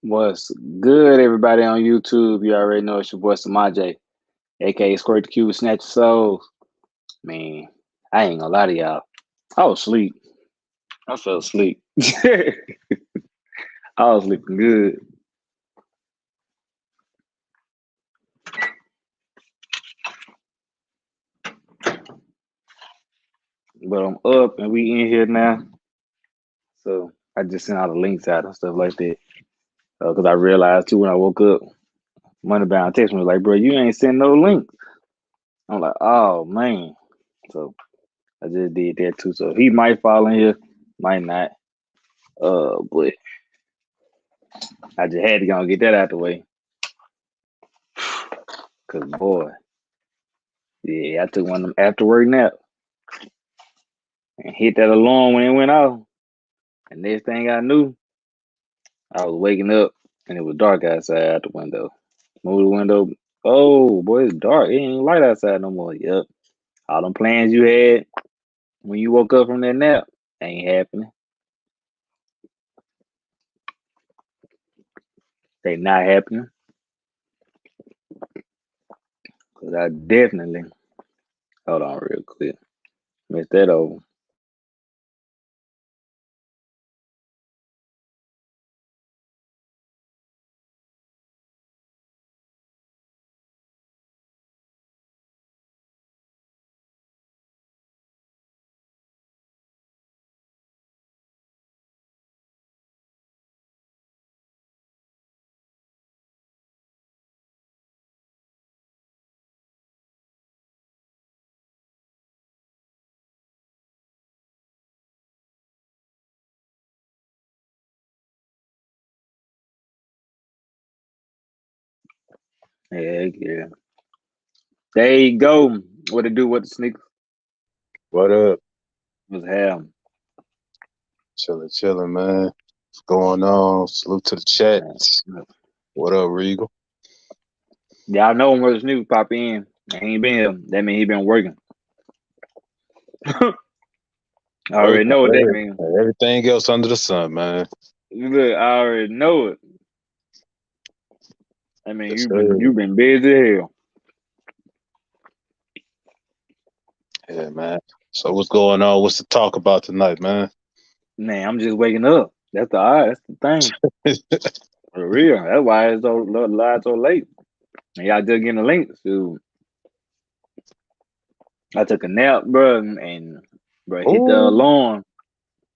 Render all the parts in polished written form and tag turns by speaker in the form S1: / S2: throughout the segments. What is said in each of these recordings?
S1: What's good, everybody on YouTube? You already know it's your boy Samaje, aka Squirt the Cube with Snatch Souls. Man, I ain't gonna lie to y'all. I was asleep. I fell asleep. I was sleeping good. But I'm up and we in here now. So I just sent all the links out and stuff like that. Because I realized too when I woke up, Moneybound text me was like, bro, you ain't sent no links. I'm like, oh man. So I just did that too. So he might fall in here, might not. But I just had to go and get that out the way. Cause boy, yeah, I took one of them after work nap and hit that alarm when it went off. And next thing I knew, I was waking up and it was dark outside out the window. Move the window. Oh boy, it's dark. It ain't light outside no more. Yep. All them plans you had when you woke up from that nap ain't happening. They not happening. Cause I definitely hold on real quick. Missed that over. Yeah, yeah. There you go. What to do with the sneakers
S2: What up?
S1: was having.
S2: Chilling, chilling, man. What's going on? Salute to the chat. What up, Regal?
S1: Y'all know when the sneakers pop in. And he ain't been here. That mean he been working. I already
S2: Working,
S1: know what that means.
S2: everything else under the sun, man.
S1: Look, I already know it. I mean,
S2: Yes,
S1: you've
S2: sir.
S1: been busy as hell.
S2: Yeah, man. So what's going on? What's the talk about tonight, man?
S1: Man, I'm just waking up. That's the thing. For real. That's why it's so live so late. And y'all just getting the links. So I took a nap, bro, and bro hit the
S2: Ooh,
S1: alarm.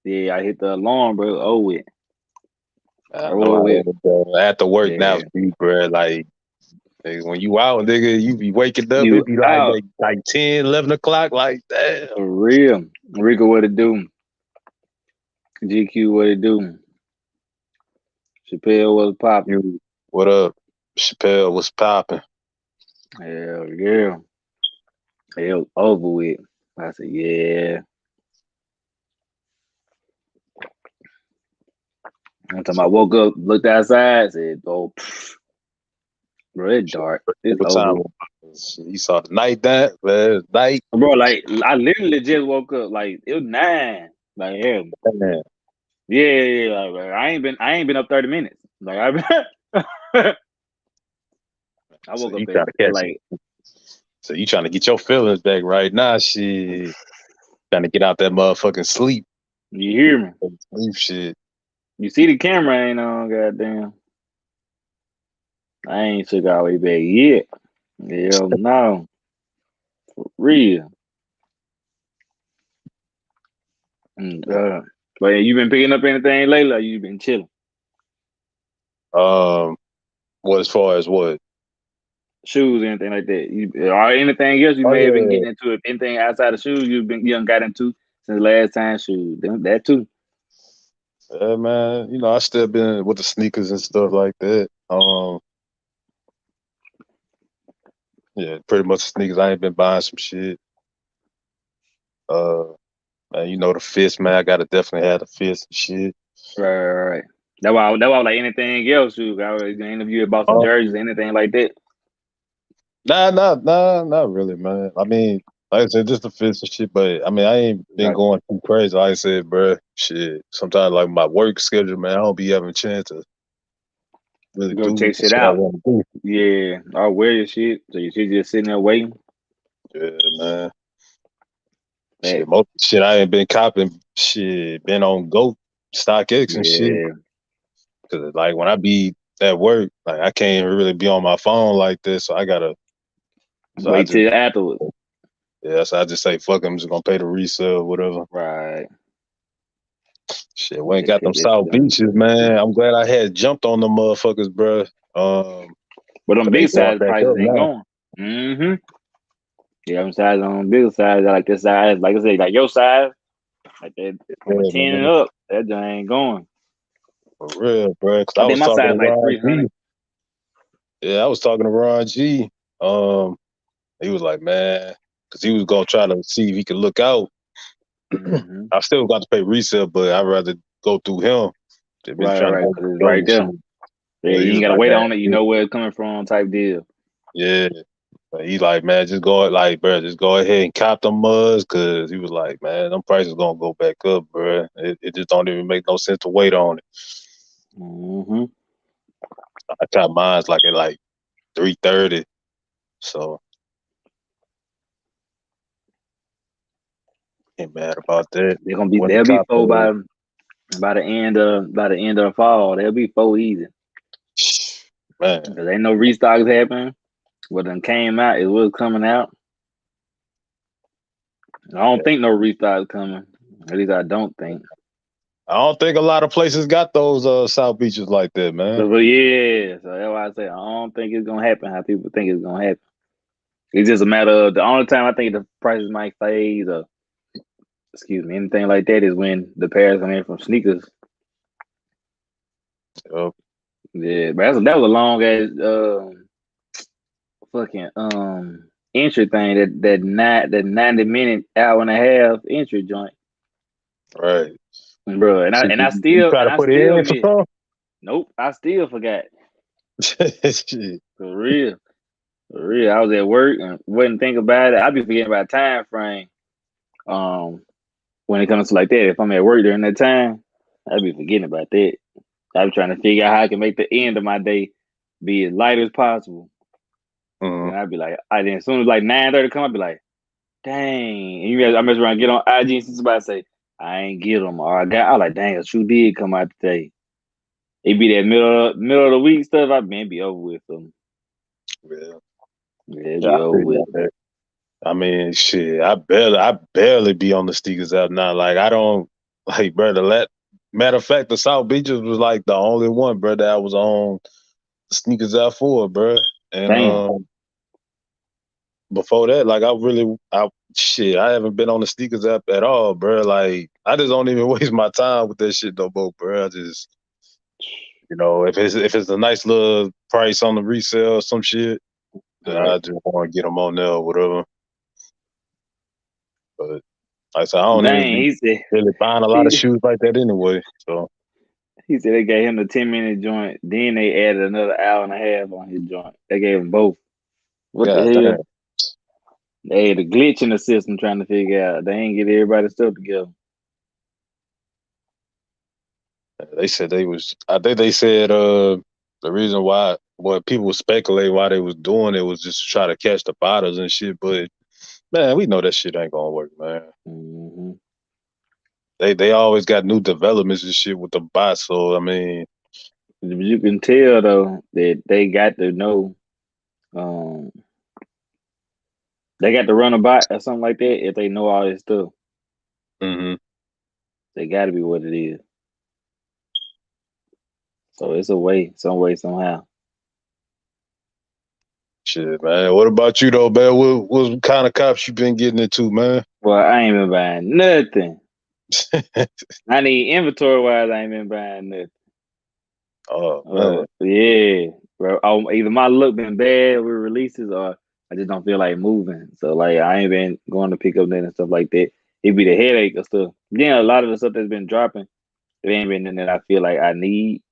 S1: Yeah, I hit the alarm, bro. Oh with.
S2: I know
S1: Oh
S2: how
S1: with.
S2: that go. After work now,
S1: Yeah.
S2: bro. Like, when you out, nigga, you be waking up.
S1: You
S2: It be like
S1: out.
S2: like 10, 11 o'clock. Like, damn.
S1: For real. Rico, what it do? GQ, what it do? Chappelle was popping.
S2: You, what up? Chappelle was popping.
S1: Hell yeah. It was over with. I said, yeah. One time I
S2: So
S1: woke up, looked outside, said, oh, pff, bro, it's dark. It's
S2: what
S1: over
S2: time
S1: with.
S2: was it? You saw the night that, man. Night.
S1: Bro, like, I literally just woke up. Like, it was 9. Like, hell.
S2: Man.
S1: Yeah, yeah, yeah. Like, I ain't been up 30 minutes. Like, I
S2: So
S1: woke
S2: you
S1: up at,
S2: trying to
S1: at
S2: catch it.
S1: like,
S2: So you trying to get your feelings back right now. Shit. Trying to get out that motherfucking sleep.
S1: you hear me?
S2: Sleep shit.
S1: You see the camera ain't on, goddamn. I ain't took all the way back yet. Hell no. Real. But you been picking up anything lately or you been chilling?
S2: Um, what as far as what?
S1: Shoes, anything like that? Or anything else you
S2: Oh
S1: may have been
S2: yeah.
S1: getting into? If anything outside of shoes you done got into since last time? Shoes, that too.
S2: Yeah, man. You know, I still been with the sneakers and stuff like that. Yeah, pretty much sneakers. I ain't been buying some shit. Uh, man, you know the fits, man. I gotta definitely have the fits and shit.
S1: Right. That why like anything else. Shoes. I was gonna interview about some
S2: Uh,
S1: jerseys, anything like that.
S2: not really, man. I mean, like I said, just the fits and shit. But I mean, I ain't been
S1: Right.
S2: going too crazy. Like I said, bruh, shit. Sometimes like my work schedule, man, I don't be having a chance to. really
S1: Go
S2: do
S1: check
S2: the
S1: shit
S2: shit I
S1: out.
S2: want to do.
S1: Yeah, I'll wear your shit. So your shit just sitting there waiting.
S2: Yeah, man. Shit,
S1: Hey,
S2: most shit I ain't been copping. Shit, been on Go, StockX and shit.
S1: yeah.
S2: Cause like when I be at work, like I can't really be on my phone like this, so I gotta. So I
S1: Wait
S2: just
S1: till afterwards.
S2: yeah, so I just say fuck. I'm just gonna pay the resale, whatever.
S1: Right.
S2: Shit, we ain't
S1: Just
S2: got
S1: take
S2: them
S1: that
S2: South
S1: shit on.
S2: beaches, man. I'm glad I had jumped on them motherfuckers, bruh.
S1: But on
S2: But they
S1: big
S2: going
S1: size
S2: back
S1: prices
S2: up
S1: ain't
S2: now.
S1: going. Mm-hmm. Yeah, them size on bigger size, like this size, like I said, like your size, like that from a
S2: Yeah,
S1: 10 and
S2: man,
S1: up, that joint ain't going.
S2: for real, bruh. Cause
S1: I
S2: I
S1: think
S2: was
S1: my
S2: talking to
S1: size like
S2: Ron
S1: 300.
S2: G. Yeah, I was talking to Ron G. Um, he was like, man, cause he was gonna try to see if he could look out.
S1: Mm-hmm.
S2: I still got to pay resale, but I'd rather go through him than been trying to
S1: Right,
S2: go
S1: because it's
S2: go
S1: right
S2: and
S1: there.
S2: shit.
S1: Yeah,
S2: But he
S1: you ain't
S2: was
S1: gotta
S2: like,
S1: wait
S2: man,
S1: on it. You know where it's coming from, type deal.
S2: yeah. But he like, man, just go like, bro, just go ahead and cop them mugs, cause he was like, man, them prices gonna go back up, bro. It just don't even make no sense to wait on it.
S1: Mm-hmm.
S2: I got mine's like at like 330, so ain't mad about that.
S1: They're gonna be
S2: When the
S1: they'll be
S2: cop
S1: full by the end of the fall. They'll be full easy.
S2: man,
S1: Cause ain't no restocks happening. What done came out is what's coming out. I don't
S2: yeah.
S1: think no restocks coming. At least I don't think.
S2: I don't think a lot of places got those South beaches like that, man.
S1: But yeah, so that's why I say I don't think it's gonna happen how people think it's gonna happen. It's just a matter of the only time I think the prices might phase or excuse me, anything like that is when the pairs come in from sneakers.
S2: Yup.
S1: Yeah, but that was a long ass fucking entry thing that 90-minute hour and a half entry joint,
S2: Right.
S1: bro. And I
S2: So
S1: and I
S2: you
S1: still
S2: try
S1: and
S2: to
S1: I
S2: put it
S1: still
S2: in for
S1: missed.
S2: some?
S1: Nope, I still forgot.
S2: Shit.
S1: For real, for real. I was at work and wouldn't think about it. I'd be forgetting about time frame. Um, when it comes to like that, if I'm at work during that time, I'd be forgetting about that. I'd be trying to figure out how I can make the end of my day be as light as possible.
S2: Mhm.
S1: Then I'd be like, I then as soon as like 9:30 come, I'd be like, dang. And you guys, I mess around, get on IG and see somebody say, I ain't get them. Or I was like, dang, a shoe did come out today. It be that middle of the week stuff. I been be over with them.
S2: Yeah.
S1: Yeah, it
S2: Yeah,
S1: be
S2: I
S1: over
S2: feel you
S1: with.
S2: on that. I mean, shit, I barely be on the sneakers app now. Like I don't like, brother. Matter of fact, the South Beaches was like the only one, bro, that I was on the sneakers app for, bro. And
S1: Damn.
S2: before that, like I haven't been on the sneakers app at all, bro. Like I just don't even waste my time with that shit no more, bro. I just, if it's a nice little price on the resale, or some shit, then
S1: Right.
S2: I just want to get them on there or whatever. But like I said, I don't even
S1: Dang,
S2: be
S1: he said
S2: really buying a lot of
S1: he,
S2: shoes like that anyway. So
S1: he said they gave him the 10-minute joint. Then they added another hour and a half on his joint. They gave him both. What the
S2: god
S1: hell?
S2: damn,
S1: They had a glitch in the system trying to figure out. They ain't get everybody's stuff together.
S2: they said they was. I think they said the reason why what people speculate why they was doing it was just to try to catch the bottles and shit. But man, we know that shit ain't gonna work, man.
S1: Mm-hmm.
S2: They always got new developments and shit with the bots. So I mean,
S1: You can tell though that they got to know. Um, they got to run a bot or something like that if they know all this stuff.
S2: hmm
S1: They got to be what it is. So it's a way, some way, somehow.
S2: shit, man. What about you though, man? What kind of cops you been getting into, man?
S1: Well, I ain't been buying nothing. I need inventory wise. I ain't been buying nothing.
S2: Oh man,
S1: Yeah, bro. Either my luck been bad with releases, or I just don't feel like moving. So like, I ain't been going to pick up nothing and stuff like that. It be the headache or stuff. Yeah, a lot of the stuff that's been dropping, it ain't been nothing that I feel like I need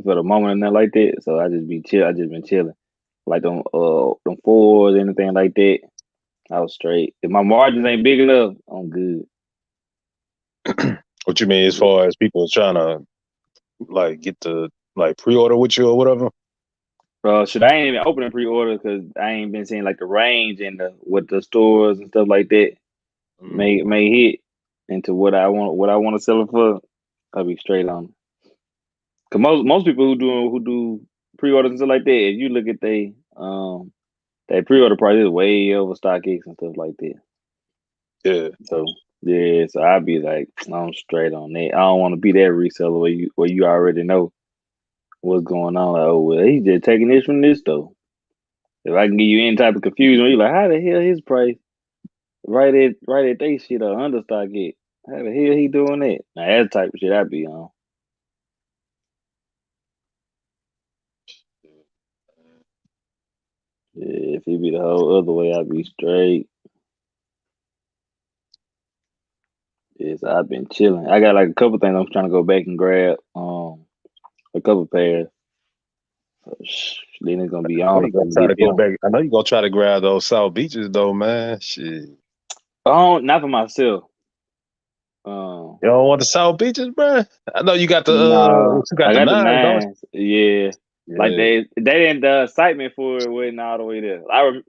S1: for the moment and nothing like that. So I just be chill. I just been chilling. Like them fours, anything like that. I was straight. If my margins ain't big enough, I'm good.
S2: what you mean as
S1: Yeah.
S2: far as people trying to like get the like pre-order with you or whatever?
S1: Should I ain't even opening pre-order because I ain't been seeing like the range and the what the stores and stuff like that
S2: Mm.
S1: may hit into what I want to sell it for. I'll be straight on. Cause most people who do pre-orders and stuff like that, if you look at they pre-order price is way over StockX and stuff like that.
S2: Yeah.
S1: So yeah, so I'd be like, I'm straight on that. I don't want to be that reseller where you already know what's going on. Like, oh well, he's just taking this from this though. If I can give you any type of confusion, you're like, how the hell his price right at they shit or understock it? How the hell he doing that? Now that type of shit I be on. Yeah, if it be the whole other way, I'd be straight. Yes, I've been chilling. I got like a couple things I'm trying to go back and grab. A couple pairs. Then it's gonna be
S2: I know
S1: on
S2: you
S1: if I
S2: gonna
S1: can
S2: try to
S1: get
S2: go
S1: them.
S2: back. I know you gonna try to grab those South Beaches though, man. Shit.
S1: Oh, not for myself. Um,
S2: You don't want the South Beaches, bro? I know you got the
S1: nah,
S2: what you got
S1: I
S2: the
S1: got the
S2: nines, don't
S1: nines. Yeah,
S2: you?
S1: like
S2: Yeah.
S1: they didn't the excitement for it wasn't all the way there.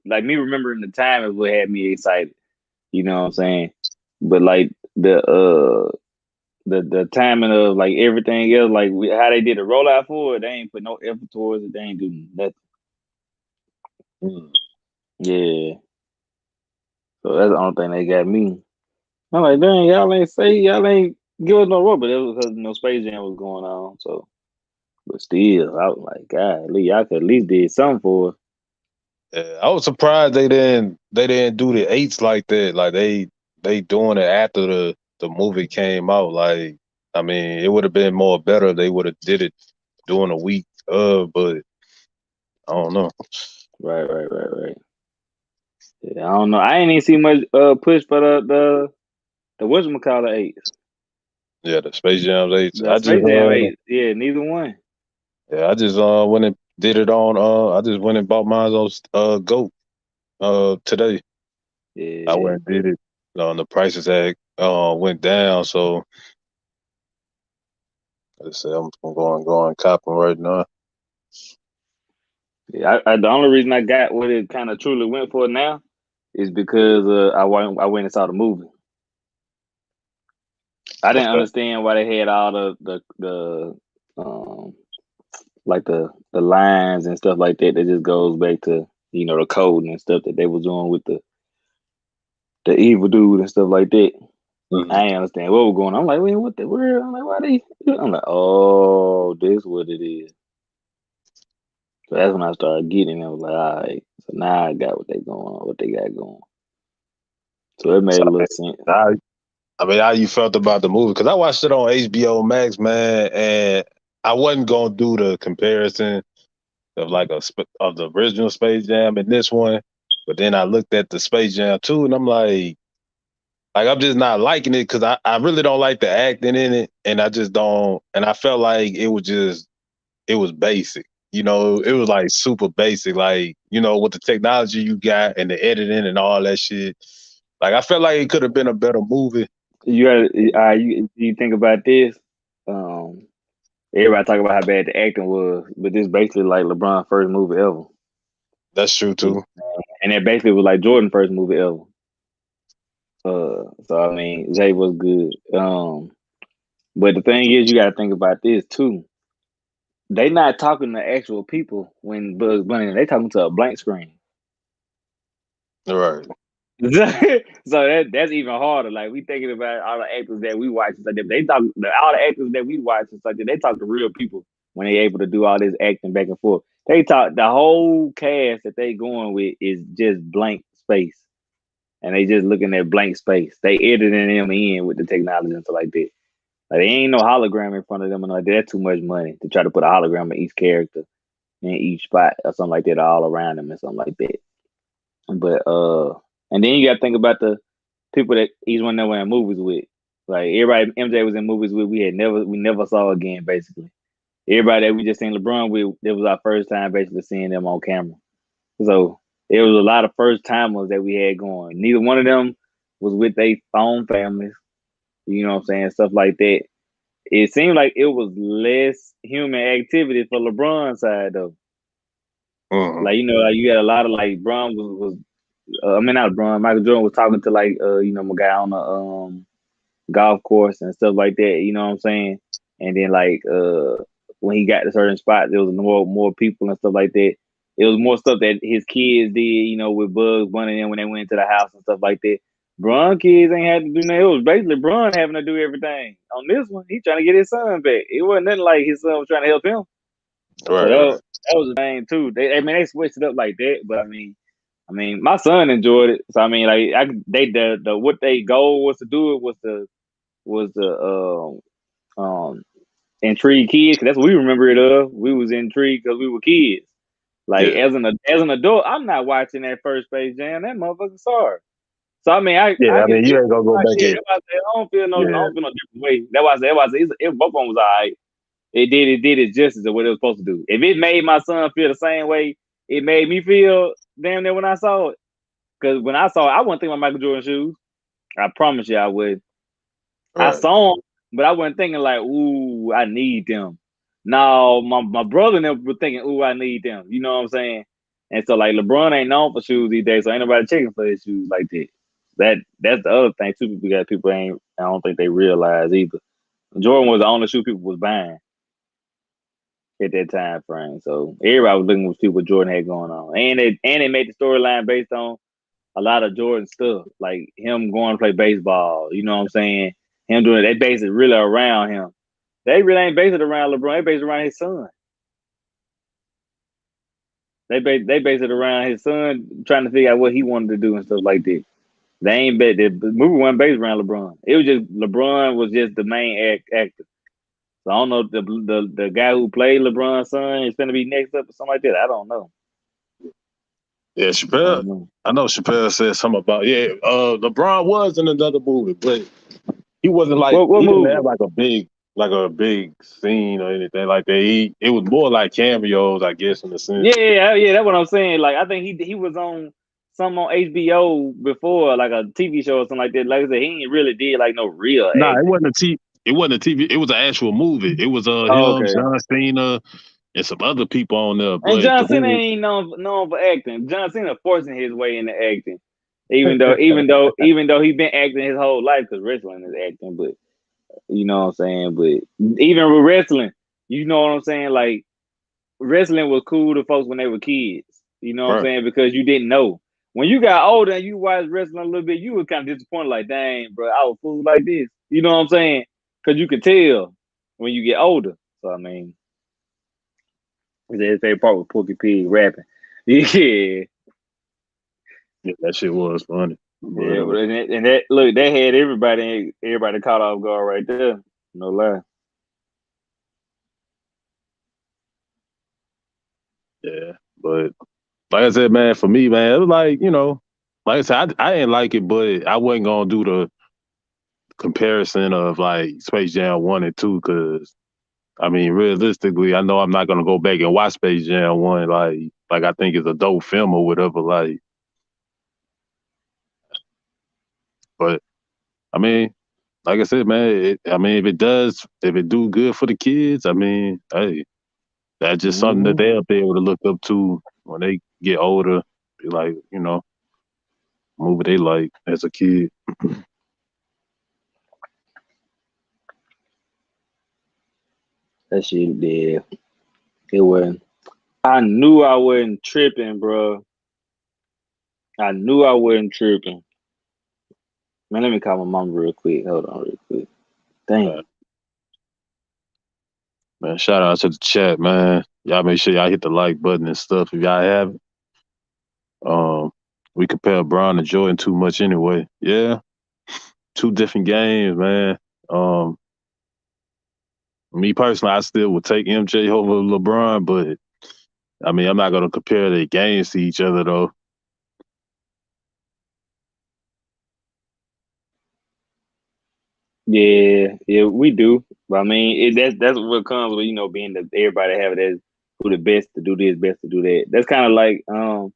S1: Like me remembering the time is what had me excited. You know what I'm saying? But like the timing of like everything else, like how they did the rollout for it, they ain't put no effort towards it. They ain't do nothing.
S2: Mm.
S1: Yeah, so that's the only thing they got me. I'm like, dang, y'all ain't give us no rubber. But it was because Space Jam was going on. So, but still, I was like, God, at least y'all could at least did something for us.
S2: Yeah, I was surprised they didn't do the eights like that. Like they doing it after the movie came out. Like I mean, it would have been more better if they would have did it during a week. But I don't know.
S1: Right. Yeah, I don't know. I ain't even see much push for the whatchamacallit eights.
S2: Yeah, the Space Jam eights.
S1: The Space Jam eight. Yeah, neither one.
S2: I just went and did it on I just went and bought mine on Go today. I
S1: Yeah.
S2: went and did it. The prices had went down, so I just said I'm go and cop 'em right now.
S1: Yeah, the only reason I got what it kind of truly went for now is because I went and saw the movie. I didn't
S2: Okay.
S1: understand why they had all the um like the lines and stuff like that. That just goes back to the code and stuff that they was doing with the evil dude and stuff like that. I
S2: Mhm.
S1: ain't understand what was going on. I'm like, wait, what the world? I'm like, why they? I'm like, oh, this what it is. So that's when I started getting it. I was like, all right. So now I got what they got going. So it made
S2: So
S1: a little sense.
S2: I mean, how you felt about the movie? Because I watched it on HBO Max, man, and I wasn't gonna do the comparison of like of the original Space Jam and this one, but then I looked at the Space Jam 2, and I'm like I'm just not liking it because I really don't like the acting in it, and I just don't, and I felt like it was basic. It was like super basic, like with the technology you got and the editing and all that shit. Like I felt like it could have been a better movie.
S1: You got you think about this. Um, Everybody talk about how bad the acting was, but this basically like LeBron's first movie ever.
S2: That's true
S1: You know
S2: too.
S1: what I'm saying? And it basically was like Jordan's first movie ever. So I mean, Zay was good. But the thing is, you got to think about this too. They not talking to actual people when Bugs Bunny. They talking to a blank screen.
S2: Right.
S1: So that's even harder. Like we thinking about all the actors that we watch and stuff. They talk all the actors that we watch and stuff. They talk to real people when they able to do all this acting back and forth. They talk the whole cast that they going with is just blank space, and they just looking at blank space. They editing them in with the technology and stuff like that. Like there ain't no hologram in front of them, and like that's too much money to try to put a hologram in each character in each spot or something like that, all around them and something like that. But and then you got to think about the people that each one that were in movies with. Like everybody MJ was in movies with, we never saw again. Basically, everybody that we just seen LeBron with, it was our first time basically seeing them on camera. So it was a lot of first timers that we had going. Neither one of them was with their own families. You know what I'm saying? Stuff like that. it seemed like it was less human activity for LeBron's side though.
S2: Mm-hmm.
S1: Like like you had a lot of like Bron was I mean not Bron, Michael Jordan was talking to like my guy on the golf course and stuff like that. You know what I'm saying? And then like when he got to certain spots, there was more people and stuff like that. It was more stuff that his kids did, with Bugs Bunny and when they went to the house and stuff like that. Bron kids ain't had to do nothing. It was basically Bron having to do everything. On this one, he trying to get his son back. It wasn't nothing like his son was trying to help him. So
S2: Right, right.
S1: that was the thing too. They switched it up like that, but I mean, my son enjoyed it. So I mean, like the what they goal was to do it was the intrigue kids. 'Cause that's what we remember it of. We was intrigued because we were kids. Like
S2: Yeah.
S1: as an adult, I'm not watching that first Space Jam. That motherfucker sorry. So I mean, I
S2: Yeah, I
S1: can
S2: mean, you
S1: feel
S2: ain't gonna go back
S1: yeah.
S2: in.
S1: That's why I said I
S2: Yeah,
S1: don't feel no different way. That's why I said it, both of them was alright. It did its justice of what it was supposed to do. If it made my son feel the same way it made me feel damn near when I saw it. Because when I saw it, I wasn't thinking about Michael Jordan shoes. I promise you I would. I
S2: right.
S1: saw them, but I wasn't thinking like, ooh, I need them. No, my brother and them were thinking, ooh, I need them. You know what I'm saying? And so like LeBron ain't known for shoes these days, so ain't nobody checking for his shoes like that. That's the other thing too. People ain't. I don't think they realize either. Jordan was the only shoe people was buying at that time frame. So everybody was looking to see what Jordan had going on, and they made the storyline based on a lot of Jordan stuff, like him going to play baseball. You know what I'm saying? Him doing it. They base it really around him. They really ain't based it around LeBron. They base it around his son. They base it around his son trying to figure out what he wanted to do and stuff like that. They ain't bet the movie wasn't based around LeBron. It was just LeBron was just the main actor. So I don't know if the guy who played LeBron's son is gonna be next up or something like that. I don't know.
S2: Yeah,
S1: I
S2: Chappelle.
S1: don't know.
S2: I know Chappelle said something about LeBron was in another movie, but he wasn't like
S1: What
S2: he didn't
S1: movie?
S2: have like a big scene or anything like that. It was more like cameos, I guess, in a sense.
S1: Yeah. That's what I'm saying. Like I think he was on some on HBO before, like a TV show or something like that. Like I said, he ain't really did like no real
S2: Nah, it
S1: acting.
S2: wasn't a T. It wasn't a TV. It was an actual movie. It was
S1: Oh,
S2: him,
S1: okay.
S2: John Cena, and some other people on there.
S1: And
S2: But the
S1: John Cena
S2: movie,
S1: ain't known for acting. John Cena forcing his way into acting, even though he's been acting his whole life because wrestling is acting. But you know what I'm saying. But even with wrestling, you know what I'm saying. Like wrestling was cool to folks when they were kids. You know what I'm
S2: right?
S1: saying? Because you didn't know. When you got older and you watched wrestling a little bit, you were kind of disappointed, like, dang, bro, I was fooled like this. You know what I'm saying? Because you could tell when you get older. So, I mean, his favorite part was Porky Pig rapping. Yeah.
S2: Yeah, that shit was funny. But
S1: Yeah. And that, look, that had everybody caught off guard right there. No lie.
S2: yeah, but like I said, man, for me, man, it was like like I said, I didn't like it, but I wasn't gonna do the comparison of like Space Jam 1 and 2 because I mean, realistically, I know I'm not gonna go back and watch Space Jam 1. Like I think it's a dope film or whatever. But I mean, like I said, man, I mean, if it do good for the kids, I mean, hey, that's just something that
S1: Mm-hmm.
S2: they'll be able to look up to when they get older. Be like, movie they like as a kid.
S1: That shit, yeah. It wasn't. I knew I wasn't tripping, bro. I knew I wasn't tripping. Man, let me call my mom real quick. Hold on, real quick.
S2: Uh,
S1: Damn.
S2: man, shout out to the chat, man. Y'all make sure y'all hit the like button and stuff if y'all haven't. We compare Brown and Jordan too much anyway. Yeah, two different games, man. Um, Me personally, I still would take MJ over LeBron, but I mean, I'm not gonna compare the games to each other though.
S1: Yeah, we do. But I mean, that's what comes with being the everybody have it as who the best to do this, best to do that. That's kind of like um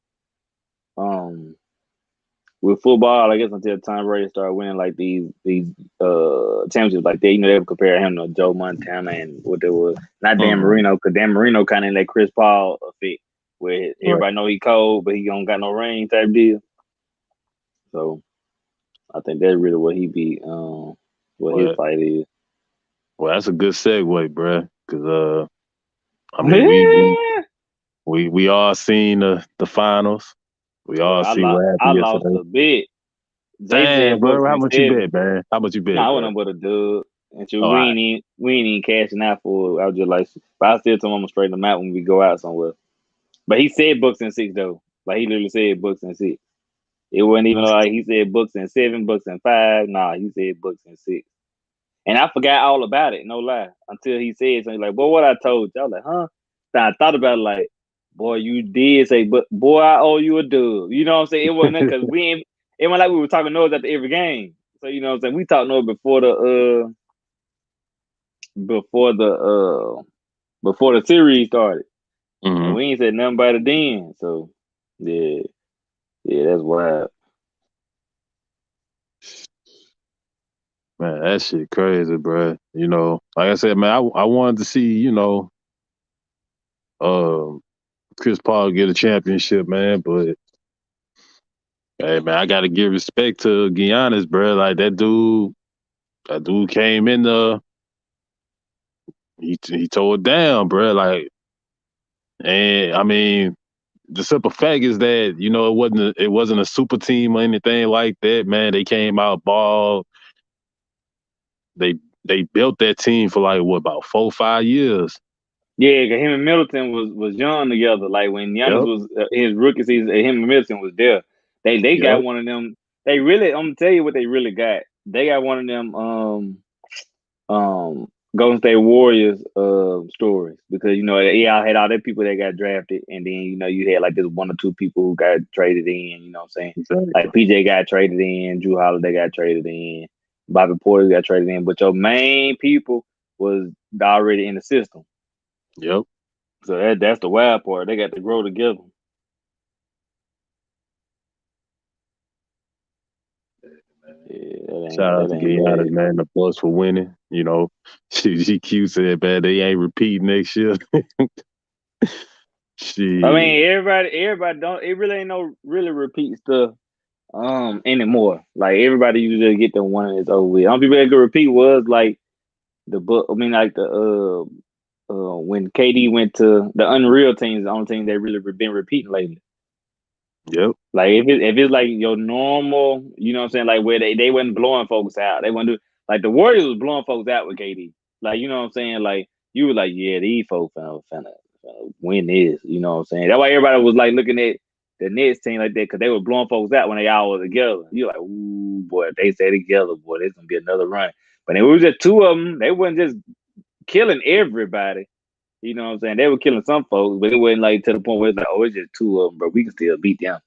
S1: with football, I guess until Tom Brady started winning like these championships like that, they would compare him to Joe Montana and what there was. Not Dan
S2: Mm-hmm.
S1: Marino, because Dan Marino kind of in that Chris Paul effect, where
S2: Right.
S1: everybody know he cold, but he don't got no ring type deal. So I think that's really what he be, what his
S2: Well,
S1: fight is.
S2: well, that's a good segue, bruh. Cause I mean, we all seen the finals. We
S1: Bro,
S2: all see what
S1: I
S2: happened
S1: lost
S2: yesterday.
S1: a bet. Jay
S2: Dang,
S1: said Bucks
S2: bro, how
S1: in
S2: much you
S1: seven.
S2: bet, man? How much you
S1: No,
S2: bet,
S1: I
S2: bro?
S1: wasn't but a dub. And so
S2: Oh, all right.
S1: we ain't even cashing out for it. I was just like, but I still told him I'm gonna straighten them out when we go out somewhere. But he said Bucks and six though. Like he literally said Bucks and six. It wasn't even like he said Bucks and seven, Bucks and five. Nah, he said Bucks and six. And I forgot all about it, no lie, until he said something like, "Boy, what I told you?" I was like, "Huh?" Then I thought about it like, "Boy, you did say, but boy, I owe you a dub." You know what I'm saying? It wasn't because we ain't. It wasn't like we were talking noise after every game. So you know what I'm saying? We talked noise before the before the series started, and
S2: Mm-hmm.
S1: we ain't said nothing about it then. So yeah, yeah, that's wild.
S2: Man, that shit crazy, bro. Like I said, man, I wanted to see, um, Chris Paul get a championship, man. But hey, man, I got to give respect to Giannis, bro. Like that dude came in the he tore it down, bro. Like, and I mean, the simple fact is that it wasn't a super team or anything like that, man. They came out ball. They they built that team for like what about 4 5 years.
S1: Yeah, cause him and Middleton was young together. Like when Giannis
S2: Yep,
S1: was his rookie season, him and Middleton was there. They got
S2: yep,
S1: one of them. They really, I'm gonna tell you what they really got. They got one of them Golden State Warriors stories because y'all had all their people that got drafted, and then you had like this one or two people who got traded in. You know what I'm saying?
S2: exactly.
S1: Like PJ got traded in, Drew Holiday got traded in, Bobby Porter got traded in, but your main people was already in the system.
S2: Yep.
S1: So that's the wild part. They got to grow together. Yeah,
S2: Shout out
S1: that
S2: to
S1: ain't
S2: Giannis,
S1: bad.
S2: man. The Bucks for winning. GQ said, man, they ain't repeating next year.
S1: I
S2: Shit.
S1: mean, everybody don't. It really ain't no really repeat stuff anymore. Like everybody usually get the one that's over with. Only people that could repeat was like the book. I mean, like the when KD went to the Unreal teams, the only team they really been repeating lately.
S2: Yep.
S1: Like if it's like your normal, you know what I'm saying, like where they wasn't blowing folks out. They wouldn't do like the Warriors was blowing folks out with KD. Like you know what I'm saying, like you were like, yeah, these folks finna win this. You know what I'm saying. That's why everybody was like looking at the Nets team like that because they were blowing folks out when they all were together. You're like, ooh boy, if they stay together, boy, there's gonna be another run. But it was just two of them. They wasn't just killing everybody. You know what I'm saying? They were killing some folks, but it wasn't like to the point where it's like, oh, it's just two of them, but we can still beat them.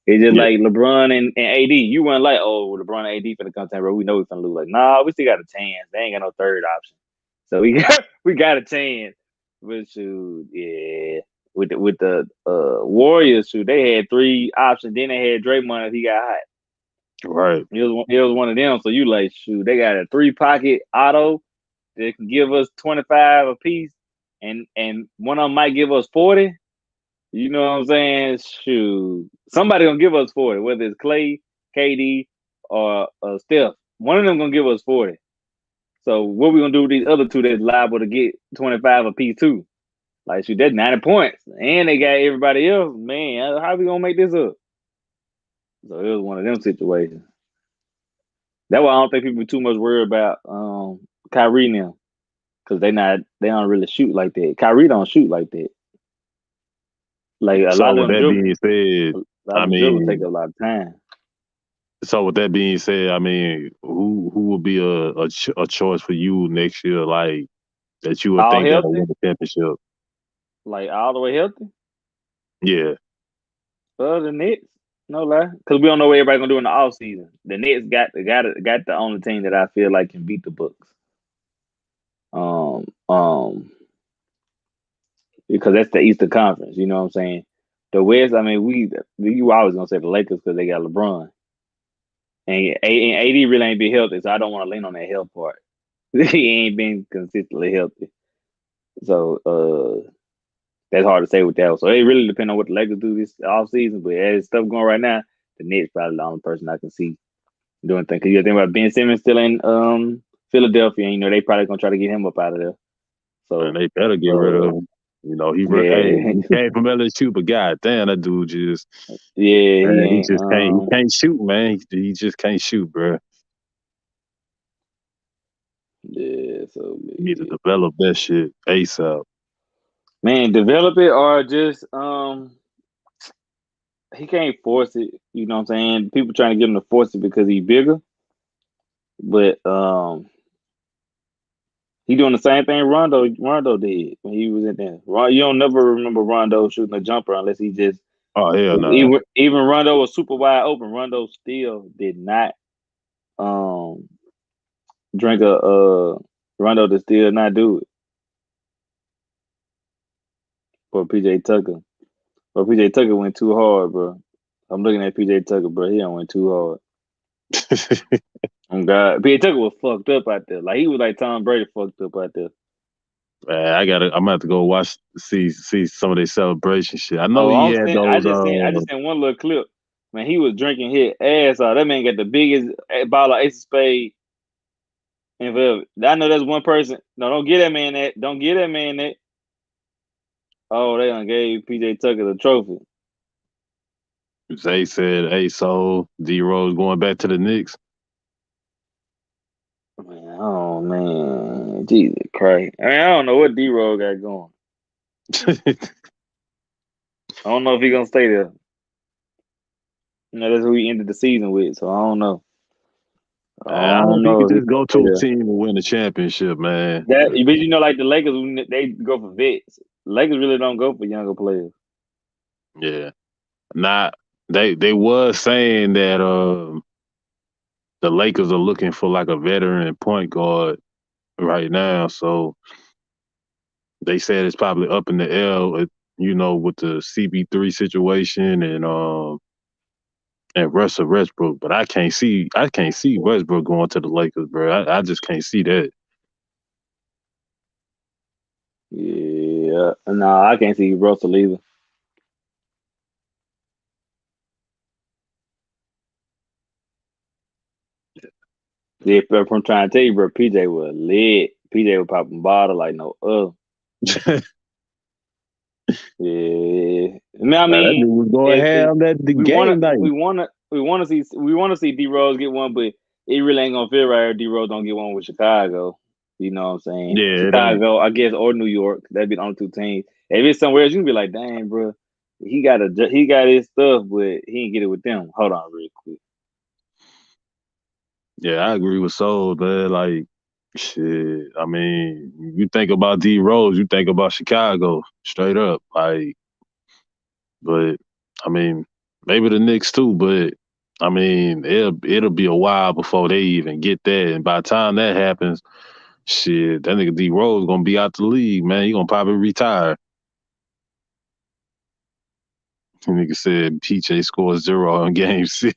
S1: It's just
S2: Yeah.
S1: like LeBron and AD. You weren't like, oh, LeBron and AD finna come to bro. We know we finna lose. Like, nah, we still got a chance. They ain't got no third option. So we got a chance. But shoot, yeah. With the Warriors, shoot, they had three options. Then they had Draymond if he got hot.
S2: Right.
S1: It was one of them. So you like, shoot, they got a three pocket auto that can give us 25 apiece, and one of them might give us 40. You know what I'm saying? Shoot, somebody gonna give us 40, whether it's Clay, KD, or Steph. One of them gonna give us 40. So what we gonna do with these other two that's liable to get 25 apiece too? Like, shoot, that's 90 points, and they got everybody else. Man, how we gonna make this up? So it was one of them situations. That's why I don't think people be too much worried about Kyrie now, because they don't really shoot like that. Kyrie don't shoot like that. Like a
S2: So
S1: lot of
S2: with
S1: them
S2: that
S1: dribble,
S2: being said,
S1: a lot
S2: I
S1: of them dribble take
S2: mean,
S1: a lot of time.
S2: I mean, who would be a choice for you next year, like that you would
S1: All
S2: think that'll
S1: healthy,
S2: win the championship?
S1: like all the way healthy.
S2: Yeah.
S1: The Nets, no lie, because we don't know what everybody gonna do in the off season. The Nets got the only team that I feel like can beat the Bucks. Um, um, because that's the Eastern Conference. You know what I'm saying? The West, I mean, you always gonna say the Lakers because they got LeBron. And AD really ain't been healthy, so I don't want to lean on that health part. He ain't been consistently healthy, so that's hard to say with that. So it really depends on what the Lakers do this off season. But as stuff going right now, the Nets probably the only person I can see doing things. Cause you think about Ben Simmons still in Philadelphia, and they probably gonna try to get him up out of there.
S2: Man,
S1: So
S2: they better get rid of him. Hey,
S1: yeah,
S2: he came from LSU, but god damn, that dude just
S1: yeah, he
S2: man, he
S1: ain't
S2: just can't he can't shoot, man. He just can't shoot, bro.
S1: yeah. So
S2: He need to develop that shit ASAP.
S1: man, develop it or just he can't force it. You know what I'm saying? People trying to get him to force it because he's bigger, but he doing the same thing Rondo did when he was in there. You don't never remember Rondo shooting a jumper unless he just
S2: Oh hell no.
S1: even Rondo was super wide open. Rondo still did not um drink a Rondo did still not do it for PJ Tucker. But PJ Tucker went too hard, bro. I'm looking at PJ Tucker, bro. He done went too hard. Oh God, PJ Tucker was fucked up out there. Like he was like Tom Brady fucked up out there.
S2: Man, I'm gonna have to go see some of their celebration shit. I know
S1: Oh,
S2: he had those
S1: I just seen one little clip. Man, he was drinking his ass off. That man got the biggest ball of ace of spade in forever. I know that's one person. No, don't get that man that. Don't get that man that. Oh, they done gave PJ Tucker the trophy.
S2: Zay said, hey, so D Rose going back to the Knicks.
S1: Man, oh man, Jesus Christ! I mean, I don't know what D Rose got going. I don't know if he gonna stay there. That's who he ended the season with, so I don't know. I
S2: I
S1: don't
S2: hope he
S1: know
S2: could
S1: if he
S2: just
S1: gonna
S2: go
S1: stay
S2: to a
S1: there.
S2: team and win the championship, man.
S1: That, but like the Lakers, they go for vets. Lakers really don't go for younger players.
S2: Yeah. Not they was saying that the Lakers are looking for like a veteran point guard right now. So they said it's probably up in the air, with the CB3 situation and Russell Westbrook. But I can't see Westbrook going to the Lakers, bro. I just can't see that.
S1: Yeah, no, I can't see Russell either. Yeah, but from trying to tell you, bro, PJ was lit. PJ was popping bottle like no other. Yeah, I
S2: Man, that dude
S1: mean,
S2: was going
S1: if
S2: ham that the
S1: we want to,
S2: game night.
S1: we want to see D Rose get one, but it really ain't gonna feel right if D Rose don't get one with Chicago. You know what I'm saying?
S2: Yeah, it ain't.
S1: Chicago, I guess, or New York. That'd be the only two teams. If it's somewhere else, you can be like, dang, bro, he got his stuff, but he ain't get it with them. Hold on, real quick.
S2: Yeah, I agree with Soul, man. Like, shit. I mean, you think about D Rose, you think about Chicago, straight up. Like, but I mean, maybe the Knicks too. But I mean, it'll be a while before they even get that. And by the time that happens, shit, that nigga D Rose gonna be out the league, man. He gonna probably retire. Nigga said PJ scored 0 on game 6.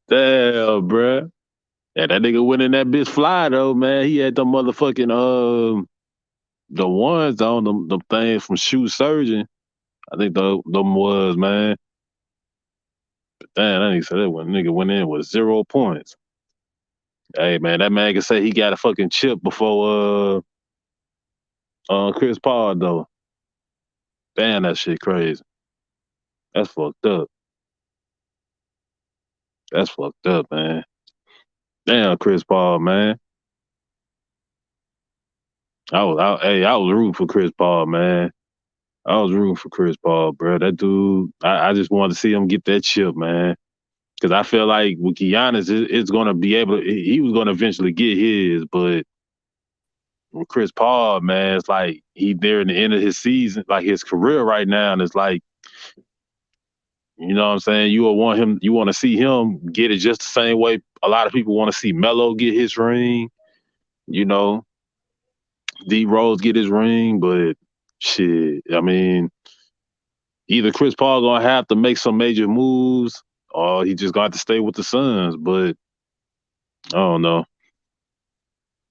S2: Damn, bruh. Yeah, that nigga went in that bitch fly though, man. He had the motherfucking the ones on them things from Shoe Surgeon. I think them was, man. But damn, that nigga said that one nigga went in with 0 points. Hey man, that man can say he got a fucking chip before Chris Paul though. Damn, that shit crazy. That's fucked up. That's fucked up, man. Damn, Chris Paul, man. I was rooting for Chris Paul, man. I was rooting for Chris Paul, bro. That dude, I just wanted to see him get that chip, man. Because I feel like with Giannis, it's going to be able to, he was going to eventually get his, but with Chris Paul, man, it's like he there in the end of his season, like his career right now, and it's like, you know what I'm saying? You want to see him get it just the same way a lot of people want to see Melo get his ring, you know, D Rose get his ring, but shit, I mean, either Chris Paul gonna have to make some major moves, or he just got to stay with the Suns. But I don't know.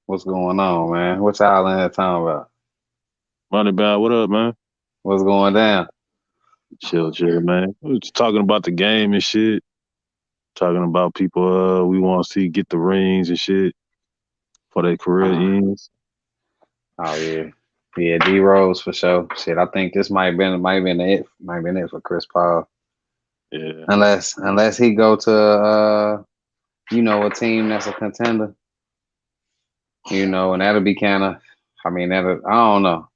S3: What's going on, man? What y'all in here talking about?
S2: Moneybag, what up, man?
S3: What's going down?
S2: Chill, man. We just talking about the game and shit. Talking about people we want to see get the rings and shit for their career
S3: Uh,
S2: ends.
S3: oh yeah, yeah. D Rose for sure. Shit, I think this might have been it for Chris Paul.
S2: Yeah,
S3: Unless he go to a team that's a contender, and that'll be kind of. I mean, I don't know.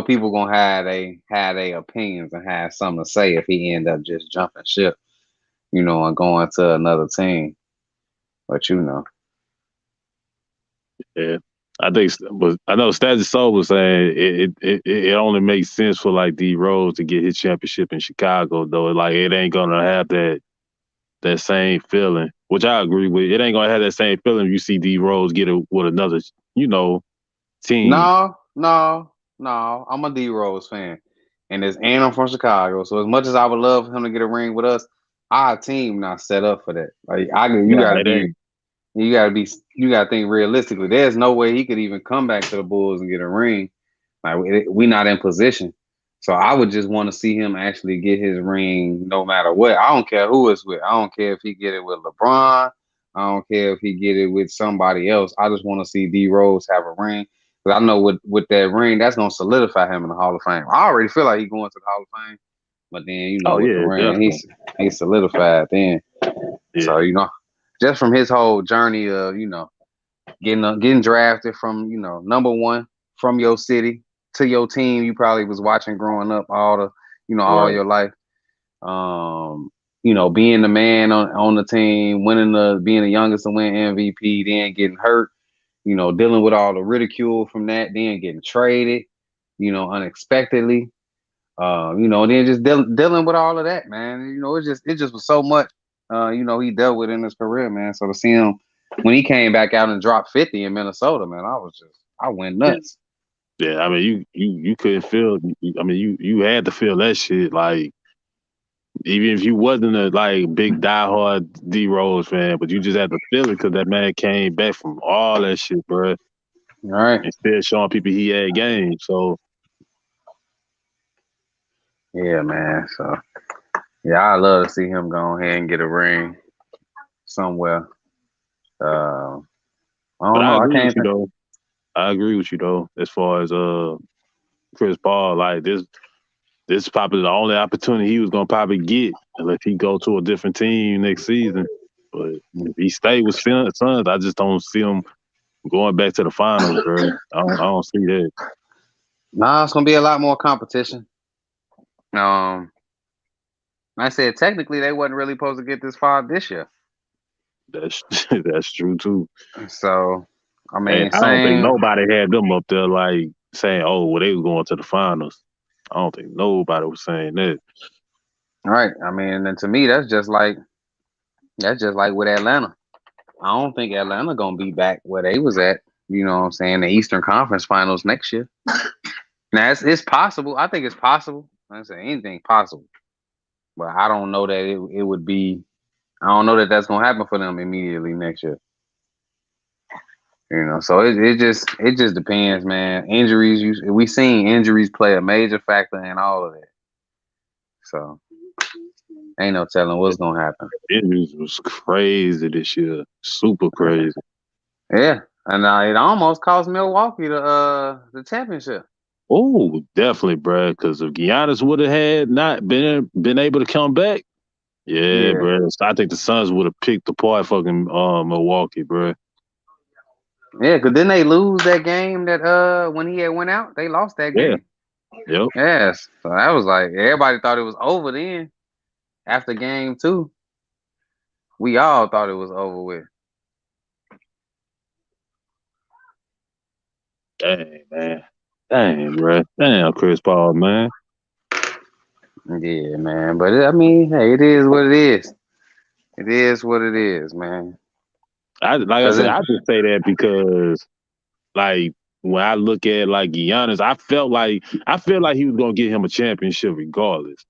S3: People gonna have they opinions and have something to say if he end up just jumping ship, and going to another team. But
S2: yeah. I think, but I know Status Soul was saying it only makes sense for like D Rose to get his championship in Chicago, though. Like it ain't gonna have that same feeling, which I agree with. It ain't gonna have that same feeling if you see D Rose get it with another, team.
S3: no. I'm a D Rose fan, and I'm from Chicago. So as much as I would love him to get a ring with us, our team not set up for that. Like you
S2: Nah,
S3: gotta
S2: it
S3: be
S2: ain't.
S3: You gotta be. You gotta think realistically. There's no way he could even come back to the Bulls and get a ring. Like we not in position. So I would just want to see him actually get his ring, no matter what. I don't care who it's with. I don't care if he get it with LeBron. I don't care if he get it with somebody else. I just want to see D Rose have a ring. Because I know with that ring, that's gonna solidify him in the Hall of Fame. I already feel like he's going to the Hall of Fame. But then
S2: Oh
S3: with the
S2: yeah,
S3: ring,
S2: definitely.
S3: he's solidified then. So
S2: Yeah,
S3: just from his whole journey of getting drafted from number one from your city to your team you probably was watching growing up all
S2: right.
S3: your life. Being the man on the team, being the youngest to win MVP, then getting hurt, dealing with all the ridicule from that, then getting traded, unexpectedly. Then just dealing with all of that, man. It just was so much, he dealt with in his career, man. So to see him when he came back out and dropped 50 in Minnesota, man, I went
S2: Yeah,
S3: nuts.
S2: yeah. I mean, you couldn't feel. I mean, you had to feel that shit. Like even if you wasn't a like big diehard D Rose fan, but you just had to feel it because that man came back from all that shit, bro,
S3: All right.
S2: and still showing people he had game. So
S3: Yeah, man. So yeah, I love to see him go ahead and get a ring somewhere. Uh, I
S2: but
S3: don't
S2: I
S3: know. I
S2: agree with
S3: can't
S2: you
S3: think.
S2: though. I agree with you though. As far as Chris Paul, like this is probably the only opportunity he was gonna probably get unless he go to a different team next season. But if he stay with Suns, I just don't see him going back to the finals, bro. I don't see that.
S3: Nah, it's gonna be a lot more competition. Um, like I said technically they wasn't really supposed to get this far this year.
S2: That's that's true too.
S3: So I
S2: And
S3: mean,
S2: I don't think
S3: same.
S2: nobody had them up there like saying, "Oh, well, they was going to the finals." I don't think nobody was saying that.
S3: Right. I mean, and to me, that's just like with Atlanta. I don't think Atlanta gonna be back where they was at. You know what I'm saying? The Eastern Conference Finals next year. Now it's possible. I think it's possible. I say anything possible, but I don't know that it would be. I don't know that that's gonna happen for them immediately next year. So it just depends, man. Injuries, we seen injuries play a major factor in all of that. So ain't no telling what's gonna happen.
S2: Injuries was crazy this year, super crazy.
S3: Yeah, and it almost cost Milwaukee the championship.
S2: Oh, definitely, bro. Because if Giannis would have had not been able to come back, yeah,
S3: Yeah,
S2: bro. I think the Suns would have picked apart fucking Milwaukee, bro.
S3: yeah, because then they lose that game that when he had went out, they lost that
S2: Yeah,
S3: game.
S2: yep.
S3: Yes, so that was like everybody thought it was over then. After game two, we all thought it was over with.
S2: Dang, man. Dang, bro. Damn, Chris Paul, man.
S3: Yeah, man. But I mean, hey, it is what it is. It is what it is, man.
S2: Like I
S3: Cause
S2: said,
S3: it,
S2: I just say that because like when I look at like Giannis, I feel like he was gonna get him a championship regardless.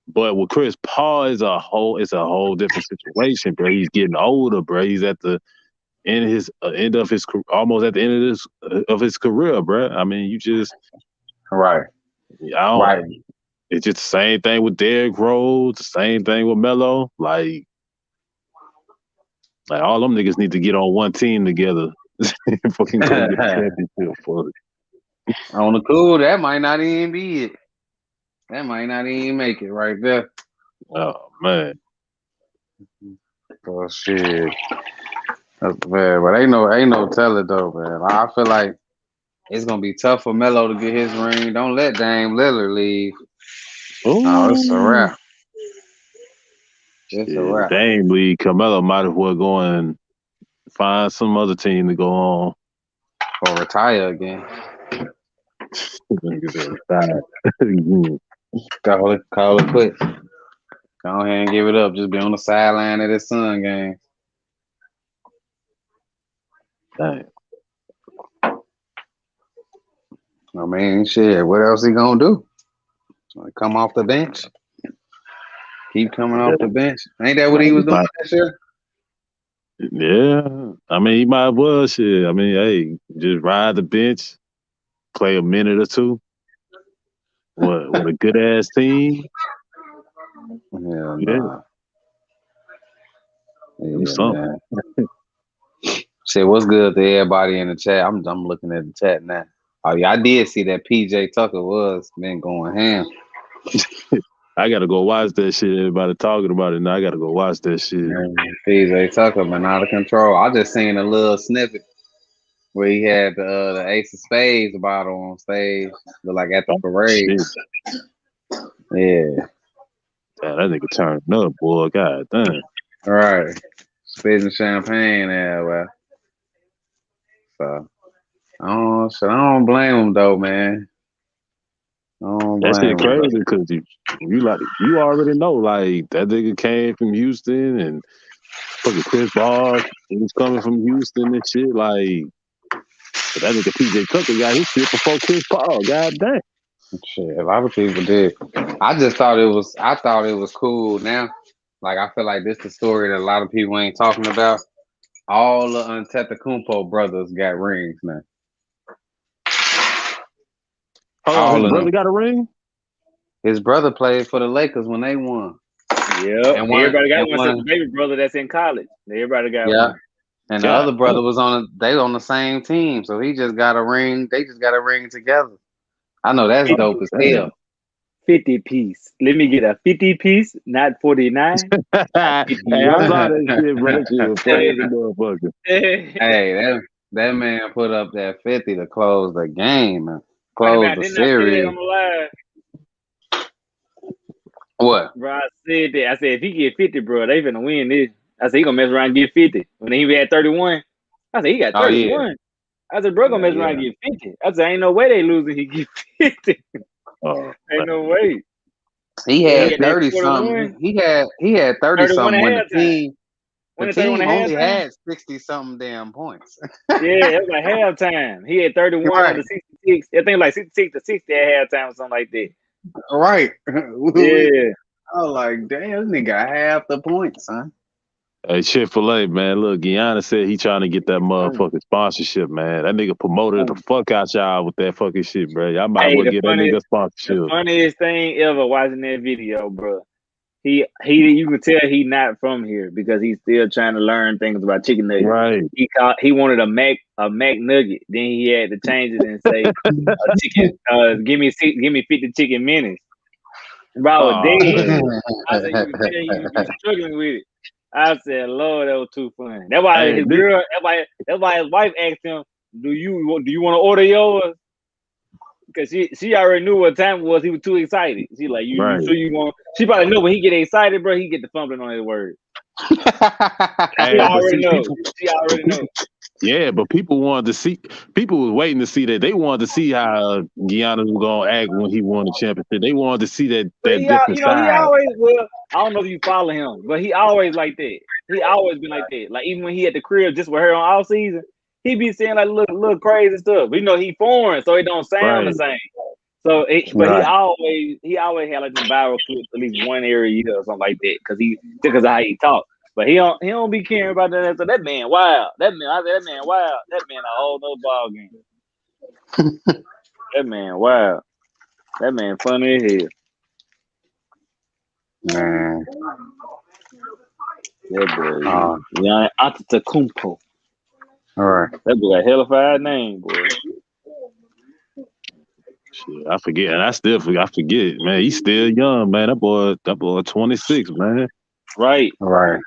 S2: But with Chris Paul, it's a whole different situation, bro. He's getting older, bro. He's at the end of his almost at the end of his career, bro. I mean, you just
S3: Right.
S2: I don't.
S3: Right.
S2: It's just the same thing with Derrick Rose, the same thing with Melo. Like all them niggas need to get on one team together and fucking go get a championship for it.
S3: On the cool, that might not even be it. That might not even make it right there.
S2: Oh man.
S3: Oh shit. That's bad, but ain't no telling though, man. I feel like it's gonna be tough for Melo to get his ring. Don't let Dame Lillard leave. No, it's a
S2: Ooh.
S3: wrap. It's a
S2: Yeah,
S3: wrap.
S2: Dame Lee, Carmelo might as well go and find some other team to go on.
S3: Or retire again. Call it quits. Go ahead and give it up. Just be on the sideline of this Sun game.
S2: Damn.
S3: I mean, shit. What else he gonna do? Come off the bench? Keep coming off the bench. Ain't that what he was doing this year?
S2: Yeah. I mean, he might as well shit. I mean, hey, just ride the bench, play a minute or two. With a good ass team.
S3: Yeah,
S2: Yeah.
S3: nah. Yeah,
S2: something.
S3: man. Shit, what's good to everybody in the chat? I'm looking at the chat now. Oh yeah, I did see that PJ Tucker was been going ham.
S2: I gotta go watch that shit. Everybody talking about it now. I gotta go watch that shit.
S3: Man, PJ Tucker been out of control. I just seen a little snippet where he had the Ace of Spades bottle on stage, like at the parade. Yeah.
S2: Damn, that nigga turned up, boy. God damn.
S3: All right. Spitting champagne there, well. So I don't blame him though, man. I don't
S2: That
S3: blame
S2: shit
S3: him.
S2: crazy because you already know like that nigga came from Houston and fucking Chris Paul he was coming from Houston and shit like. But that nigga PJ Tucker got his shit before Chris Paul. God damn.
S3: Shit, a lot of people did. I thought it was cool now. Like I feel like this the story that a lot of people ain't talking about. All the Antetokounmpo brothers got rings now.
S2: Hold on, his brother got a ring?
S3: His brother played for the Lakers when they won.
S1: Yep. Everybody got one except the baby brother that's in college. Everybody got one.
S3: And the other brother was on the same team, so he just got a ring. They just got a ring together. I know that's dope as hell.
S1: 50 piece. Let me get a 50 piece, not 49.
S2: Hey, I saw that shit, bro. That shit was crazy, motherfucker.
S3: Hey, that man put up that 50 to close the game, man. Close the series. What?
S1: Bro, I said that. I said if he get 50, bro, they finna win this. I said he gonna mess around and get 50. When he had 31, I said he got 31.
S3: Yeah.
S1: I said, bro, gonna mess around and get 50. I said, ain't no way they losing. He get 50. Ain't no way.
S3: He had 30 something. He had 30 something when the team. The team only had 60 something damn points.
S1: Yeah, it was like halftime. He had 31 on the 66. I think like 66 to 60 at halftime or something like that.
S3: Right.
S1: Yeah.
S3: I was like, damn, this nigga got half the points, son.
S2: Hey, Chick-fil-A, man. Look, Giannis said he trying to get that motherfucking sponsorship, man. That nigga promoted the fuck out y'all with that fucking shit, bro. Y'all might as well get that nigga sponsorship.
S1: The funniest thing ever watching that video, bro. You can tell he not from here because he's still trying to learn things about chicken nuggets.
S2: Right.
S1: He wanted a Mac nugget. Then he had to change it and say chicken. Give me 50 chicken minutes. Bro, I said you can tell you struggling with it. I said, Lord, that was too funny. That's why that's why his wife asked him, do you want to order yours? Because she already knew what time it was. He was too excited. She like, you sure you want? She probably know when he get excited, bro. He get the fumbling on his words. She already know.
S2: Yeah, but people wanted to see. People was waiting to see that. They wanted to see how Giannis was gonna act when he won the championship. They wanted to see that different side.
S1: He always will. I don't know if you follow him, but he always like that. He always been like that. Like even when he at the crib just with her on all season, he be saying like little crazy stuff. You know, he foreign, so it don't sound the
S2: Right.
S1: same. So, but
S2: Right.
S1: he always had like some viral clips at least one area a year or something like that because of how he talk. But he don't be caring about that. So that man wild. That man, I said that man wild. That man a whole nother ball game. That man wild. That man funny as hell.
S3: Man.
S1: That boy, yeah, Antetokounmpo.
S3: All right.
S1: That boy got a hellified name, boy.
S2: Shit, I forget, and I forget, man. He's still young, man. That boy 26, man.
S1: Right.
S3: Right.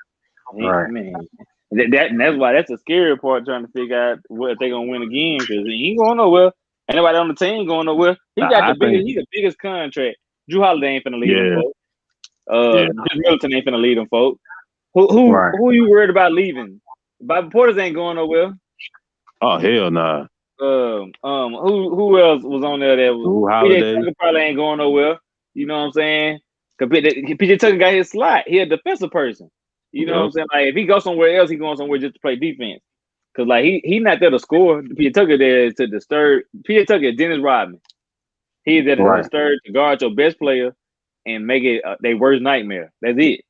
S3: Right.
S1: Man. That's why that's a scary part trying to figure out what they're gonna win again because he ain't going nowhere. Ain't nobody on the team going nowhere. He's the biggest contract. Drew Holiday ain't finna lead them folks. Chris Middleton ain't finna lead them folks. Who you worried about leaving? Bobby Portis ain't going nowhere.
S2: Oh hell nah.
S1: Who else was on there that was PJ Tucker probably ain't going nowhere. You know what I'm saying? PJ Tucker got his slot. He a defensive person. You know what I'm saying? Like if he goes somewhere else, he going somewhere just to play defense. Cause like he not there to score. PJ Tucker there to disturb. PJ Tucker is Dennis Rodman. He's there to disturb, to guard your best player and make it their worst nightmare. That's it.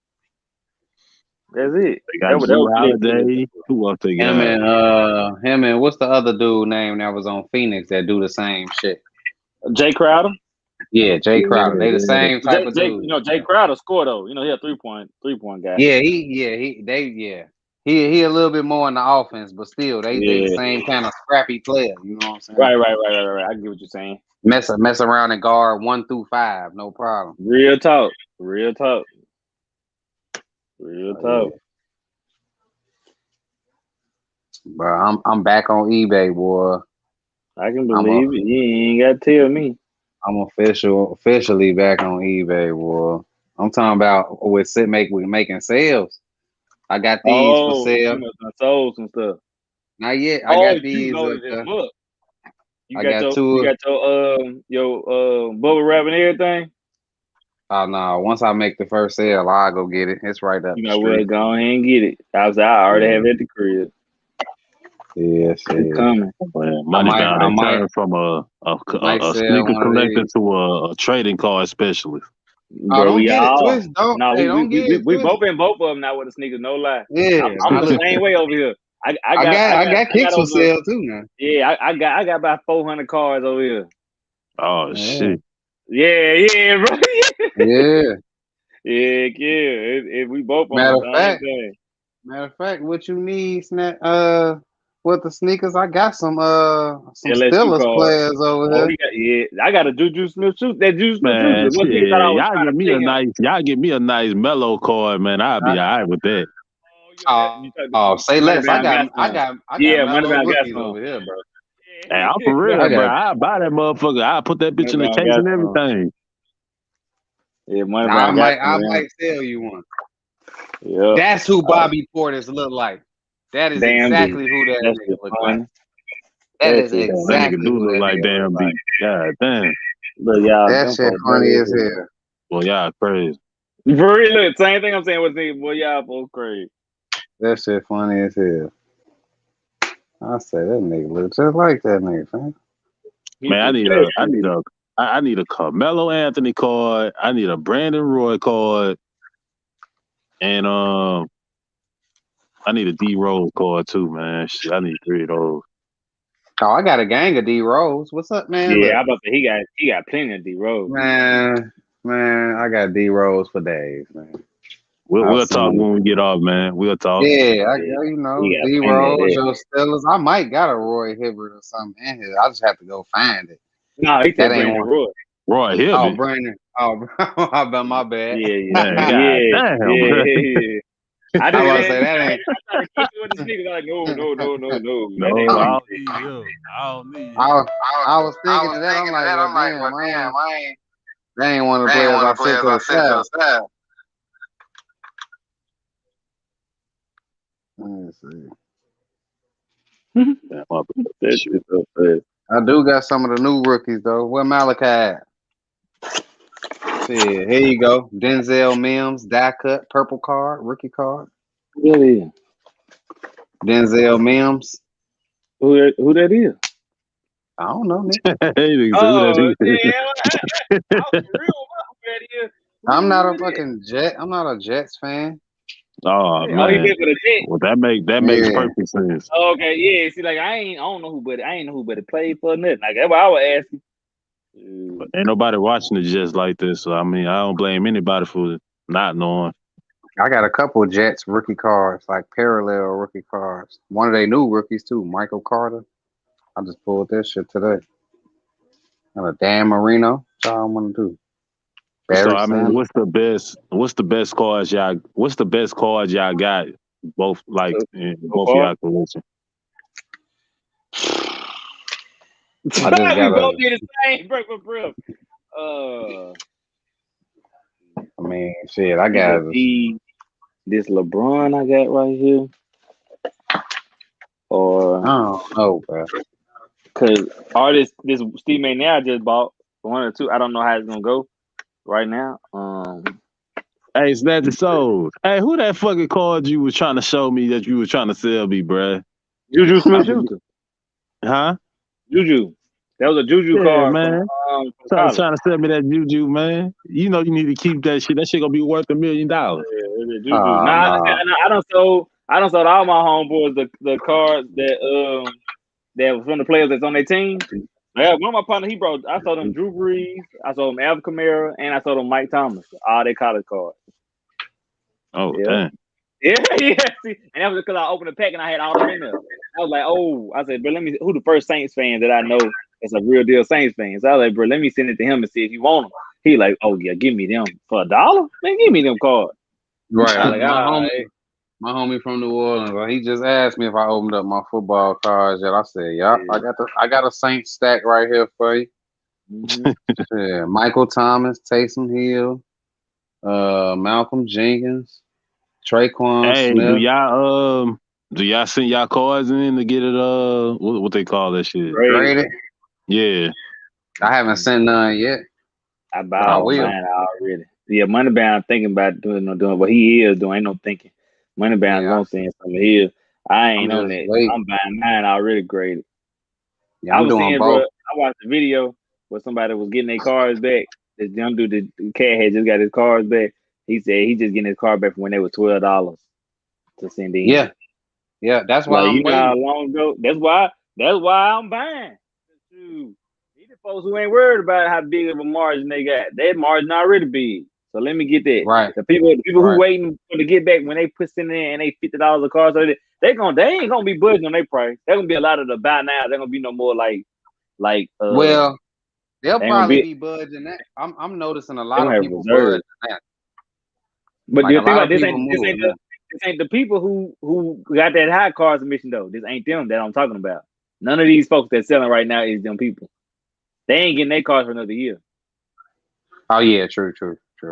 S1: That's it.
S2: They got Drew Holiday. Who else they got?
S3: Him and what's the other dude name that was on Phoenix that do the same shit?
S1: Jay Crowder.
S3: Yeah, Jay Crowder. They the same type of dude.
S1: You know, Jay Crowder scored though. You know, he a 3-point guy.
S3: Yeah, he a little bit more in the offense, but still they the same kind of scrappy player. You know what I'm saying?
S1: Right. I get what you're saying.
S3: Mess around and guard 1 through 5, no problem.
S1: Real talk.
S3: Bro, I'm back on eBay, boy.
S1: I can believe it. You ain't got to tell me.
S3: I'm officially back on eBay, boy. I'm talking about with making sales. I got these for sale.
S1: You must have sold some stuff.
S3: Not yet. I got these.
S1: You loaded this book. You got your bubble wrap and everything.
S3: Oh no! Once I make the first sale, I'll go get it. It's right up.
S1: You know what? Go ahead and get it. I already have it at the crib.
S3: Yes,
S1: it's coming.
S2: Money's down. They turn from a sneaker collector to a trading card specialist.
S3: Bro, don't get it twisted.
S1: We both been both of them now with the sneakers. No lie.
S3: Yeah,
S1: I'm the same way over here. I got
S3: kicks for sale too now.
S1: Yeah, I got about 400 cards over here.
S2: Oh shit.
S1: Yeah, bro.
S3: Yeah.
S1: We both on
S3: matter
S1: the
S3: of fact, what you need, with the sneakers, I got some Steelers players over here.
S1: I got a Juju Smith-Schuster. That Juju Smith-Schuster.
S2: Y'all give me a nice mellow card, man. I'll be all right with that.
S3: Say less. I got
S1: Moneybound
S3: rookies over here, bro.
S2: Hey, I'm for real, bro. I'll buy that motherfucker. I'll put that bitch in the case and everything.
S1: Yeah,
S3: I might sell you one.
S1: Yeah.
S3: That's who Bobby Portis look like. That is exactly who that nigga look like. That is exactly who
S2: look like damn B. God damn.
S1: Look, y'all,
S3: that shit funny as hell.
S2: Well, y'all crazy.
S1: For real, look, same thing I'm saying with niggas. Boy, y'all both crazy.
S3: That shit funny as hell. I say that nigga look just like that nigga, fam.
S2: Man, I need a Carmelo Anthony card. I need a Brandon Roy card, and I need a D Rose card too, man. Shit, I need 3 of those.
S3: Oh, I got a gang of D Rose. What's up, man?
S1: Yeah, I'm about to say he got plenty of D Rose.
S3: Man, I got D Rose for days, man.
S2: We'll talk when we get off, man. We'll talk.
S3: Yeah, D Rose, your Steelers. I might got a Roy Hibbert or something in here. I just have to go find it.
S1: No, he said Brandon Roy.
S2: Roy Hibbert.
S3: Oh, Brandon. Oh, my bad.
S1: Yeah.
S3: I was gonna say that ain't.
S1: I was thinking that
S3: I'm like, well, damn, they ain't one of the players I sent to the side. Let me see. I do got some of the new rookies though. Where Malachi at? Here you go. Denzel Mims, die cut, purple card, rookie card.
S1: Yeah.
S3: Denzel Mims.
S1: Who that is?
S3: I don't know, nigga.
S2: Nigga said, who that
S1: Oh,
S2: is?
S1: damn. I'm for real. Who that is?
S3: I'm not a
S1: Who that is?
S3: fucking Jet. I'm not a Jets fan.
S2: Oh
S1: Oh, he
S2: man.
S1: been for the Jets.
S2: Well, that makes
S3: Yeah.
S2: perfect sense.
S1: Okay, yeah. See, like I don't know who, but I ain't know who, but it played for nothing. Like that's why I was asking.
S2: Ain't nobody watching the Jets like this, so I mean, I don't blame anybody for not knowing.
S3: I got a couple Jets rookie cards, like parallel rookie cards. One of their new rookies too, Michael Carter. I just pulled this shit today. And a Dan Marino. That's all I want to do.
S2: So
S3: Barry
S2: I mean,
S3: Sanders.
S2: what's the best cards y'all got both like
S1: So,
S2: in
S1: so
S2: both of
S1: far,
S2: y'all collection?
S3: I just
S1: we
S3: got
S1: both
S3: a.
S1: did the same breakfast breath. Uh,
S3: I mean, shit. I
S1: it
S3: got.
S1: would be this LeBron I got right here,
S3: I
S1: or
S3: don't know, bro.
S1: because artist this Steve McNair I just bought one or two. I don't know how it's gonna go right now.
S2: Hey, Snatch the Soul. Hey, who that fucking card you was trying to show me that you was trying to sell me, bruh?
S1: Juju
S2: I
S1: Smith
S2: forget.
S1: Schuster.
S2: Huh?
S1: Juju. That was a Juju
S2: Yeah,
S1: card
S2: man.
S1: from
S2: Trying
S1: college.
S2: to sell me that juju, man. You know you need to keep that shit. That shit gonna be worth $1 million.
S1: Yeah, it was a Juju.
S3: Oh
S1: Nah,
S3: no.
S1: I don't sold all my homeboys the cards that was from the players that's on their team. Yeah, one of my partners he brought. I sold them Drew Brees, I sold them Alvin Kamara, and I sold them Mike Thomas. All their college cards.
S2: Oh,
S1: Yeah.
S2: damn.
S1: Yeah, yeah. See, and that was because I opened the pack and I had all them in there. I was like, oh, I said, but let me. Who the first Saints fan that I know that's a real deal Saints fan? So I was like, bro, let me send it to him and see if he want them. He like, oh yeah, give me them for $1. Man, give me them cards.
S3: Right.
S1: I was like, all right.
S3: My homie from New Orleans. He just asked me if I opened up my football cards yet. I said, "Yeah,
S1: Yeah.
S3: I got a Saint stack right here for you."
S1: Mm-hmm.
S3: Yeah, Michael Thomas, Taysom Hill, Malcolm Jenkins, Traquan
S2: Hey,
S3: Smith.
S2: do y'all send y'all cards in to get it what they call that shit?
S1: Great.
S3: Graded.
S2: Yeah.
S3: I haven't sent none yet,
S1: I
S3: but I
S1: bought
S3: will.
S1: mine already. Yeah, Moneybound thinking about doing what he is doing. Ain't no thinking. Moneybound
S3: Yeah,
S1: gonna send some of his. I
S3: I'm
S1: ain't on
S3: just
S1: that.
S3: waiting.
S1: I'm buying mine already graded.
S3: Yeah,
S1: I
S3: I'm
S1: was
S3: doing
S1: seeing, bro.
S3: both.
S1: I watched the video where somebody was getting their cars back. This young dude, the cat had just got his cars back. He said he just getting his car back from when they was $12 to send in.
S3: Yeah, yeah. That's why
S1: Like
S3: I'm
S1: you know how
S3: waiting.
S1: long ago. That's why I'm buying. Shoot. These the folks who ain't worried about how big of a margin they got. That margin already big. So let me get that.
S3: Right,
S1: The people who
S3: right.
S1: waiting for to get back when they put in there and they $50 a car, so they ain't gonna be budging on their price. They're gonna be a lot of the buy now. They're gonna be no more like
S3: Well, they'll
S1: they ain't gonna
S3: probably
S1: be
S3: be budging that. I'm noticing a
S1: they
S3: lot
S1: gonna
S3: of
S1: have
S3: people budging
S1: reserves.
S3: that.
S1: But
S3: Like
S1: the
S3: a
S1: thing
S3: lot
S1: about
S3: of people
S1: this ain't
S3: moving that.
S1: the people who got that high car submission though. This ain't them that I'm talking about. None of these folks that's selling right now is them people. They ain't getting their cars for another year.
S3: Oh yeah, true.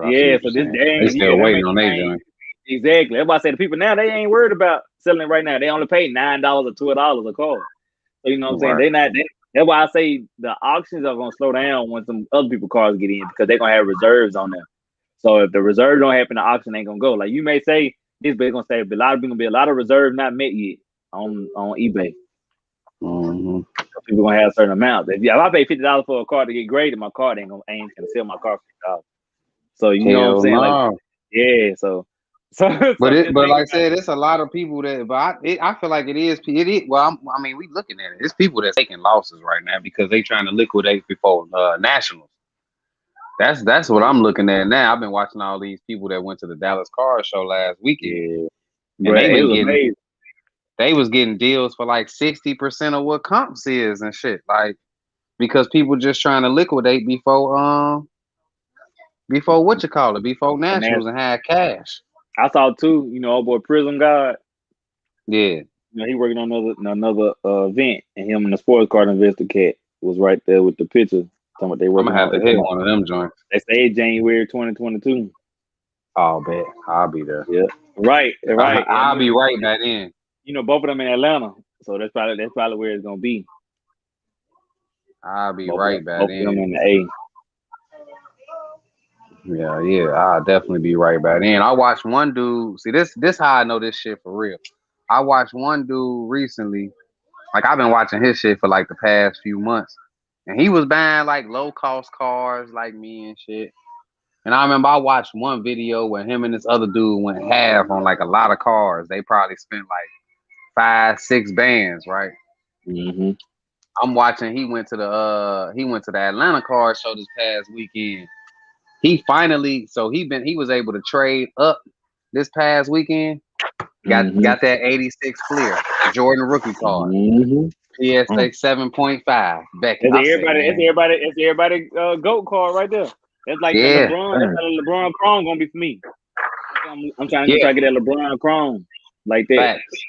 S3: I see
S1: Yeah,
S3: what
S1: so
S3: you're
S1: this
S3: saying. They
S1: dang,
S3: still
S1: yeah, them
S3: waiting
S1: ain't
S3: on
S1: the
S3: their
S1: same.
S3: joint.
S1: Exactly. That's why I say the people now they ain't worried about selling it right now. They only pay $9 or $12 a car. So you know what I'm saying?
S3: Right.
S1: That's why I say the auctions are gonna slow down when some other people cars get in because they're gonna have reserves on them. So if the reserve don't happen, the auction ain't gonna go. Like you may say this, but it's gonna say a lot of people gonna be a lot of reserves not met yet on eBay.
S3: Mm-hmm.
S1: So people gonna have a certain amount. If I pay $50 for a car to get graded, my car ain't gonna sell my car for $50. So you know what I'm
S3: Hell
S1: saying? Like
S3: no.
S1: yeah, so
S3: But
S1: just
S3: but
S1: think
S3: like I
S1: about
S3: said, it's a lot of people that. But I feel like it is. It is. Well, I mean, we looking at it. It's people that's taking losses right now because they trying to liquidate before nationals. That's what I'm looking at now. I've been watching all these people that went to the Dallas Car Show last weekend,
S1: yeah,
S3: and
S1: but it was amazing.
S3: they was getting deals for like 60% of what comps is and shit. Like because people just trying to liquidate before what you call it, before
S1: And
S3: nationals and had cash.
S1: I saw too, old boy Prism God.
S3: Yeah,
S1: He working on another event, and him and the sports card investor cat was right there with the picture. Talking about they
S3: I'm
S1: working
S3: gonna have
S1: on.
S3: to hit one of them joints.
S1: They say January 2022.
S3: I'll bet I'll be there.
S1: Yeah, right, right. And
S3: I'll be right back in.
S1: both of them in Atlanta, so that's probably where it's gonna be.
S3: I'll be
S1: Both of them,
S3: right back
S1: both of them
S3: in.
S1: in the A.
S3: Yeah. I'll definitely be right back in. I watched one dude. See this how I know this shit for real. I watched one dude recently. Like I've been watching his shit for like the past few months, and he was buying like low cost cars like me and shit. And I remember I watched one video where him and this other dude went half on like a lot of cars. They probably spent like 5, 6 bands, right?
S1: Mm-hmm.
S3: I'm watching. He went to the Atlanta car show this past weekend. He finally he was able to trade up this past weekend.
S1: Mm-hmm.
S3: Got that 86 clear Jordan rookie card.
S1: Mm-hmm.
S3: PSA 7.5 Beckett.
S1: That's
S3: I said,
S1: everybody. That's
S3: man,
S1: everybody. That's everybody. GOAT card right there. That's like the
S3: yeah,
S1: LeBron. That's how the LeBron Chrome gonna be for me. I'm trying
S3: yeah,
S1: to get that LeBron Chrome like that.
S3: facts,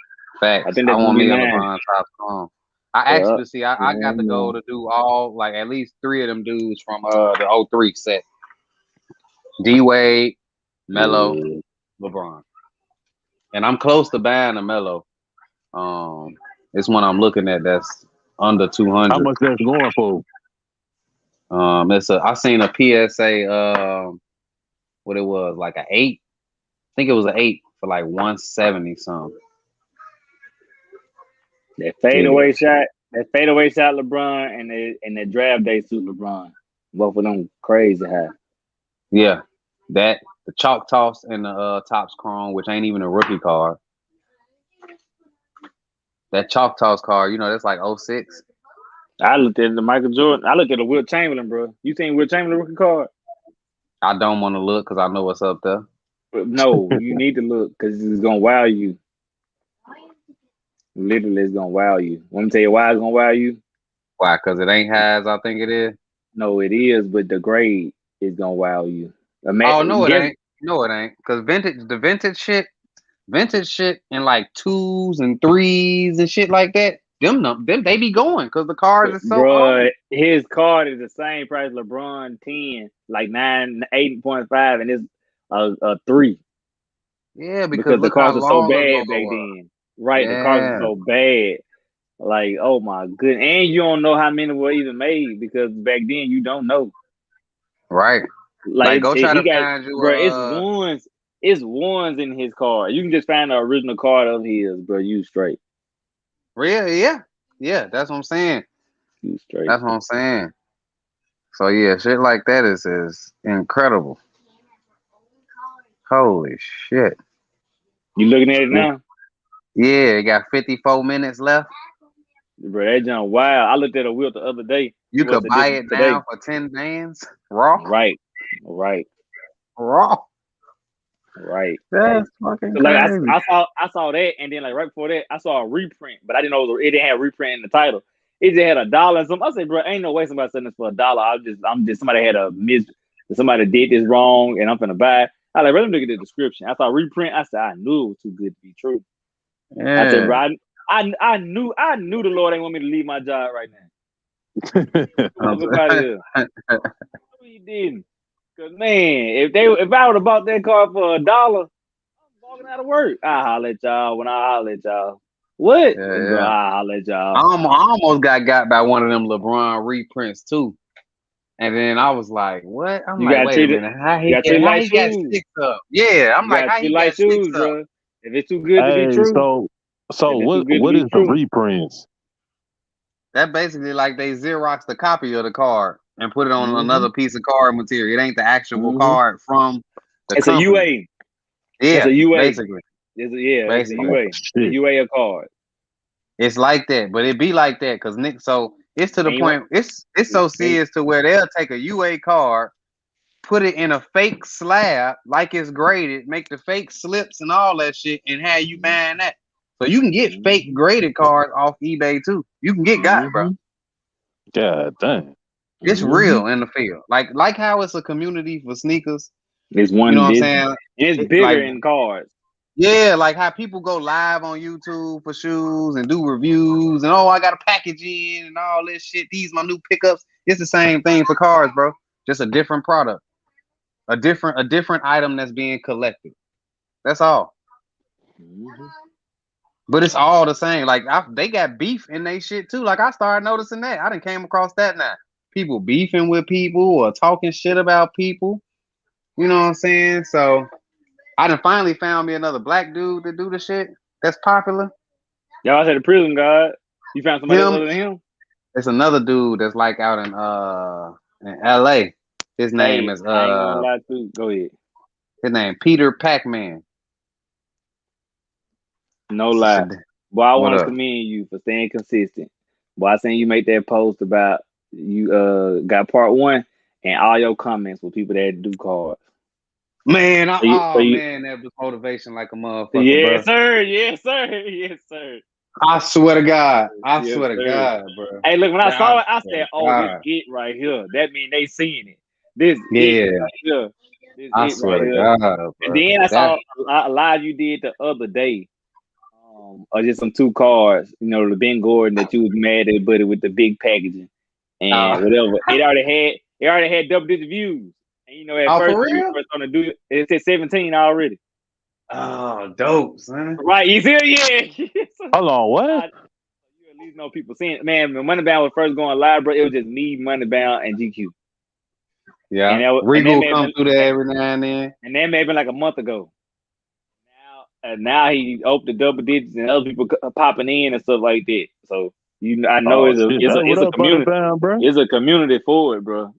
S1: I
S3: facts.
S1: think
S3: I
S1: that's gonna
S3: want
S1: be
S3: me a
S1: mine.
S3: LeBron top song. I
S1: Yeah.
S3: actually see. I got the goal to do all like at least 3 of them dudes from the '03 set. D Wade, Melo,
S1: Yeah.
S3: LeBron, and I'm close to buying a Melo. It's one I'm looking at that's under
S2: How
S3: 200.
S2: much that's going for?
S3: I seen a PSA. What it was like an 8. I think it was an 8 for like 170 something.
S1: That
S3: Yeah,
S1: fadeaway shot. That fadeaway shot, LeBron, and the draft day suit, LeBron. Both of them crazy high.
S3: yeah. That the chalk toss and the Topps Chrome, which ain't even a rookie card. That chalk toss card, that's like '06.
S1: I looked at the Michael Jordan. I looked at the Will Chamberlain, bro. You seen Will Chamberlain rookie card?
S3: I don't want to look because I know what's up there.
S1: But no, you need to look because it's gonna wow you. Literally, it's gonna wow you. Want me to tell you why it's gonna wow you?
S3: Why? Because it ain't high as I think it is.
S1: No, it is, but the grade is gonna wow you.
S3: Oh no, it
S1: Guess
S3: ain't. No, it ain't. Because vintage shit in like 2s and 3s and shit like that. Them they be going because the cars are so
S1: Bruh,
S3: old.
S1: his card is the same price LeBron 10, like 8.5, and it's a 3
S3: Yeah, because
S1: because the
S3: look how
S1: cars are so
S3: long ago
S1: bad
S3: it
S1: back
S3: was.
S1: then. Right, the cars are
S3: Yeah,
S1: so bad. Like, oh my goodness. And you don't know how many were even made because back then you don't know.
S3: right.
S1: Like,
S3: Like go try
S1: he
S3: to
S1: got,
S3: find you
S1: bro, it's ones in his card. You can just find the original card of his, bro. You straight.
S3: real, yeah. That's what I'm saying.
S1: You straight.
S3: That's what I'm saying. So yeah, shit like that is incredible. Holy shit.
S1: You looking at it now?
S3: Yeah, it got 54 minutes left.
S1: Bro, that jump wild. I looked at a wheel the other day.
S3: You
S1: Well,
S3: could buy it
S1: today.
S3: now for 10 bands. Raw.
S1: Right. Right.
S3: Raw.
S1: Right.
S3: That's fucking
S1: So like
S3: crazy.
S1: I saw that, and then like right before that, I saw a reprint, but I didn't know it didn't have reprint in the title. It just had $1 and something. I said, bro, ain't no way somebody selling this for $1. I'm just somebody had somebody did this wrong, and I'm finna buy it. I like, let me look at the description. I saw reprint. I said, I knew it was too good to be true. I said,
S3: Yeah.
S1: bro, I knew the Lord ain't want me to leave my job right now. Fuck up out of here. He didn't. Cause man, if I would have bought that car for $1, I'm walking out of work. I holler at y'all when I holler at y'all. What? Bro,
S3: Yeah.
S1: I holler at y'all.
S3: I almost got by one of them LeBron reprints too. And then I was like, what? I'm
S1: You
S3: like,
S1: gotta
S3: wait a
S1: treat it.
S3: minute. How
S1: You
S3: he
S1: gotta treat it
S3: how
S1: like
S3: he got
S1: shoes.
S3: 6 up? Yeah. I'm
S1: You
S3: like,
S1: gotta
S3: how
S1: treat it
S3: he
S1: like
S3: got 6
S1: shoes,
S3: up?
S1: bro. If it's too good to be
S2: Hey,
S1: true,
S2: so
S1: if it's too good to
S2: what
S1: be
S2: is the
S1: true,
S2: reprints?
S3: That basically like they Xerox the copy of the card and put it on
S1: mm-hmm,
S3: another piece of card material. It ain't the actual
S1: mm-hmm.
S3: card from the
S1: It's a
S3: company.
S1: UA. It's
S3: Yeah,
S1: a UA.
S3: basically.
S1: It's a
S2: Oh
S3: Basically.
S1: UA. The
S2: shit.
S1: UA card.
S3: It's like that, but it be like that because Nick. So it's to the
S1: And,
S3: point. It's so
S1: and,
S3: serious to where they'll take a UA card, put it in a fake slab like it's graded, make the fake slips and all that shit, and have you buying that. So you can get fake
S1: mm-hmm,
S3: graded cards off eBay too. You can get got, bro.
S1: mm-hmm,
S2: God damn.
S3: It's
S1: mm-hmm.
S3: real in the field. Like how it's a community for sneakers.
S1: It's
S3: You know
S1: one
S3: what I'm
S1: this,
S3: saying?
S1: and it's
S3: Like
S1: bigger in cards.
S3: yeah, like how people go live on YouTube for shoes and do reviews and I got a package in and all this shit. These my new pickups. It's the same thing for cars, bro. Just a different product, a different item that's being collected. That's all.
S1: Mm-hmm.
S3: But it's all the same. Like they got beef in they shit too. Like I started noticing that. I didn't came across that now. People beefing with people or talking shit about people. You know what I'm saying? So I done finally found me another black dude to do the shit that's popular.
S1: Y'all said the prison guard. You found somebody else
S3: Him.
S1: other than him?
S3: It's another dude that's like out in LA. His name
S1: Hey,
S3: is
S1: I ain't gonna lie to you. Go ahead.
S3: his name Peter Pac-Man.
S1: No lie.
S3: Shit.
S1: Boy, I
S3: What
S1: want to
S3: up?
S1: commend you for staying consistent. Boy, I seen you make that post about you got part one and all your comments with people that do cards.
S3: Man,
S1: So
S3: oh
S1: you,
S3: man, that was motivation like a motherfucker, bro.
S1: yes, sir. Yes, sir. Yes, sir.
S3: I swear to God. I
S1: Yes,
S3: swear to
S1: sir.
S3: God, bro.
S1: Hey, look, when I
S3: I
S1: saw it, I
S3: swear
S1: said,
S3: to
S1: "Oh, this
S3: God.
S1: it right here. That mean they seeing it. This it
S3: Yeah,
S1: right here. This
S3: I
S1: it
S3: swear
S1: right
S3: to
S1: here."
S3: God,
S1: And
S3: bro.
S1: then I
S3: That
S1: saw a live you did the other day, or just some two cards. You know, the Ben Gordon that you was mad at, buddy, with the big packaging and
S3: uh,
S1: whatever. It already had double digit views. And you know, at
S3: oh,
S1: first
S3: for
S1: when you
S3: real?
S1: first gonna do it, it said 17 already.
S3: Oh, dope, son.
S1: Right? You see? Yeah.
S2: Hold on, what?
S1: You at least know people seeing it. Man, when Moneybound was first going live, bro, it was just me, Moneybound, and GQ. And
S3: Yeah.
S1: that
S3: Regal
S1: may have
S3: come
S1: been
S3: through there every now and then.
S1: and that may have been like a month ago. Now he opened the double digits and other people popping in and stuff like that. So I know
S2: Oh
S1: it's a
S2: shit,
S1: it's a
S2: that what
S1: it's a
S2: up, Bunny
S1: community.
S2: Bound, bro?
S1: It's a community for it, bro.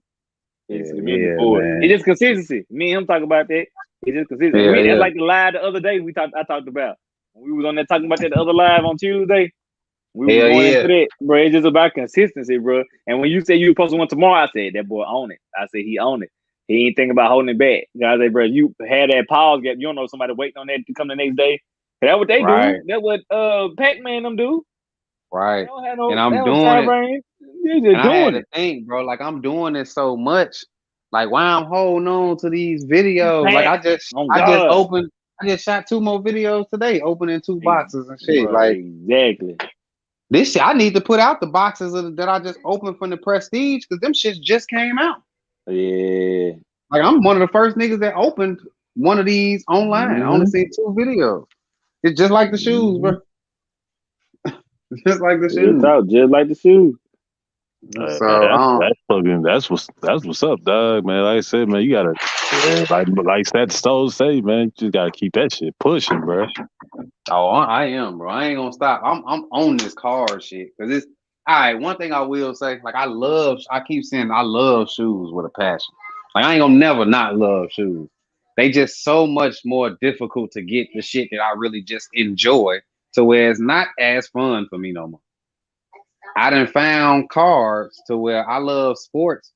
S1: It's a
S3: Yeah,
S1: community
S3: yeah,
S1: for it. It's
S3: man.
S1: just consistency. Me and him talk about that. It's just consistency.
S3: Yeah,
S1: That's
S3: yeah.
S1: like the live the other day I talked about. When we was on there talking about that the other live on Tuesday. We was
S3: Hell
S1: going into
S3: yeah.
S1: that, bro. It's just about consistency, bro. And when you say you posting one tomorrow, I said that boy own it. I said he own it. He ain't thinking about holding it back. Guys, say, bro, you had that pause gap. You don't know somebody waiting on that to come the next day. That's what they
S3: Right,
S1: do. That's what Pac-Man them do. They
S3: right.
S1: don't have
S3: And
S1: no they
S3: I'm
S1: don't
S3: doing
S1: time
S3: it.
S1: frame. They just
S3: And I had
S1: doing
S3: to
S1: it.
S3: think, bro, like I'm doing it so much. Like why I'm holding on to these videos. Like
S1: Pack.
S3: I just
S1: Oh
S3: I just
S1: God.
S3: opened I just shot 2 more videos today, opening 2 boxes and shit.
S1: Bro,
S3: Like
S1: exactly.
S3: this shit, I need to put out the boxes that I just opened from the Prestige because them shits just came out.
S1: Yeah.
S3: Like I'm one of the first niggas that opened one of these online. I only
S2: Mm-hmm.
S3: seen 2 videos. It's just like the shoes,
S2: Mm-hmm.
S3: bro. Just like the
S1: Real
S3: shoes.
S1: talk, just like the shoes.
S3: So
S2: Man, that's what's up, dog. Man, like I said, man, you gotta like that stove say, man, you just gotta keep that shit pushing, bro.
S3: oh, I am, bro. I ain't gonna stop. I'm on this car shit because it's all right. One thing I will say, like I keep saying I love shoes with a passion. Like I ain't gonna never not love shoes. They just so much more difficult to get the shit that I really just enjoy to where it's not as fun for me no more. I done found cars to where I love sports.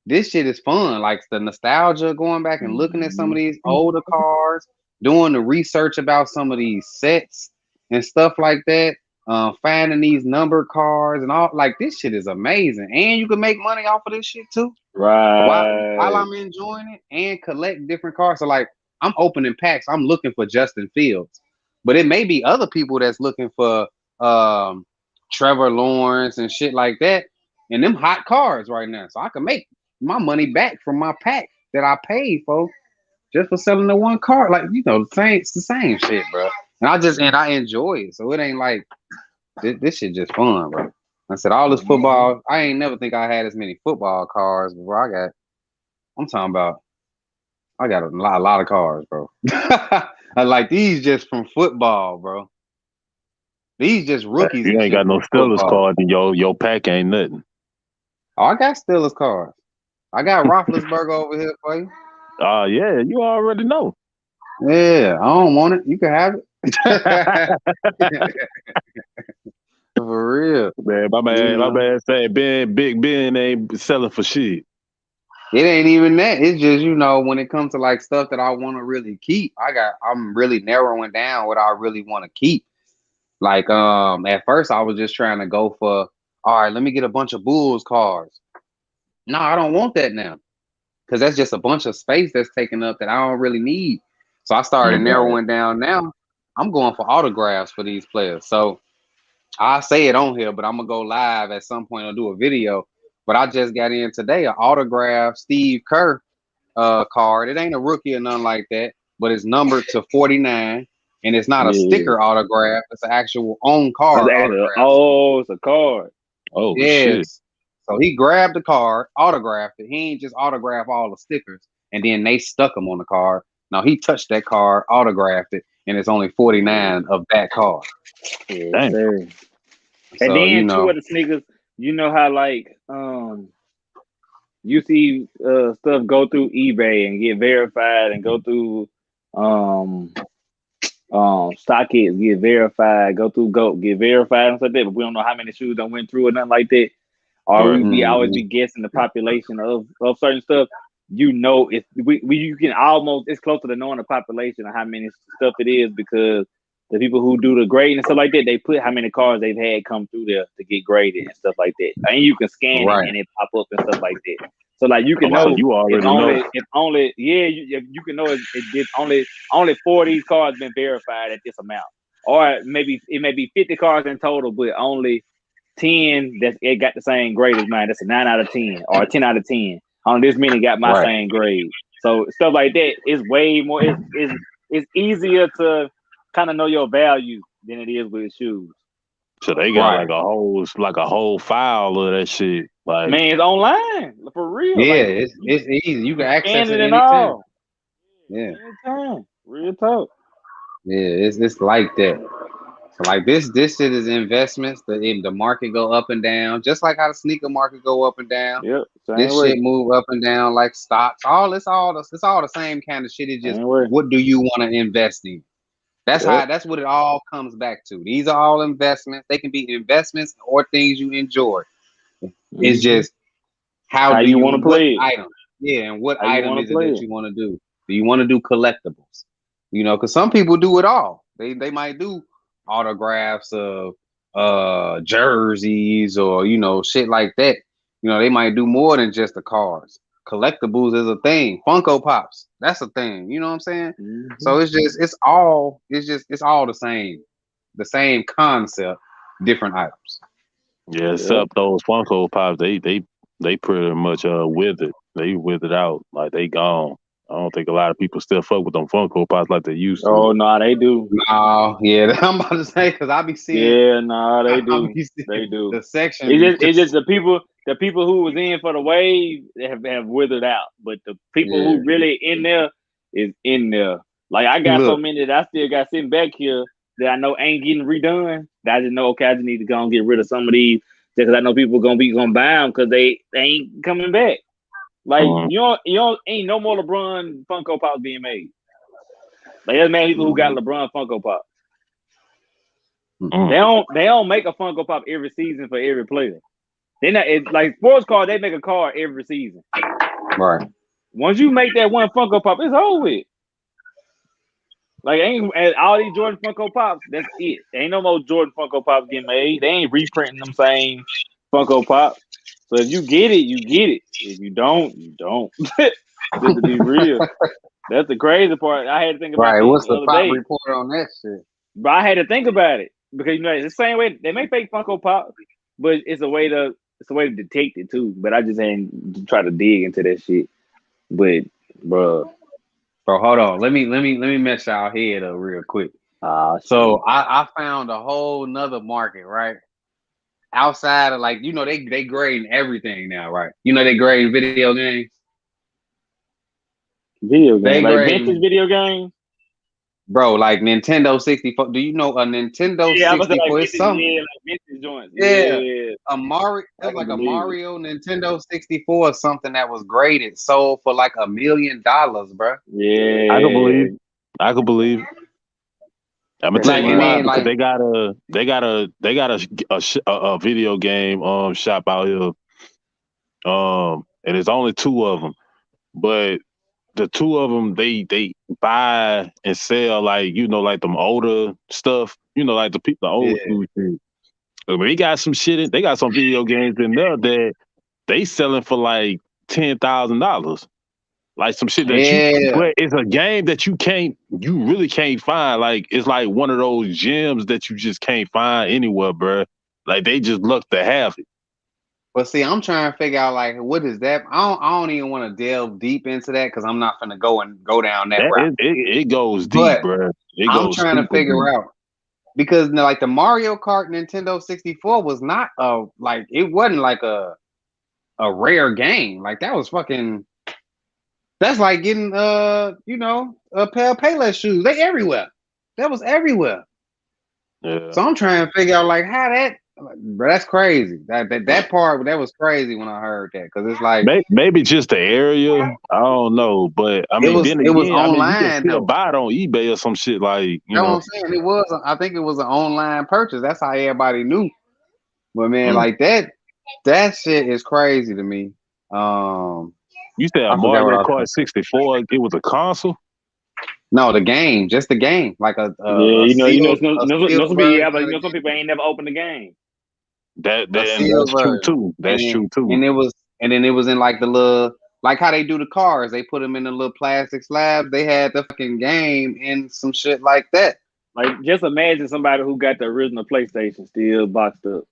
S3: This shit is fun. Like the nostalgia, going back and looking at some of these older cars, doing the research about some of these sets and stuff like that. Finding these numbered cars and all like this shit is amazing. And you can make money off of this shit too. While
S1: Right.
S3: I'm enjoying it and collect different cars. So like I'm opening packs. I'm looking for Justin Fields. But it may be other people that's looking for Trevor Lawrence and shit like that. And them hot cars right now. So I can make my money back from my pack that I paid for just for selling the one car. Like, it's the same shit, bro. And I enjoy it. So it ain't like this shit just fun, bro. I said all this football. I ain't never think I had as many football cars before. I'm talking about. I got a lot of cars, bro. I like these just from football, bro. These just
S2: If
S3: rookies
S2: you
S3: and
S2: ain't
S3: shit
S2: got no
S3: from
S2: Steelers
S3: football.
S2: card, then your pack ain't nothing.
S3: Oh, I got Steelers cars. I got Roethlisberger over here for you.
S2: Yeah, you already know.
S3: Yeah, I don't want it. You can have it. For real.
S2: Man,
S3: You
S2: my
S3: know,
S2: man saying Big Ben ain't selling for shit.
S3: it ain't even that. It's just, when it comes to like stuff that I want to really keep, I'm really narrowing down what I really want to keep. Like, at first I was just trying to go for, all right, let me get a bunch of Bulls cards. No, I don't want that now. Because that's just a bunch of space that's taken up that I don't really need. So I started
S2: Right.
S3: narrowing down now. I'm going for autographs for these players. So I say it on here, but I'm gonna go live at some point. I'll do a video. But I just got in today an autograph Steve Kerr card. It ain't a rookie or nothing like that, but it's numbered to 49, and it's not a
S1: Yeah.
S3: sticker autograph. It's an actual on
S1: That's
S3: card
S1: actually,
S3: autograph.
S1: oh, it's a card.
S2: Oh shit.
S3: Yes. So he grabbed the card, autographed it. He ain't just autograph all the stickers, and then they stuck them on the card. No, he touched that card, autographed it, and it's only 49 of that card.
S1: Yes,
S2: Damn.
S1: sir. And
S3: So
S1: then two of the sneakers, you know how like you see stuff go through eBay and get verified and go through um StockX get verified, go through GOAT get verified and stuff like that, but we don't know how many shoes done went through or nothing like that. Or
S2: Right.
S1: we be always be guessing the population of certain stuff. You know, if we you can almost it's closer to knowing the population of how many stuff it is because the people who do the grading and stuff like that, they put how many cars they've had come through there to get graded and stuff like that. And you can scan it
S3: right,
S1: and it pop up and stuff like that. So like you can
S2: Oh, so
S1: know
S2: you already know.
S1: if only yeah you can know it did only 4 of these cars been verified at this amount, or maybe it may be 50 cars in total, but only 10 that it got the same grade as mine. That's a 9 out of 10 or a 10 out of 10. On this many got my
S3: right.
S1: same grade. So stuff like that is way more. It's easier to kind of know your value than it is with shoes.
S2: So they got
S3: Right.
S2: like a whole file of that shit. Like,
S1: Man, it's online for real.
S3: Yeah,
S1: Like
S3: it's easy. You can access
S1: scan
S3: it
S1: it and
S3: anytime.
S1: all.
S3: Yeah,
S1: Anytime. Real talk.
S3: yeah, it's like that. So like this shit is investments. The market go up and down, just like how the sneaker market go up and down.
S1: Yep. Same
S3: This shit
S1: way.
S3: move up and down like stocks. It's all the same kind of shit. It's just
S1: Same way.
S3: what do you want to invest in?
S1: Yep.
S3: That's what it all comes back to. These are all investments. They can be investments or things you enjoy. It's
S1: Mm-hmm.
S3: just how
S1: How
S3: do
S1: you
S3: you
S1: want to
S3: what
S1: play it?
S3: item? Yeah, and what
S1: How you
S3: item
S1: want to
S3: is it
S1: play
S3: that
S1: it?
S3: you want to do? Do you want to do collectibles? Because some people do it all. They might do autographs of jerseys or shit like that. They might do more than just the cards. Collectibles is a thing. Funko Pops, that's a thing. You know what I'm saying?
S1: Mm-hmm.
S3: So it's all the same concept, different items.
S2: yeah,
S1: Yep.
S2: except those Funko Pops, they pretty much withered. They withered out. Like they gone. I don't think a lot of people still fuck with them Funko Pops like they used to.
S1: Oh no, they do.
S3: No, yeah, I'm about to say because
S1: Yeah, no, they
S3: I
S1: do.
S3: be seeing
S1: They do.
S3: the section be
S1: It's just
S3: just
S1: the people who was in for the wave have withered out, but the people
S3: yeah.
S1: who really in there is in there. Like I got so
S3: Look,
S1: many that I still got sitting back here that I know ain't getting redone. That I just know okay, I just need to go and get rid of some of these because I know people gonna buy them because they ain't coming back. Like
S2: Mm.
S1: you don't ain't no more LeBron Funko Pops being made. Like there's many people who got LeBron Funko Pops.
S2: Mm.
S1: They don't make a Funko Pop every season for every player. They not it's like sports card. They make a card every season.
S3: right.
S1: Once you make that one Funko Pop, it's over with. Like ain't all these Jordan Funko Pops. That's it. Ain't no more Jordan Funko Pops getting made. They ain't reprinting them same Funko Pops. So if you get it, you get it. If you don't, you don't. Just to be real, that's the crazy part. I had to think about
S3: Right.
S1: that
S3: What's
S1: the
S3: the
S1: other
S3: pop
S1: day,
S3: report on that shit?
S1: but I had to think about it because it's the same way they make fake Funko Pops, but it's a way to detect it too. But I just ain't try to dig into that shit. But bro,
S3: Bro, hold on. Let me mess y'all head up real quick.
S1: shit.
S3: So I found a whole nother market, right? Outside of like, they grading everything now, right? They grading video games.
S1: Video game,
S3: They
S1: like vintage
S3: grading,
S1: video games.
S3: bro, like Nintendo 64. Do you know a Nintendo
S1: Yeah, I was like
S3: 64 is
S1: vintage.
S3: some
S1: Yeah, like vintage joints.
S3: yeah.
S1: Yeah,
S3: A Mario, it
S1: I
S3: was
S1: can
S3: like a
S1: believe it.
S3: Mario Nintendo 64 or something that was graded, sold for like $1 million, bro.
S2: I could believe.
S1: Yeah,
S2: I could believe. I'm gonna
S1: that's
S2: tell
S3: Like,
S2: you
S3: and
S2: why
S1: wild.
S3: then
S2: because
S3: like,
S2: they got a video game shop out here and it's only two of them, but the two of them they buy and sell like like them older stuff, like the people the
S3: yeah,
S2: old school shit. I mean, they got some shit in, they got some video games in there that they selling for like $10,000. Like some shit that
S3: yeah.
S2: but it's a game that you really can't find. Like it's like one of those gems that you just can't find anywhere, bro. Like they just luck to have it.
S3: But see, I'm trying to figure out like what is that? I don't even want to delve deep into that because I'm not gonna go down that
S2: That
S3: route.
S2: it goes deep,
S3: But
S2: bro. It
S3: I'm
S2: goes
S3: trying to
S2: super
S3: figure
S2: deep.
S3: out because like the Mario Kart Nintendo 64 was not like it wasn't like a rare game. Like that was fucking. That's like getting a pair of Payless shoes. They everywhere. That was everywhere.
S2: Yeah.
S3: So I'm trying to figure out like how that Bro, that's crazy. That part that was crazy when I heard that because it's like
S2: Maybe just the area. I don't know, but I mean, then
S3: it was
S2: again, I mean, you can
S3: online
S2: still
S3: though.
S2: buy it on eBay or some shit like
S3: That's what I'm saying. It was. I think it was an online purchase. That's how everybody knew. But man, like that shit is crazy to me.
S2: You said a
S3: I forgot what
S2: Mario
S3: I was
S2: Kart
S3: saying.
S2: 64. It was a console.
S3: No, the game, just the game, like
S1: Yeah,
S3: a sealed
S1: some people,
S3: version
S1: yeah, but
S3: of the
S1: some people
S3: game,
S1: ain't never opened the game.
S3: a
S2: And
S3: sealed
S2: that's true
S3: version,
S2: too. That's true too.
S3: and it was, and then it was in like the little, like how they do the cars, they put them in the little plastic slabs. They had the fucking game in some shit like that.
S1: Like, just imagine somebody who got the original PlayStation still boxed up.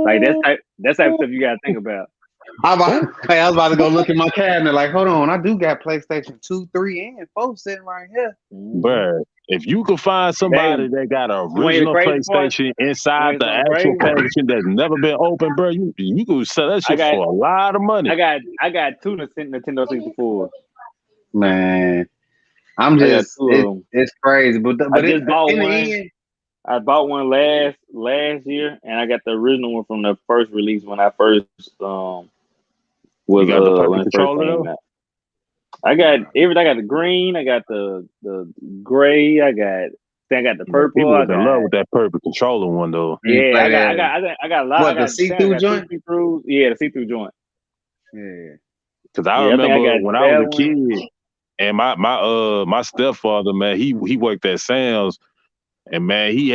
S1: Like
S2: Oh,
S1: that's type of stuff you gotta think about.
S3: I was about to go look in my cabinet, like, hold on, I do got PlayStation 2, 3, and 4 sitting right here.
S1: Mm-hmm.
S2: bruh. If you could find somebody
S1: Hey,
S2: that got an
S1: you want to hear the
S2: original
S1: crazy part?
S2: PlayStation
S1: You want
S2: inside
S1: to hear
S2: the
S1: something
S2: actual
S1: crazy?
S2: packaging that's never been opened, bro, you could sell that
S1: I
S2: shit
S1: got
S2: for a lot of money.
S1: I got two Nintendo 64.
S3: Man,
S1: I got two of them.
S3: it's crazy, but
S1: I
S3: it
S1: just bought
S3: in
S1: one.
S3: the end,
S1: I bought one last year, and I got the original one from the first release when I first
S2: You got the
S1: when
S2: perfect
S1: it first
S2: controller
S1: came
S2: though.
S1: out. I got everything. I got the green. I got the gray. I got the
S2: Man,
S1: purple.
S2: people
S1: I
S2: was in love
S1: got
S2: with that perfect controller one though.
S3: you
S1: yeah.
S3: play that.
S1: I got a lot.
S3: What, the
S1: I
S3: see-through
S1: got two
S3: joint?
S1: see-throughs. Yeah, the see-through joint.
S3: Yeah.
S2: Cause I
S1: Yeah, I think I
S2: remember
S1: got
S2: when I was
S1: that
S2: a
S1: one.
S2: kid, and my stepfather, man, he worked at Sam's, and man, he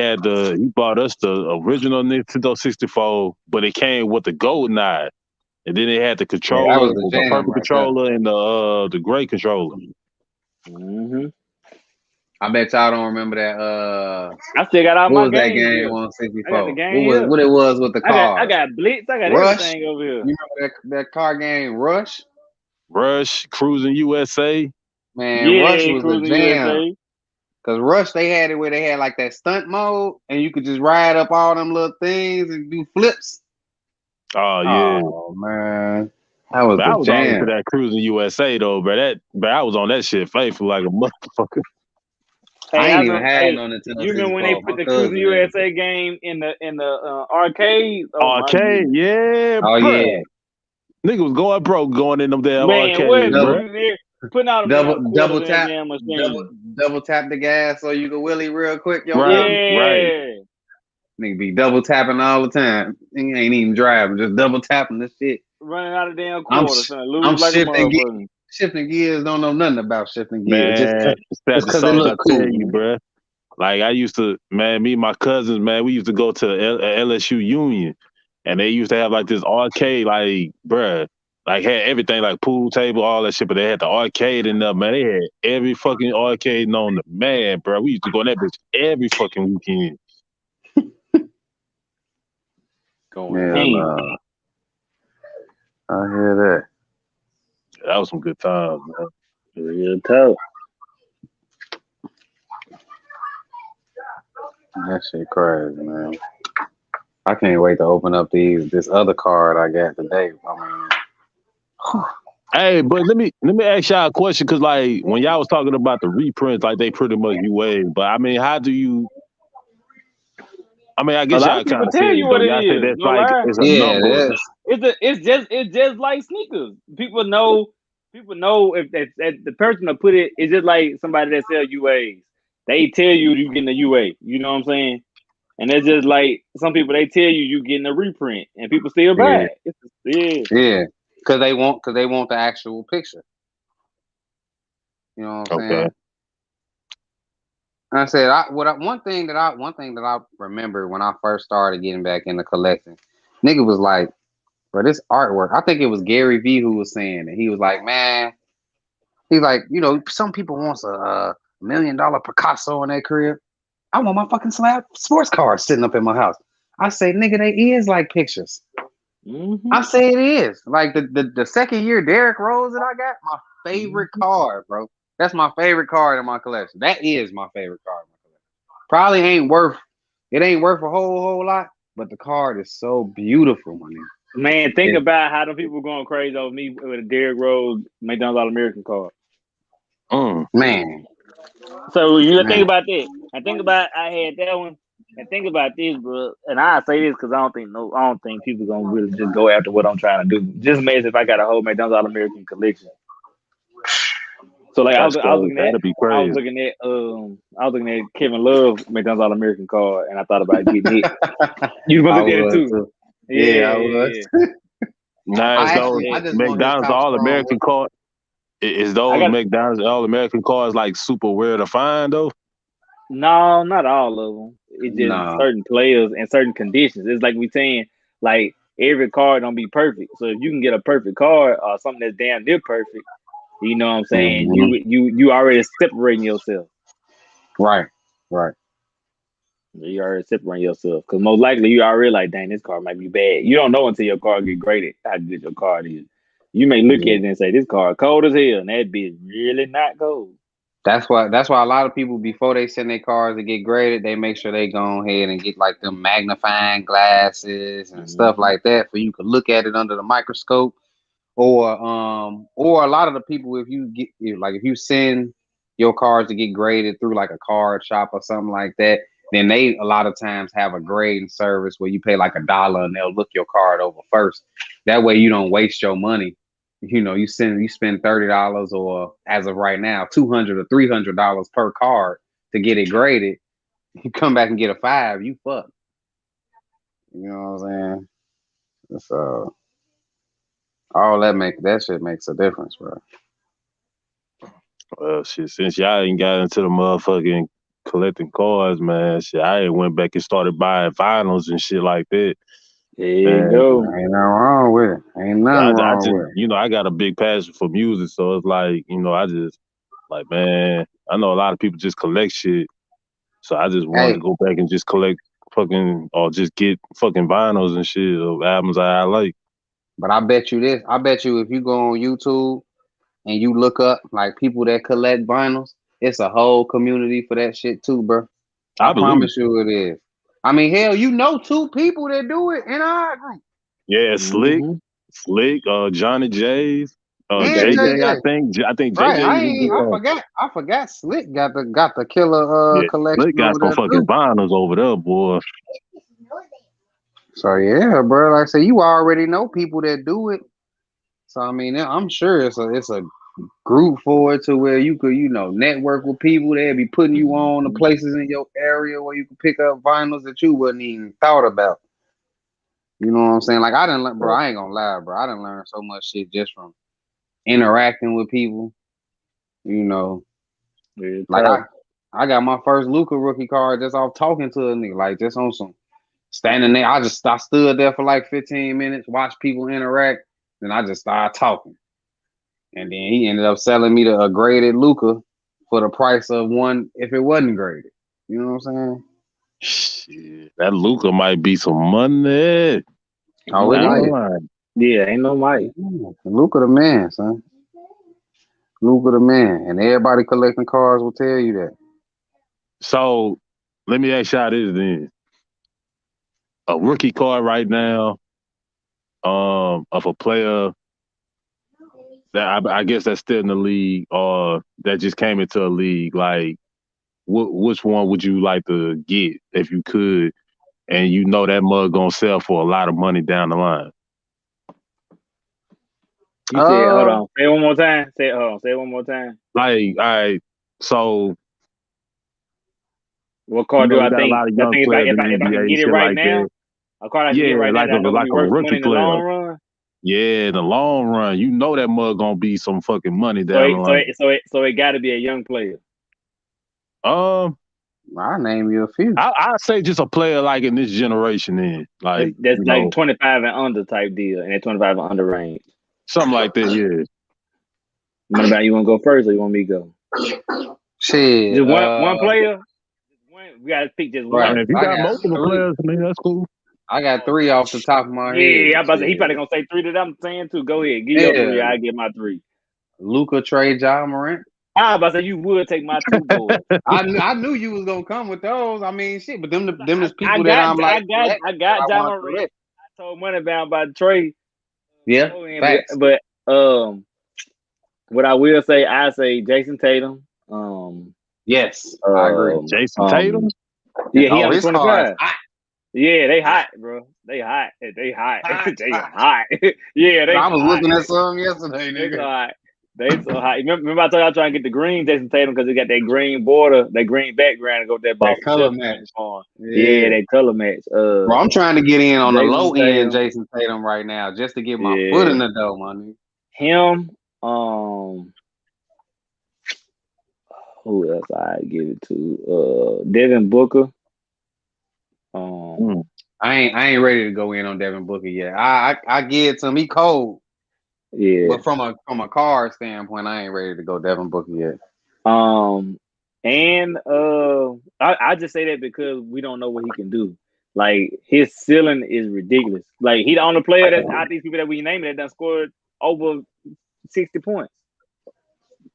S2: bought us the original Nintendo 64, but it came with the golden eye. And then it had the
S3: Yeah, that
S2: controller,
S3: was the
S2: the
S3: jam
S2: purple
S3: right there.
S2: controller and the gray controller.
S1: Mm-hmm.
S3: I bet y'all don't remember that.
S1: I still got all
S3: What
S1: my
S3: was that
S1: games
S3: game
S1: here.
S3: on
S1: I got the
S3: 64?
S1: game here.
S3: What it was with the
S1: I
S3: cars?
S1: got Blitz. I got
S3: Rush.
S1: everything over here.
S3: You remember that car game Rush?
S2: Rush, Cruising USA.
S3: Man, Rush
S1: Yeah,
S3: was the
S1: Cruising
S3: jam.
S1: USA.
S3: Cause Rush, they had it where they had like that stunt mode, and you could just ride up all them little things and do flips.
S2: Oh yeah.
S3: Oh man, that was
S2: But
S3: the
S2: I was always to
S3: jam.
S2: that Cruising USA though, but I was on that shit faithful like a motherfucker.
S3: I
S1: Hey, I
S3: ain't even
S1: remember.
S3: had
S1: Hey,
S3: no Nintendo
S1: you remember when they
S3: 64.
S1: put
S3: My
S1: the Cruising
S3: cousin had it.
S1: USA game in the arcade? Oh my
S2: Arcade,
S1: goodness,
S2: yeah,
S3: Oh yeah,
S2: bruh. Nigga was going broke going in them damn
S1: man, what
S2: arcades,
S3: double
S2: bruh.
S1: you there putting all them damn
S3: double
S1: quarters in that
S3: tap,
S1: damn
S3: double
S1: machine?
S3: double tap the gas so you can wheelie real quick. Your car,
S2: Right.
S1: Yeah,
S3: nigga be double tapping all the time. He ain't even driving, just double tapping this shit.
S1: running out of damn
S3: I'm
S1: quarters, finna
S3: I'm
S1: lose like a
S3: shifting
S1: motherfucker.
S3: shifting gears. Don't know nothing about shifting gears.
S2: Man,
S3: Just
S2: that's the
S3: cause it
S2: songs I
S3: look
S2: tell
S3: cool.
S2: you, bruh. Like I used to, man, me and my cousins, man, we used to go to LSU Union, and they used to have like this arcade, like, bruh, like had everything, like pool table, all that shit, but they had the arcade in there, man. They had every fucking arcade known to man, bruh. We used to go in that bitch every fucking weekend.
S1: Going
S3: Yeah,
S1: ham.
S3: no. I hear
S2: That was some good times, man.
S1: Real tough.
S3: that. That shit crazy, man. I can't wait to open up this other card I got today. I mean,
S2: Hey, but let me ask y'all a question, cause like when y'all was talking about the reprints, like they pretty much UA, but I mean, how do you? I mean, I
S1: A
S2: guess
S1: lot
S2: y'all
S1: of
S2: kind
S1: people
S2: of
S1: tell
S2: said
S1: you
S2: it though.
S1: what it
S2: Y'all said
S1: is.
S2: that's
S1: No
S2: like
S1: lie.
S2: it's a
S3: yeah,
S2: number.
S1: It's just like sneakers. People know if the person that put it is just like somebody that sell UAs. They tell you getting a UA. You know what I'm saying? And it's just like some people they tell you getting a reprint, and people still buy
S3: yeah,
S1: it. Yeah.
S3: yeah. Cause they want the actual picture. You know what I'm
S2: Okay.
S3: saying? And I said, one thing that I remember when I first started getting back into collecting, nigga was like, bro, this artwork. I think it was Gary V who was saying it. He was like, man, he's like, some people wants a $1 million Picasso in their crib. I want my fucking slab sports cars sitting up in my house. I say, nigga, they is like pictures.
S1: Mm-hmm.
S3: I say it is. Like the second year Derrick Rose that I got, my favorite card, bro. That's my favorite card in my collection. That is my favorite card in my collection. Probably ain't worth a whole lot, but the card is so beautiful, my nigga.
S1: Man, think about how the people going crazy over me with a Derrick Rose McDonald's All American card.
S3: Man.
S1: So you think about that. I had that one, And think about this, bro. And I say this because I don't think people gonna really just go after what I'm trying to do. Just imagine if I got a whole McDonald's All American collection. So like
S2: That's
S1: I was
S2: crazy.
S1: looking at
S2: That'd be crazy.
S1: I was looking at Kevin Love McDonald's All American card, and I thought about getting it. You supposed
S3: I
S1: to look at it
S3: was
S1: too.
S3: too. Yeah, I was.
S1: Yeah,
S2: Now, is
S3: I
S2: those
S3: actually,
S1: yeah.
S3: I just want his
S2: McDonald's
S3: top
S2: All
S3: strong
S2: American
S3: rookie.
S2: card? Is
S1: I
S2: those
S1: got
S2: McDonald's All American cars like super rare to find though?
S1: no, not all of them. It's just
S3: Nah,
S1: certain players and certain conditions. It's like we saying like every card don't be perfect. So if you can get a perfect card or something that's damn near perfect, you know what I'm saying?
S3: hmm
S1: You already separating yourself.
S3: right, right.
S1: You already separating yourself because most likely you already like, dang, this card might be bad. You don't know until your card get graded how good your card is. You may look at
S3: Yeah.
S1: it and say this card cold as hell, and that bitch really not cold.
S3: That's why a lot of people before they send their cars to get graded, they make sure they go ahead and get like them magnifying glasses and stuff
S1: Hmm.
S3: like that, for you could look at it under the microscope. Or a lot of the people, if you send your cars to get graded through like a card shop or something like that, then they a lot of times have a grading service where you pay like $1 and they'll look your card over first. That way you don't waste your money. You spend $30, or as of right now, $200 or $300 per card to get it graded. You come back and get a 5, you fuck. You know what I'm saying? So all that shit makes a difference, bro.
S2: Well, shit, since y'all ain't got into the motherfucking collecting cars, man, shit, I ain't went back and started buying vinyls and shit like that.
S1: There you
S2: Man,
S1: go.
S3: Ain't nothing wrong with it. Ain't nothing
S2: I
S3: wrong
S2: just,
S3: with it.
S2: I got a big passion for music, so it's like, I just like, man, I know a lot of people just collect shit, so I just wanted to
S3: Hey,
S2: go back and just collect fucking or just get fucking vinyls and shit of albums I like.
S3: but I bet you this. I bet you if you go on YouTube and you look up like people that collect vinyls, it's a whole community for that shit too, bro. I
S2: I believe.
S3: promise you it is. I mean, hell, you know 2 people that do it in our group.
S2: Yeah,
S1: Hmm.
S2: Slick, Johnny J's,
S3: And
S1: JJ.
S2: JJ.
S3: JJ.
S2: I think
S3: Right.
S2: JJ even do.
S3: I forgot Slick got the killer
S2: Yeah,
S3: collection
S2: Slick got
S3: over
S2: some
S3: there
S2: fucking
S3: too.
S2: vinyls over there, boy.
S3: So yeah, bro. Like I said, you already know people that do it. So I mean, I'm sure it's a group for it to where you could, network with people. They'll be putting you on the
S1: Hmm.
S3: places in your area where you can pick up vinyls that you wouldn't even thought about. You know what I'm saying? Like I didn't learn, bro. I ain't gonna lie, bro. I didn't learn so much shit just from interacting with people. You know,
S1: Real
S3: like I
S1: talk.
S3: I got my first Luca rookie card just off talking to a nigga, like just on some standing there. I stood there for like 15 minutes, watched people interact, then I just started talking. And then he ended up selling me a graded Luca for the price of one if it wasn't graded. You know what I'm saying?
S2: Shit, that Luca might be some money
S1: Ain't
S3: Oh,
S1: no
S3: it
S2: down the
S1: mic.
S3: is.
S2: line.
S1: Yeah, ain't no mic.
S3: Luca the man, son. Luca the man. And everybody collecting cars will tell you that.
S2: So let me ask y'all this then: a rookie card right now, of a player that I guess that's still in the league or that just came into a league, like which one would you like to get if you could, and you know that mug gonna sell for a lot of money down the line?
S1: You said, hold
S3: Uh,
S1: on. Say it one more time. Hold on. Say it one more time.
S2: Like, all right, so
S1: What card do
S2: we
S1: I
S2: got a
S1: think?
S2: lot of
S1: I
S2: young
S1: think
S2: players in the
S1: if I
S2: NBA
S1: can
S2: and
S1: get it
S2: shit
S1: right
S2: like that.
S1: now, a card I can get
S2: Yeah,
S1: right now that I know gonna be
S2: like a
S1: worth
S2: rookie
S1: money in the
S2: player.
S1: long run.
S2: Yeah, in the long run, you know that mug gonna be some fucking money
S1: So
S2: down the
S1: it so
S2: line.
S1: it so it so it got to be a young player.
S2: Um,
S3: I'll name you a few.
S2: I say just a player like in this generation, then like
S1: That's like 25 and under type deal, and that 25 and under range.
S2: something like that. Yeah,
S1: What about you? Want to go first, or you want me to go?
S3: Shit.
S1: Just one player. One. We gotta pick just
S2: I
S3: Right.
S2: mean,
S1: one.
S2: if you
S3: I
S2: got
S3: got
S2: multiple
S3: three.
S2: players, I mean that's cool.
S3: I got three off the top of my
S1: Yeah,
S3: head.
S1: I'm about to say he
S3: Shit.
S1: probably gonna say three that I'm saying too. Go ahead, give your three.
S3: Yeah.
S1: I get my three.
S3: Luca, Trey, John Morant.
S1: I about to say you would take my two boys.
S3: I knew you was gonna come with those. I mean, shit, but them is
S1: I
S3: people that
S1: got
S3: I'm
S1: I
S3: like
S1: got I
S3: collecting that
S1: got
S3: I
S1: John
S3: want to
S1: Morant.
S3: collect.
S1: I told Moneybound about Trey.
S3: Yeah, facts.
S1: But what I will say, I say Jason Tatum.
S3: Yes, I agree.
S1: Um,
S2: Jason
S1: um,
S2: Tatum.
S1: Yeah, he
S3: Oh,
S1: under
S3: his car is
S1: 25. Yeah, they hot, bro. They hot. They hot.
S3: hot.
S1: They hot. Yeah, they
S3: I was
S1: hot.
S3: looking at some yesterday,
S1: They so
S3: nigga.
S1: hot. They so hot. Remember I told you I was trying to get the green Jason Tatum because they got that green border, that green background to go with that
S3: That
S1: Boston
S3: color
S1: Celtics
S3: match.
S1: uniform. Yeah,
S3: Yeah.
S1: that color match.
S3: Bro, I'm trying to get in on the
S1: Jason
S3: low end
S1: Tatum.
S3: Jason Tatum right now just to get my foot
S1: Yeah.
S3: in the door, my nigga.
S1: Him. Who else I give it to? Devin Booker.
S3: I ain't ready to go in on Devin Booker yet. I give it to him. He cold.
S1: Yeah.
S3: But from a card standpoint, I ain't ready to go Devin Booker yet.
S1: And I just say that because we don't know what he can do. Like his ceiling is ridiculous. Like he the only player that's out these people that we named that done scored over 60 points.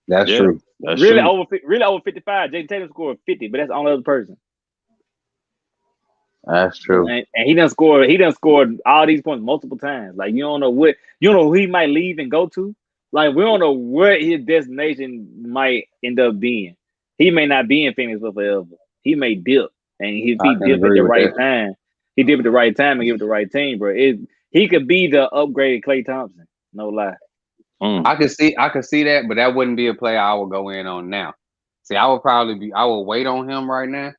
S3: That's true.
S2: That's
S1: really
S2: true.
S1: over 55. Jason Tatum scored 50, but that's the only other person.
S3: That's true.
S1: And he done scored all these points multiple times. Like you don't know who he might leave and go to. Like we don't know where his destination might end up being. He may not be in Phoenix for forever. He may dip, and if
S3: I
S1: he
S3: can
S1: dip at
S3: agree
S1: the
S3: with
S1: right
S3: that.
S1: time, he dip at the right time and give it the right team, bro. He could be the upgraded Klay Thompson. No lie.
S3: I could see that, but that wouldn't be a player I would go in on now. See, I would wait on him right now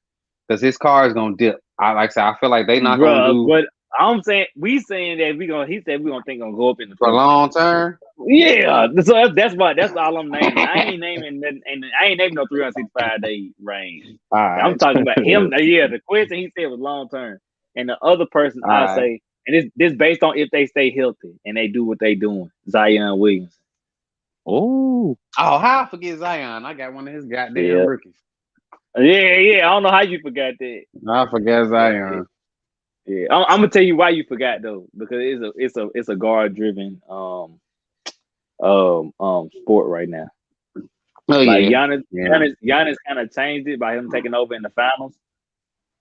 S3: because his car is gonna dip. Like I said, I feel like they not gonna
S1: Bro,
S3: do
S1: but I'm saying he said we gonna go up in the
S3: for
S1: future.
S3: long term.
S1: Yeah, so that's all I'm naming. I ain't naming nothing, and I ain't naming no 365-day range.
S3: All
S1: I'm
S3: right.
S1: talking about him. Yeah, the question he said was long term, and the other person
S3: All
S1: I
S3: right.
S1: say, and this based on if they stay healthy and they do what they doing. Zion Williamson.
S3: Oh, how I forget Zion? I got one of his goddamn
S1: Yeah,
S3: rookies.
S1: yeah. I don't know how you forgot that.
S3: I forget Zion.
S1: Yeah, I'm gonna tell you why you forgot though, because it's a guard driven sport right now.
S3: Oh
S1: Like
S3: yeah.
S1: Giannis kind of changed it by him taking over in the finals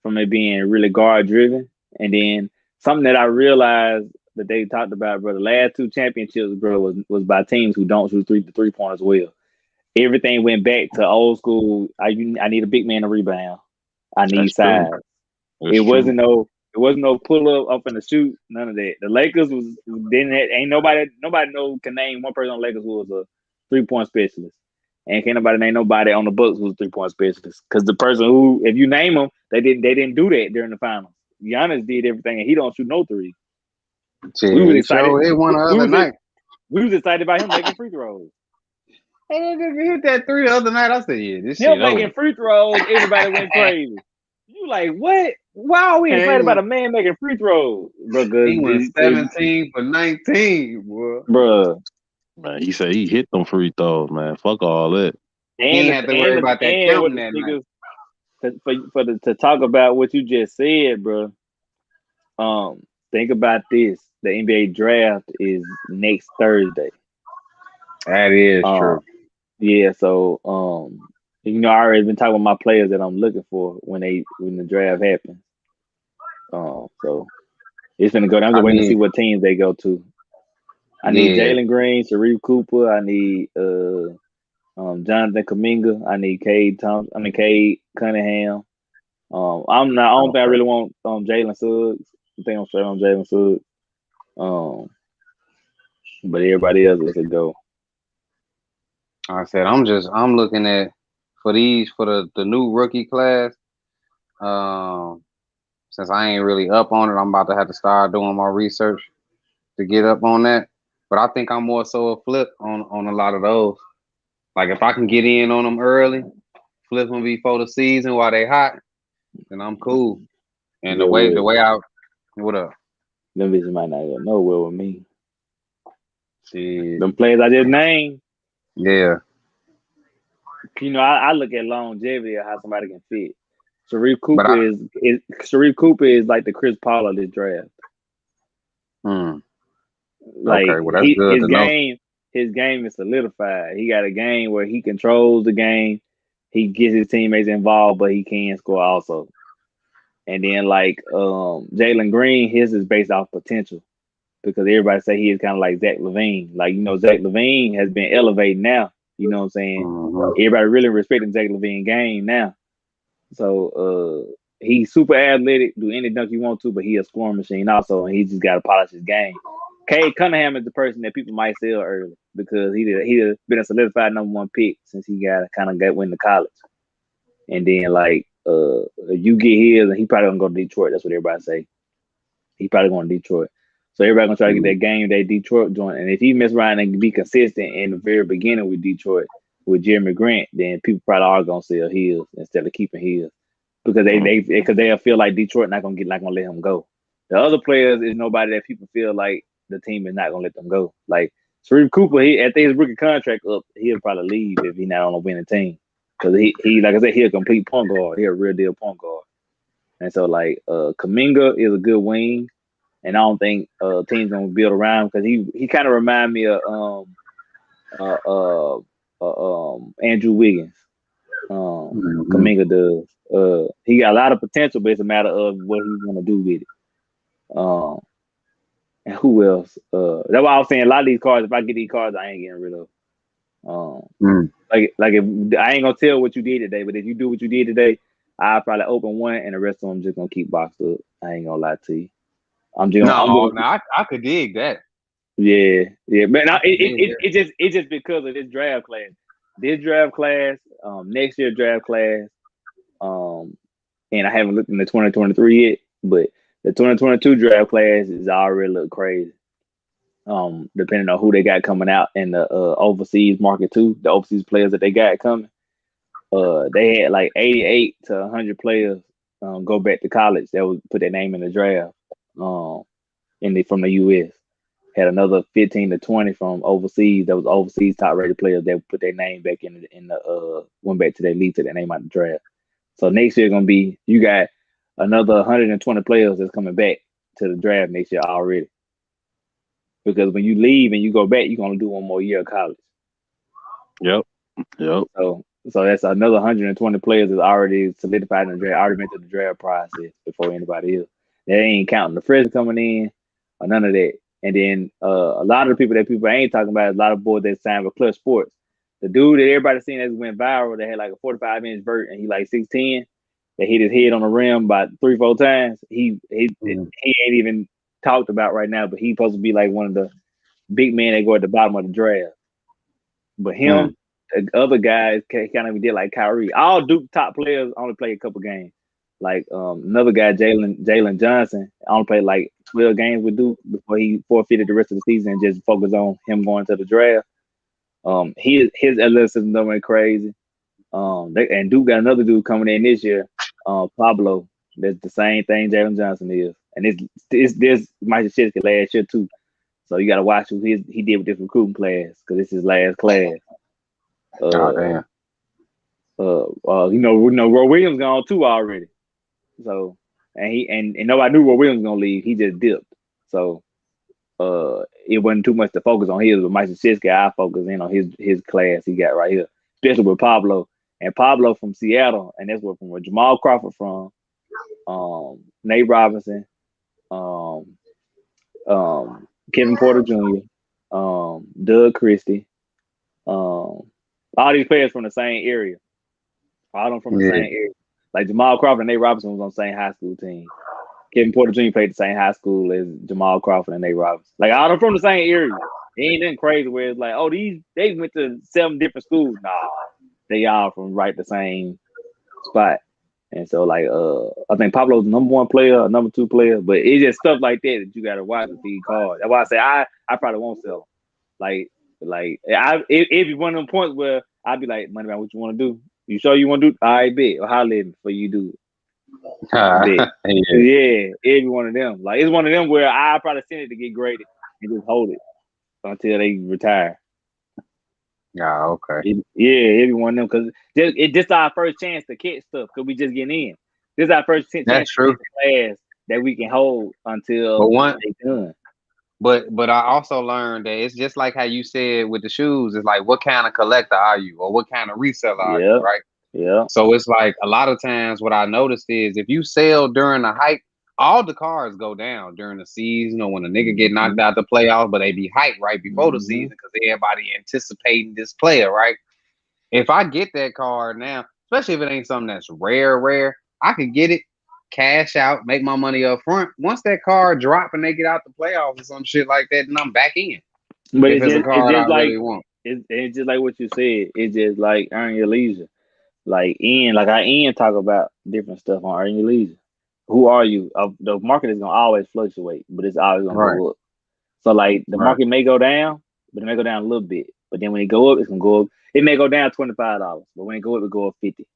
S1: from it being really guard driven. And then something that I realized that they talked about, bro, the last two championships, bro, was by teams who don't shoot the 3-pointers well. Everything went back to old school. I need a big man to rebound. I need
S2: That's true.
S1: size.
S2: That's
S1: It
S2: true.
S1: wasn't no pull up in the shoot. None of that. The Lakers ain't nobody can name one person on the Lakers who was a 3-point specialist. And can't nobody name nobody on the Bucks who's a 3-point specialist. Because the person who, if you name them, they didn't do that during the finals. Giannis did everything, and he don't shoot no threes.
S3: Shit,
S1: We was
S3: he
S1: excited.
S3: showed it one the
S1: We
S3: other
S1: was
S3: night.
S1: we was excited about him making free throws.
S3: Hey, nigga hit that 3 the other night. I said, yeah, this
S1: Him
S3: shit
S1: making
S3: over.
S1: free throws, everybody went crazy. You like what? Why are we excited about a man making free throws, bro?
S3: He went 17 for 19, boy.
S1: Bro.
S2: Man, he said he hit them free throws, man. Fuck all that.
S3: He ain't have to worry about that
S1: what
S3: counting
S1: the
S3: that night.
S1: to talk about what you just said, bro. Think about this: the NBA draft is next Thursday.
S3: That is true.
S1: Yeah, so I already been talking about my players that I'm looking for when the draft happens. So it's gonna go down. I'm just waiting to see what teams they go to. I need Jalen Green, Sharif Cooper. I need Jonathan Kuminga. I need Cade Cunningham. I don't think I really want Jalen Suggs. I think I'm straight on Jalen Suggs. But everybody else is a go.
S3: I said I'm looking at for the new rookie class. Since I ain't really up on it, I'm about to have to start doing my research to get up on that. But I think I'm more so a flip on a lot of those. Like if I can get in on them early, flip them before the season while they hot, then I'm cool. And the way I what up?
S1: Them bitches might not go nowhere with me.
S3: Shit.
S1: Them players I just named.
S3: Yeah.
S1: I look at longevity of how somebody can fit. Sharif Cooper is like the Chris Paul of this draft. Like
S3: okay, well that's good to know.
S1: His game is solidified. He got a game where he controls the game. He gets his teammates involved, but he can score also. And then like Jalen Green, his is based off potential because everybody say he is kind of like Zach LaVine. Like Zach LaVine has been elevated now. You know what I'm saying?
S3: Mm-hmm.
S1: Everybody really respecting Zach LaVine game now. So he's super athletic, do any dunk you want to, but he a scoring machine also, and he just got to polish his game. Cade Cunningham is the person that people might sell early because he been a solidified #1 pick since he went to college, and then like you get his, and he probably gonna go to Detroit. That's what everybody say. He probably going to Detroit. So everybody gonna try to get that game, that Detroit joint. And if he mess around and be consistent in the very beginning with Detroit with Jeremy Grant, then people probably are gonna sell his instead of keeping his because they'll feel like Detroit not gonna let him go. The other players is nobody that people feel like the team is not gonna let them go. Like Sharif Cooper, after his rookie contract up, he'll probably leave if he's not on a winning team because he like I said, he's a complete point guard. He's a real deal point guard. And so like Kuminga is a good wing. And I don't think teams gonna build around because he kind of remind me of Andrew Wiggins. Kuminga does. He got a lot of potential, but it's a matter of what he's gonna do with it. And who else? That's why I was saying a lot of these cards. If I get these cards, I ain't getting rid of. Like if I ain't gonna tell what you did today, but if you do what you did today, I'll probably open one, and the rest of them just gonna keep boxed up. I ain't gonna lie to you.
S3: I could dig that.
S1: Yeah, man. It's just because of this draft class. This draft class, next year draft class, and I haven't looked in the 2023 yet, but the 2022 draft class is already look crazy. Depending on who they got coming out in the overseas market too, the overseas players that they got coming. They had like 88 to 100 players go back to college that would put their name in the draft. From the U.S. Had another 15 to 20 from overseas. That was overseas top rated players that put their name back in the went back to their league to their name out the draft. So next year gonna be you got another 120 players that's coming back to the draft next year already. Because when you leave and you go back, you're gonna do one more year of college.
S2: Yep.
S1: So that's another 120 players that's already solidified in the draft, already been through the draft process before anybody else. They ain't counting the freshmen coming in or none of that. And then a lot of the people ain't talking about is a lot of boys that signed with Clutch Sports. The dude that everybody seen that went viral that had like a 45-inch vert and he like 6'10", that hit his head on the rim about 3-4 times. He ain't even talked about right now, but he's supposed to be like one of the big men that go at the bottom of the draft. But him, the other guys kind of did like Kyrie. All Duke top players only play a couple games. Like another guy, Jalen Johnson, only played like 12 games with Duke before he forfeited the rest of the season and just focused on him going to the draft. His athleticism went crazy. And Duke got another dude coming in this year, Pablo. That's the same thing Jalen Johnson is, and it's this Michael Shitsky last year too. So you got to watch who he did with this recruiting class because this is his last class.
S3: Damn.
S1: Roy Williams gone too already. So and nobody knew Roy Williams was gonna leave. He just dipped. So it wasn't too much to focus on his. But Mike Krzyzewski, I focus in on his class he got right here, especially with Pablo. And Pablo from Seattle, and that's where Jamal Crawford from, Nate Robinson, Kevin Porter Jr., Doug Christie, all these players from the same area. All of them from the same area. Like Jamal Crawford and Nate Robinson was on the same high school team. Kevin Porter Jr. played the same high school as Jamal Crawford and Nate Robinson. Like all of them from the same area. It ain't nothing crazy where it's like, oh, they went to 7 different schools. Nah, they all from right the same spot. And so like I think Pablo's #1 player, #2 player, but it's just stuff like that you gotta watch with these cards. That's why I say I probably won't sell them. It'd be one of them points where I'd be like, Money Man, what you want to do? You sure you want to do? All right, bet. Or holler at me before you do it. Yeah, it'd be one of them. Like it's one of them where I probably send it to get graded and just hold it until they retire.
S3: Yeah, okay.
S1: It'd be one of them because this our first chance to catch stuff because we just getting in. This is our first chance to catch class that we can hold until they done.
S3: But I also learned that it's just like how you said with the shoes. It's like, what kind of collector are you, or what kind of reseller are you, right?
S1: Yeah.
S3: So it's like a lot of times what I noticed is if you sell during the hype, all the cars go down during the season or when a nigga get knocked out the playoffs, but they be hyped right before the season because everybody anticipating this player, right? If I get that card now, especially if it ain't something that's rare, I could get it. cash out, make my money up front. Once that card drop and they get out the playoffs or some shit like that, then I'm back in.
S1: But
S3: If it's a
S1: it's
S3: card I
S1: just like
S3: really want.
S1: it's just like what you said. It's just like earn your leisure. Like Ian talk about different stuff on earn your leisure. Who are you? The market is gonna always fluctuate, but it's always gonna
S3: Right,
S1: go up. So like the
S3: right,
S1: market may go down, but it may go down a little bit. But then when it go up, it's gonna go up. It may go down $25, but when it go up, it go up 50.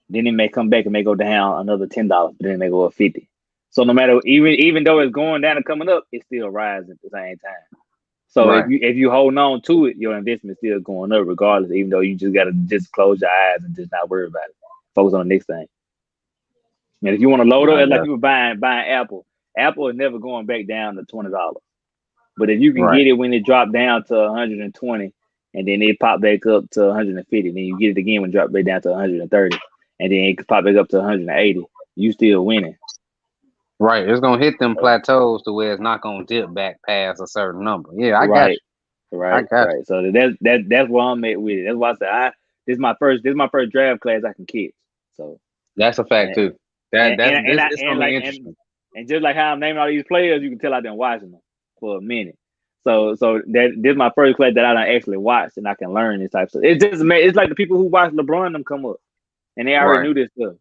S1: Then it may come back and may go down another $10, but then it may go up 50. So no matter even though it's going down and coming up, it's still rising at the same time. So
S3: right.
S1: if you hold on to it, your investment still going up regardless, even though you just gotta just close your eyes and just not worry about it. Focus on the next thing. And if you want to load up,
S3: I
S1: it's like
S3: guess.
S1: people buying Apple. Apple is never going back down to $20. But if you can
S3: Right.
S1: get it when it dropped down to 120 and then it pop back up to 150, then you get it again when it drop back down to 130, and then it pop back up to 180, you still winning.
S3: Right. It's gonna hit them plateaus to where it's not gonna dip back past a certain number. Yeah, I got
S1: Right,
S3: you. I
S1: right,
S3: got
S1: right. So that's where I'm at with it. That's why I said this is my first draft class I can catch. So
S3: you. That's a fact
S1: and
S3: too.
S1: and
S3: That's
S1: and, and,
S3: this
S1: I,
S3: it's
S1: and
S3: gonna be
S1: like
S3: interesting.
S1: and just like how I'm naming all these players, you can tell I've been watching them for a minute. So this is my first class that I don't actually watch and I can learn this type of stuff. It's like the people who watch LeBron them come up and they already
S3: Right.
S1: knew this stuff.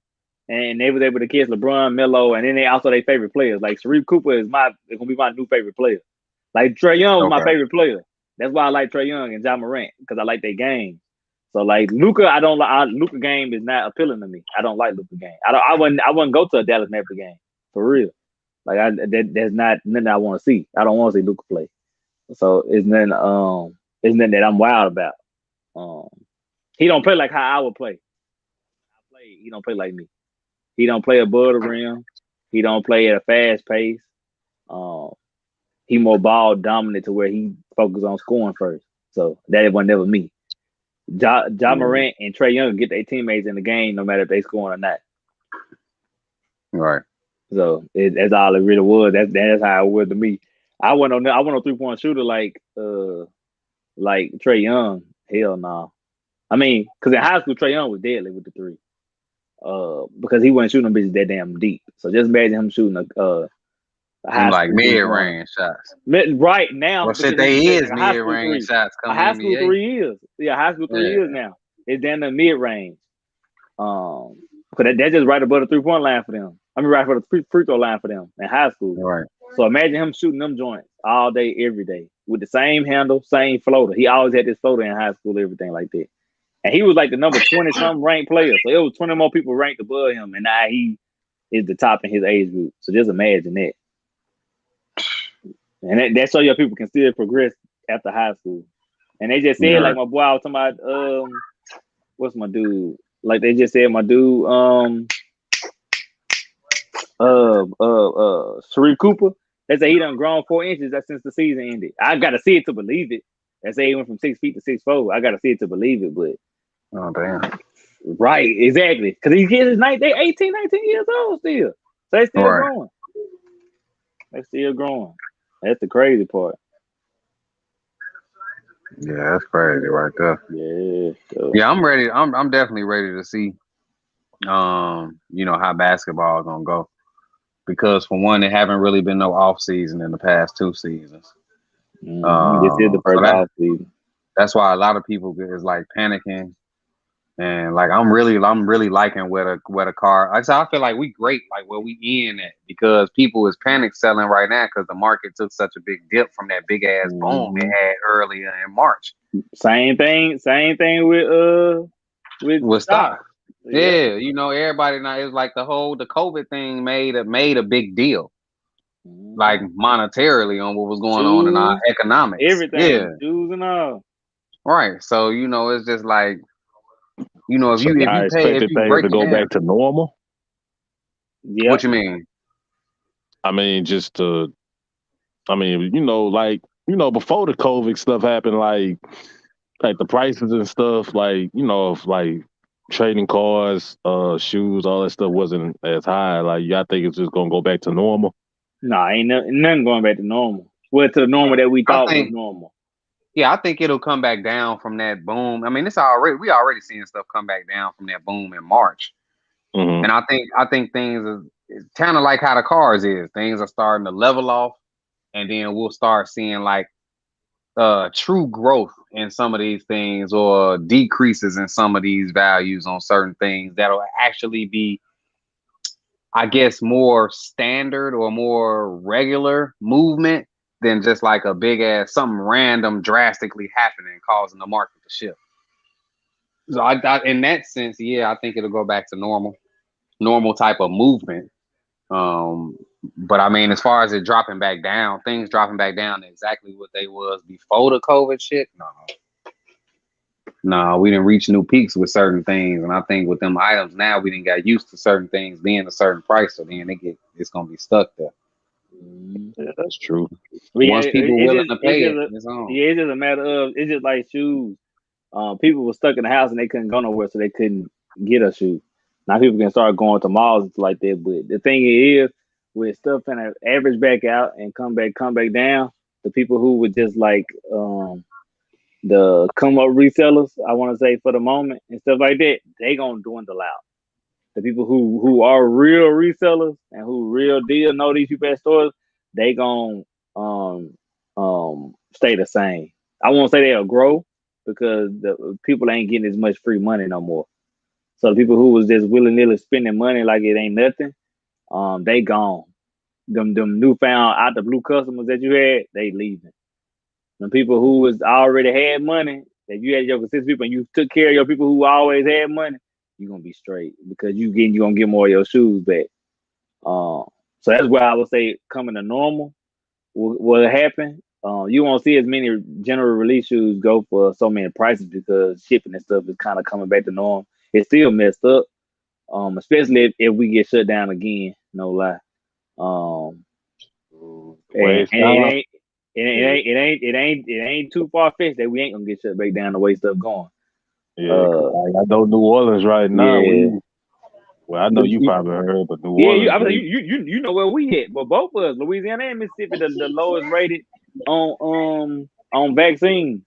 S1: And they was able to catch LeBron, Melo, and then they also their favorite players. Like Sharif Cooper is gonna be my new favorite player. Like Trae Young was my
S3: Okay.
S1: favorite player. That's why I like Trae Young and John Morant because I like their game. So like Luca, I don't like Luca game is not appealing to me. I don't like Luca game. I wouldn't go to a Dallas Mavericks game for real. Like that's not nothing I want to see. I don't want to see Luca play. So it's nothing that I'm wild about. Um, he don't play like how I would play. He don't play like me. He don't play above the rim. He don't play at a fast pace. Um, he more ball dominant to where he focus on scoring first. So that was never me. Ja
S3: Yeah.
S1: Morant and Trae Young get their teammates in the game no matter if they scoring or not.
S3: Right.
S1: So that's all it really was. That's how it was to me. I went on 3-point shooter like Trae Young. Hell no. Nah. I mean, because in high school Trae Young was deadly with the three. Because he wasn't shooting them bitches that damn deep. So just imagine him shooting a
S3: Them
S1: high
S3: like
S1: school
S3: mid
S1: 3-pointer.
S3: range shots.
S1: Right now,
S3: Well shit,
S1: because it's
S3: they
S1: like
S3: is
S1: a high
S3: mid
S1: school
S3: range
S1: three.
S3: shots
S1: A
S3: coming
S1: high school
S3: NBA.
S1: 3 years. Yeah, high school 3 years
S3: Yeah.
S1: now. It's down the mid range. Because that's just right above the 3-point line for them. I mean, right for the free throw line for them in high school.
S3: Right.
S1: So imagine him shooting them joints all day, every day with the same handle, same floater. He always had this floater in high school, everything like that. And he was like the number 20 something ranked player. So it was 20 more people ranked above him, and now he is the top in his age group. So just imagine that. And that's so your people can still progress after high school. And they just said, like
S3: Right.
S1: my boy, I was talking about what's my dude? Like they just said my dude, Sharif Cooper. They say he done grown 4 inches since the season ended. I gotta see it to believe it. They say he went from 6 feet to 6'4". I gotta see it to believe it, but
S3: Oh damn.
S1: right, exactly. Because these kids is they 18, 19 years old still. So they still
S3: Right.
S1: growing. They still growing. That's the crazy part.
S3: Yeah, that's crazy right there.
S1: Yeah. So.
S3: Yeah, I'm ready. I'm definitely ready to see how basketball is gonna go. Because for one, there haven't really been no off season in the past 2 seasons.
S1: This is the
S3: So
S1: first off season.
S3: that's why a lot of people is like panicking. And like I'm really liking where the car. Like, so I feel like we great like where we in at because people is panic selling right now because the market took such a big dip from that big ass boom it had earlier in March.
S1: Same thing with
S3: With
S1: stock.
S3: stock.
S1: Yeah.
S3: Yeah, everybody now is like the COVID thing made a big deal, like monetarily on what was going on in our
S1: Shoes,
S3: economics. Yeah,
S1: everything, shoes and all.
S3: right. So it's just like if
S2: So
S3: you
S2: y'all
S3: pay if
S2: expected
S3: you
S2: things
S3: break
S2: to
S3: it
S2: go
S3: down,
S2: back to normal?
S1: Yep.
S3: what you mean?
S2: I mean, before the COVID stuff happened, like the prices and stuff, of like trading cars, shoes, all that stuff wasn't as high. Like, y'all think it's just gonna go back to normal?
S1: No, ain't nothing going back to normal. Well, to the normal that we
S3: I
S1: thought was
S3: think
S1: normal.
S3: Yeah, I think it'll come back down from that boom. I mean, we already seeing stuff come back down from that boom in March.
S2: Mm-hmm.
S3: And I think things are kind of like how the cars is. Things are starting to level off, and then we'll start seeing like true growth in some of these things or decreases in some of these values on certain things that'll actually be, I guess, more standard or more regular movement than just like a big ass something random drastically happening causing the market to shift. So in that sense, yeah, I think it'll go back to normal type of movement. But I mean, as far as it dropping back down, things dropping back down to exactly what they was before the COVID shit, no, we didn't reach new peaks with certain things, and I think with them items now, we didn't got used to certain things being a certain price, so then it's gonna be stuck there.
S2: Yeah, that's true.
S1: But yeah,
S3: Once people willing to pay it,
S1: it's
S3: it's on.
S1: yeah, it's just a matter of it's just like shoes. People were stuck in the house and they couldn't go nowhere, so they couldn't get a shoe. Now people can start going to malls and stuff like that. But the thing is, with stuff kind of average back out and come back down, the people who would just like the come up resellers, I want to say for the moment and stuff like that, they gonna dwindle out. The people who are real resellers and who real deal know these people at stores, they gonna stay the same. I won't say they'll grow because the people ain't getting as much free money no more. So the people who was just willy nilly spending money like it ain't nothing, they gone. Them newfound out the blue customers that you had, they leaving. The people who was already had money, that you had your consistent people and you took care of your people who always had money, you're gonna be straight because you gonna get more of your shoes back. So that's where I would say coming to normal will happen. You won't see as many general release shoes go for so many prices because shipping and stuff is kind of coming back to norm. It's still messed up, especially if we get shut down again. No lie.
S2: Way
S1: And
S2: it's down.
S1: it ain't too far fetched that we ain't gonna get shut back down the way stuff going.
S2: Yeah, 'cause I know New Orleans right now.
S1: Yeah.
S2: Well, I know you probably heard, but New
S1: Yeah,
S2: Orleans,
S1: I was like, you know where we at, but both of us, Louisiana and Mississippi, the lowest rated on vaccines.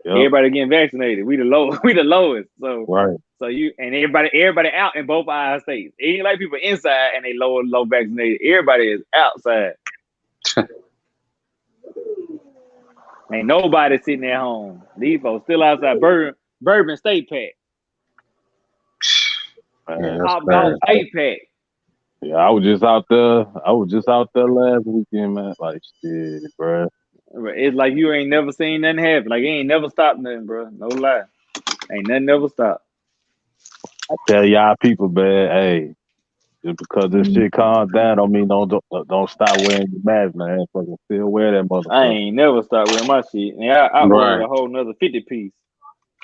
S2: yep,
S1: Everybody getting vaccinated. We the low, we the lowest. So
S2: right.
S1: you and everybody out in both our states. It ain't like people inside and they low vaccinated. Everybody is outside. Ain't nobody sitting at home. These folks still outside. Bourbon State Pack.
S2: Man, that's
S1: Top Golf
S2: bad.
S1: State Pack.
S2: Yeah, I was just out there. I was just out there last weekend, man. Like shit, bro.
S1: It's like you ain't never seen nothing happen. Like it ain't never stopped nothing, bro. No lie. Ain't nothing never stopped.
S2: I tell y'all people, man. Hey, just because this shit calms down, don't mean don't stop wearing your mask, man. Fucking still wear that
S1: I
S2: motherfucker.
S1: ain't never stopped wearing my shit. And I ordered
S3: Right.
S1: a whole nother 50 piece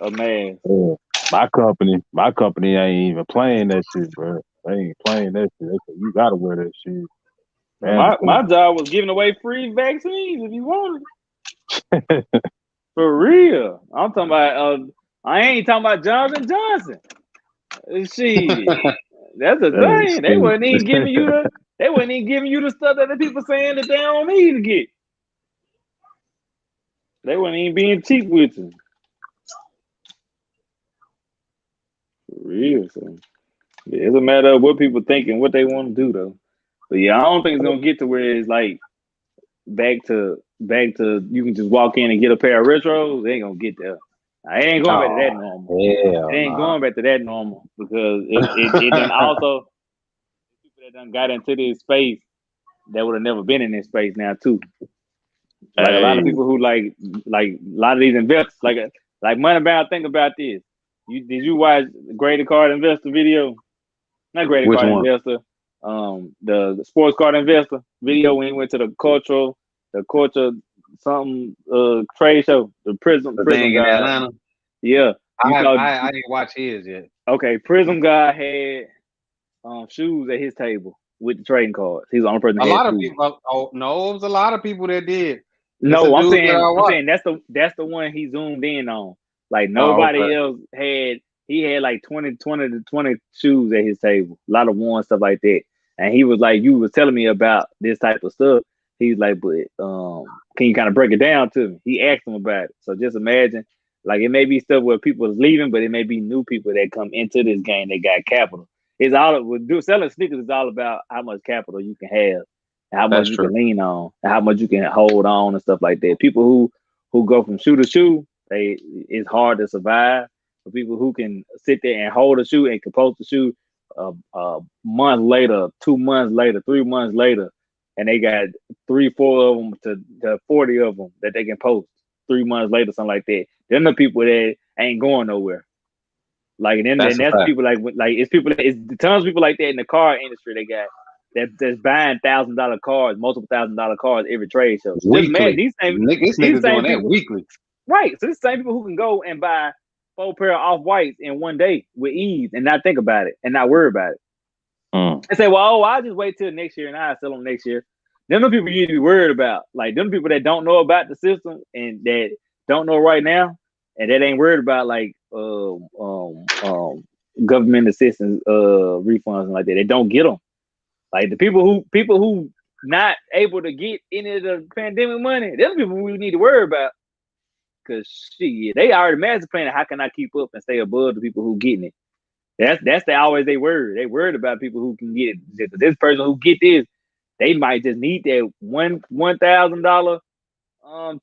S1: of masks.
S2: Yeah. My company ain't even playing that shit, bro. They ain't playing that shit. They say you gotta wear that shit. Mandatory.
S1: My job was giving away free vaccines if you wanted. For real. I'm talking about I ain't talking about Johnson Johnson. Shit. That's the thing. They wasn't even giving you the stuff that the people saying that they don't need to get. They wasn't even being cheap with you. For real. So yeah, it's a matter of what people think and what they want to do though. But yeah, I don't think it's gonna get to where it's like back to you can just walk in and get a pair of retros. They ain't gonna get there. I ain't going back to that normal. It ain't going back to that normal because it done also people that done got into this space that would have never been in this space now too. Like a lot of people who like a lot of these investors like Moneybound. Think about this. Did you watch Graded Card Investor video? Not Graded
S3: Which
S1: Card
S3: one?
S1: Investor. The sports card investor video when he went to the culture something trade show, the Prism
S3: thing in
S1: guy.
S3: Atlanta.
S1: Yeah,
S3: I didn't watch his yet.
S1: Okay, Prism guy had shoes at his table with the trading cards. He's the only person.
S3: A lot of people. Oh no, it was a lot of people that did.
S1: No, I'm saying that's the one he zoomed in on. Like nobody else had. He had like 20 to 20 shoes at his table. A lot of ones, stuff like that. And he was like, you was telling me about this type of stuff. He's like, but can you kind of break it down to me? He asked him about it. So just imagine, like it may be stuff where people is leaving, but it may be new people that come into this game that got capital. it's all selling sneakers is all about how much capital you can have, and how much
S3: That's
S1: you
S3: true.
S1: can lean on, and how much you can hold on and stuff like that. People who go from shoe to shoe, it's hard to survive. For people who can sit there and hold a shoe and compose the shoe a month later, 2 months later, 3 months later, and they got 3, 4 of them to 40 of them that they can post 3 months later, something like that. Them the people that ain't going nowhere. Like and
S3: That's
S1: then
S3: a
S1: that's
S3: fact.
S1: people like it's tons of people like that in the car industry. They got that's buying $1,000 cars, multiple $1,000 cars every trade show. So just imagine
S3: Weekly. This
S1: these
S3: nigga
S1: same
S3: doing that
S1: people,
S3: weekly.
S1: right? So these same people who can go and buy 4 pair of off whites in one day with ease and not think about it and not worry about it.
S2: Mm.
S1: And say, well, I'll just wait till next year and I'll sell them next year. Them the people you need to be worried about. Like them people that don't know about the system and that don't know right now and that ain't worried about like government assistance refunds and like that. They don't get them. Like the people who not able to get any of the pandemic money, them people we need to worry about. Cause shit, they already master planning. How can I keep up and stay above the people who getting it? That's always they worried. They worried about people who can get it. This person who get this, they might just need that $1,000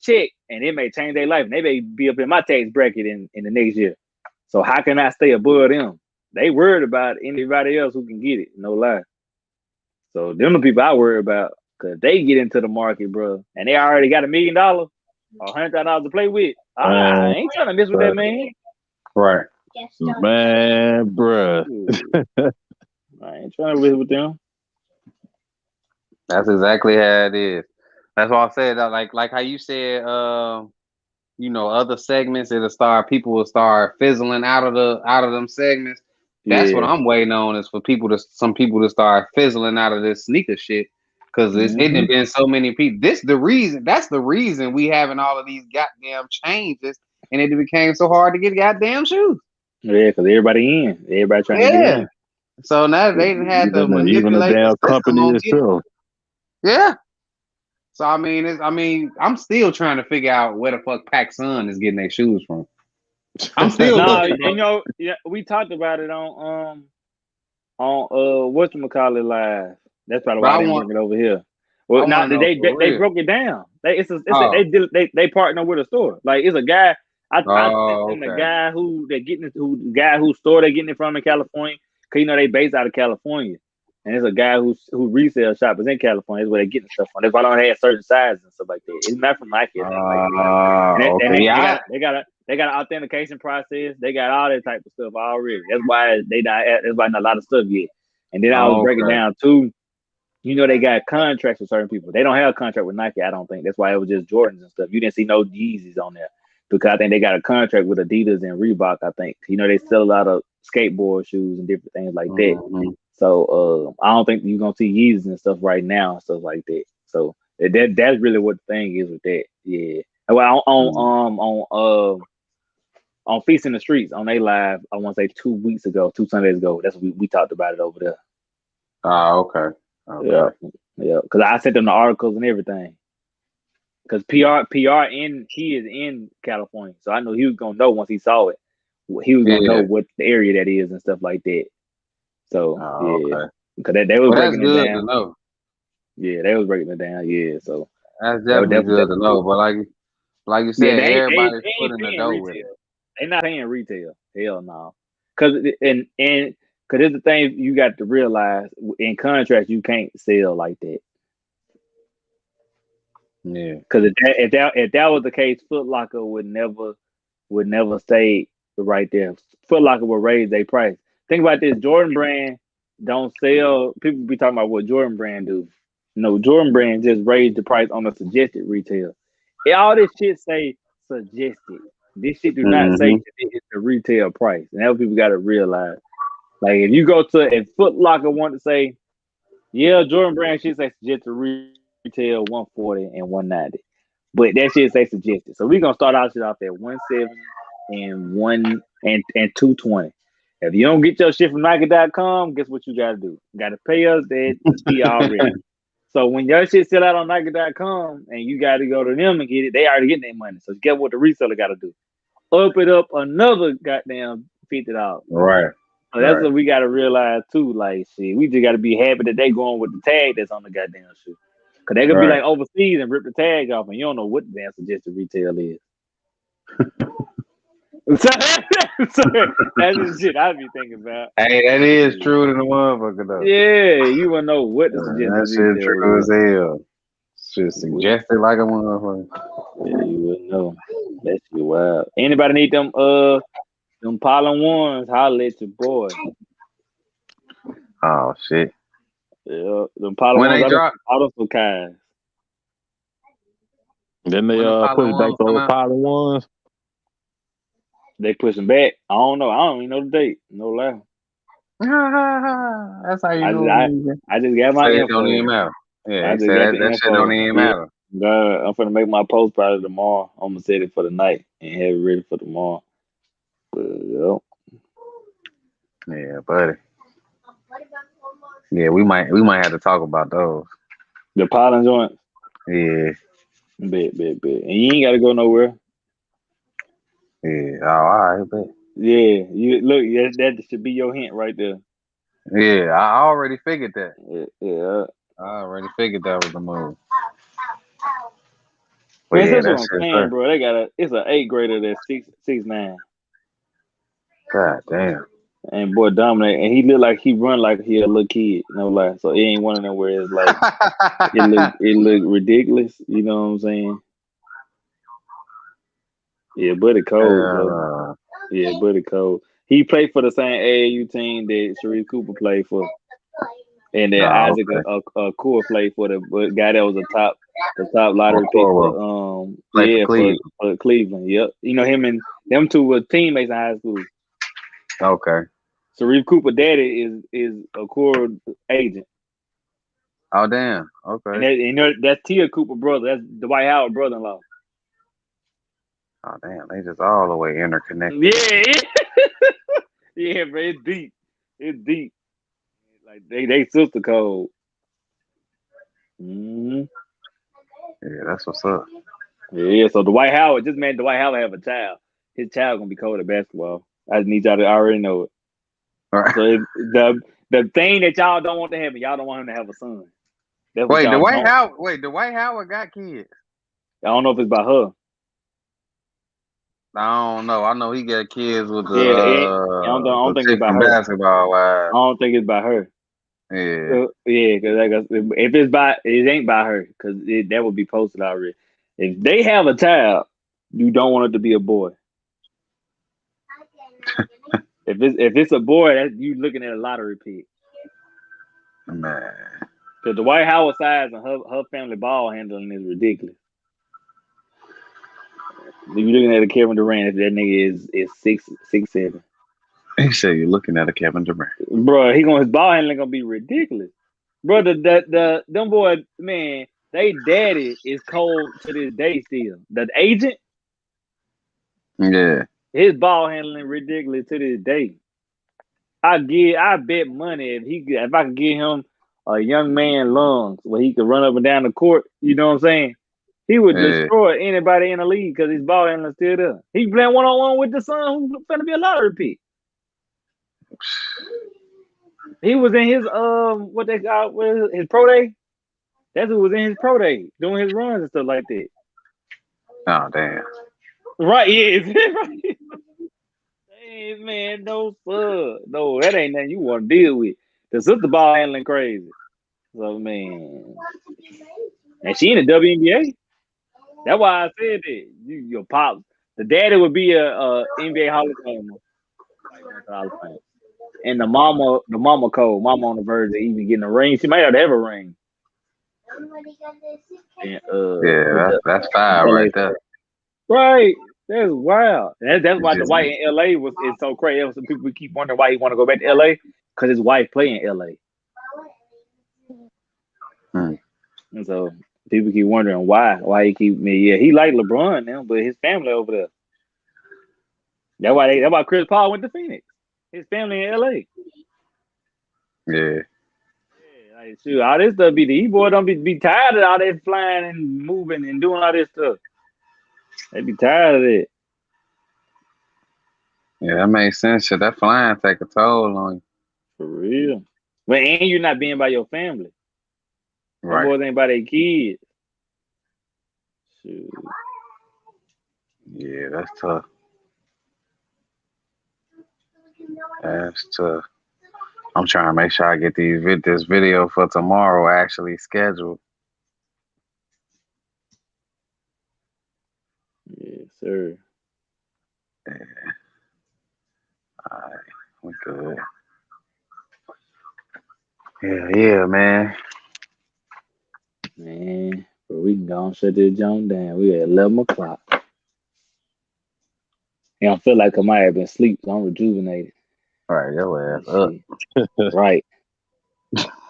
S1: check, and it may change their life. And they may be up in my tax bracket in the next year. So how can I stay above them? They worried about anybody else who can get it. No lie. So them the people I worry about because they get into the market, bro, and they already got $1 million or $100,000 to play with. I
S2: Man,
S1: ain't trying to mess with that man.
S3: Right.
S2: man, bruh.
S1: I ain't trying to mess with them.
S3: That's exactly how it is. That's why I said that, like how you said, other segments, people will start fizzling out of them segments. That's what
S1: Yeah.
S3: I'm waiting on is for some people to start fizzling out of this sneaker shit. Cause it done been so many people. That's the reason we having all of these goddamn changes and it became so hard to get goddamn shoes.
S1: Yeah, because everybody trying to get
S3: Yeah.
S1: in.
S3: So now they didn't have to
S2: Even the
S3: manipulate the
S2: damn
S3: system
S2: company
S3: on getting.
S2: itself.
S3: Yeah. So I'm still trying to figure out where the fuck PacSun is getting their shoes from. I'm still
S1: No,
S3: looking, bro.
S1: we talked about it on whatchamacallit live. That's probably
S3: But
S1: why I
S3: I
S1: didn't
S3: want
S1: bring it over here.
S3: I
S1: Well,
S3: want
S1: not
S3: to know for
S1: they
S3: real.
S1: broke it down.
S3: Oh.
S1: They partner with a store. Like it's a guy. I sent them the
S3: Okay.
S1: guy the guy whose store they getting it from in California. Cause they based out of California, and there's a guy who resale shop is in California. That's where they getting stuff from. That's why I don't have certain sizes and stuff like that. It's not from Nike or nothing like that.
S3: Okay. Yeah.
S1: They got an authentication process. They got all that type of stuff already. That's why that's why not a lot of stuff yet. And then I was breaking
S3: Okay.
S1: down too. They got contracts with certain people. They don't have a contract with Nike, I don't think. That's why it was just Jordans and stuff. You didn't see no Yeezys on there because I think they got a contract with Adidas and Reebok, I think. They sell a lot of skateboard shoes and different things like that.
S3: Mm-hmm.
S1: So I don't think you're gonna see Yeezys and stuff right now and stuff like that. So that's really what the thing is with that. Yeah. Well, on Feast in the Streets on they live, I want to say 2 weeks ago, 2 Sundays ago. That's what we talked about it over there.
S3: Okay.
S1: Yeah, yeah. Because I sent them the articles and everything. Because he is in California, so I know he was gonna know once he saw it. He was gonna know what the area that is and stuff like that. So yeah,
S3: Okay.
S1: because they was
S3: That's
S1: breaking it
S3: good
S1: down.
S3: to know.
S1: Yeah, they was breaking it down. Yeah, so
S3: That's
S1: that was
S3: definitely good to know. But like you said,
S1: yeah, they
S3: everybody's
S1: ain't
S3: putting the
S1: paying
S3: dough with it.
S1: retail. They not paying retail. Hell no. Because and because it's the thing you got to realize in contracts you can't sell like that.
S3: Yeah.
S1: Because if that was the case, Foot Locker would never stay right there. Foot Locker would raise their price. Think about this: Jordan Brand don't sell. People be talking about what Jordan Brand do. No, Jordan Brand just raised the price on the suggested retail. All this shit say suggested. This shit do not say
S3: Mm-hmm.
S1: it's the retail price, and that's what people got to realize. Like if Foot Locker want to say, yeah, Jordan Brand should say suggested retail 140 and 190. But that shit say suggested. So we're gonna start our shit off at 170 and 220. If you don't get your shit from Nike.com, guess what you gotta do? You gotta pay us that fee already. So when your shit sell out on Nike.com and you gotta go to them and get it, they already getting their money. So guess what the reseller gotta do? Up it up another goddamn $50.
S3: Right.
S1: So that's
S3: Right.
S1: what we gotta realize too. Like, shit, we just gotta be happy that they going with the tag that's on the goddamn shoe. Cause they could be
S3: Right.
S1: like overseas and rip the tag off, and you don't know what the damn suggested retail is. So, so that's the shit I be thinking about.
S3: Hey, that is true to the motherfucker though.
S1: Yeah, you wouldn't know what the suggested
S3: That shit
S1: retail
S3: true as
S1: is.
S3: hell. Shit
S1: You would,
S3: suggested like a motherfucker.
S1: yeah, you wouldn't know. That shit wild. Anybody need them pollen ones? Holla at your boy.
S3: Oh shit.
S1: Yeah, them pollen
S3: When
S1: ones.
S3: they drop,
S1: I don't some kind.
S2: Then they
S3: when the
S2: push
S3: Apollo
S2: back
S3: ones come
S2: those
S3: out.
S2: pilot ones.
S1: They pushing back. I don't know. I don't even know the date. No lie.
S3: That's how you
S1: I just
S3: know
S1: I,
S3: nigga.
S1: I just got my
S3: Say it don't even
S1: info.
S3: matter. Yeah,
S1: I
S3: he
S1: just
S3: said
S1: got
S3: that,
S1: the
S3: that shit don't
S1: info.
S3: even
S1: Yeah.
S3: matter.
S1: God, I'm finna make my post probably tomorrow. I'm gonna set it for the night and have it ready for tomorrow. But,
S3: Yeah, buddy. Yeah, we might have to talk about those.
S1: the pollen joints,
S3: Yeah,
S1: bet. And you ain't gotta go nowhere.
S3: yeah. Oh, all right, bet.
S1: Yeah, you look. That should be your hint right there.
S3: Yeah, I already figured that.
S1: Yeah.
S3: I already figured that was the move. But
S1: Man,
S3: yeah,
S1: that's what
S3: that
S1: I'm
S3: shit
S1: saying,
S3: first.
S1: bro. It's an 8th grader that's 6'9",
S3: God damn.
S1: and boy dominate, and he look like he run like he a little kid. No lie. So it ain't one of them where it's like it look ridiculous. You know what I'm saying? Yeah, buddy cold though.
S3: uh,
S1: Yeah, buddy cold. He played for the same AAU team that Sharif Cooper played for, and that
S3: oh,
S1: Isaac
S3: okay.
S1: Core played for the guy that was the top
S3: Oh,
S1: lottery pick
S3: Coro
S1: for
S3: played for Cleveland.
S1: for Cleveland. Yep, you know him and them two were teammates in high school.
S3: Okay.
S1: Sharif Cooper daddy is a Core agent,
S3: Oh damn.
S1: and
S3: Okay.
S1: that, you know that's Tia Cooper brother. That's Dwight Howard brother-in-law.
S3: Oh damn. They just all the way interconnected.
S1: Yeah, yeah, bro. It's deep. It's deep. Like they sister code. Hmm.
S3: Yeah, that's what's up.
S1: Yeah, so Dwight Howard, just man, Dwight Howard have a child. His child gonna be cold at basketball. I just need y'all to already know it.
S3: All right.
S1: So the thing that y'all don't want to happen, y'all don't want him to have a son. That's what
S3: Wait,
S1: y'all
S3: Dwight
S1: don't.
S3: Howard. Wait, Dwight Howard got kids.
S1: I don't know if it's by her.
S3: I don't know. I know he got kids with
S1: Yeah, I
S3: the
S1: don't think it's
S3: chick
S1: by
S3: from
S1: her.
S3: basketball.
S1: I don't think it's by her.
S3: Yeah.
S1: Yeah, because if it's by, it ain't by her because that would be posted already. If they have a child, you don't want it to be a boy. If it's a boy, that you looking at a lottery pick.
S3: Man.
S1: Because the Dwight Howard size and her family ball handling is ridiculous. If you're looking at a Kevin Durant, if that nigga is 6'7",
S3: He said you're looking at a Kevin Durant.
S1: bro, his ball handling gonna be ridiculous, bro. Them boy, man, they daddy is cold to this day still. The agent,
S3: Yeah.
S1: his ball handling ridiculous to this day. I bet money if I could get him a young man lungs where he could run up and down the court. You know what I'm saying? He would
S3: Yeah.
S1: destroy anybody in the league because his ball handler's still there. He playing 1-on-1 with the son who's gonna be a lottery pick. He was in his what they call his pro day. That's who was in his pro day doing his runs and stuff like that.
S3: Oh damn.
S1: Right? Yeah. Right. Hey man, no sir, no, that ain't nothing you want to deal with. The sister ball handling crazy. So man, and she in the WNBA. That's why I said that. Your pops, the daddy would be a NBA Hall of Famer, like went to Hall of Fame. And the mama cold, mama on the verge of even getting a ring. She might have a ring. And with
S3: Yeah,
S1: the
S3: that's five
S1: LA
S3: right there.
S1: right. That's wild. That's
S3: It's
S1: why the
S3: just
S1: white in LA is so crazy. Some people keep wondering why he want to go back to LA because his wife play in LA. And so people keep wondering why he keep me. Yeah, he like LeBron now, but his family over there. That's why Chris Paul went to Phoenix. His family in LA.
S3: yeah.
S1: Yeah, like shoot, all this stuff be boy don't be tired of all that flying and moving and doing all this stuff. They be tired of it.
S3: Yeah, that makes sense. Shit, that flying take a toll on you.
S1: For real. But and you're not being by your family. Them
S3: Right.
S1: boys ain't by their kids. Shoot.
S3: Yeah, that's tough. That's tough. I'm trying to make sure I get this video for tomorrow actually scheduled.
S1: Yes, sir.
S3: Yeah, all right, we good. Yeah, man.
S1: Man, but we can go and shut this junk down. We at 11 o'clock. And I feel like I might have been asleep, so I'm rejuvenated.
S3: All right, your ass
S1: But
S3: up.
S1: shit. Right.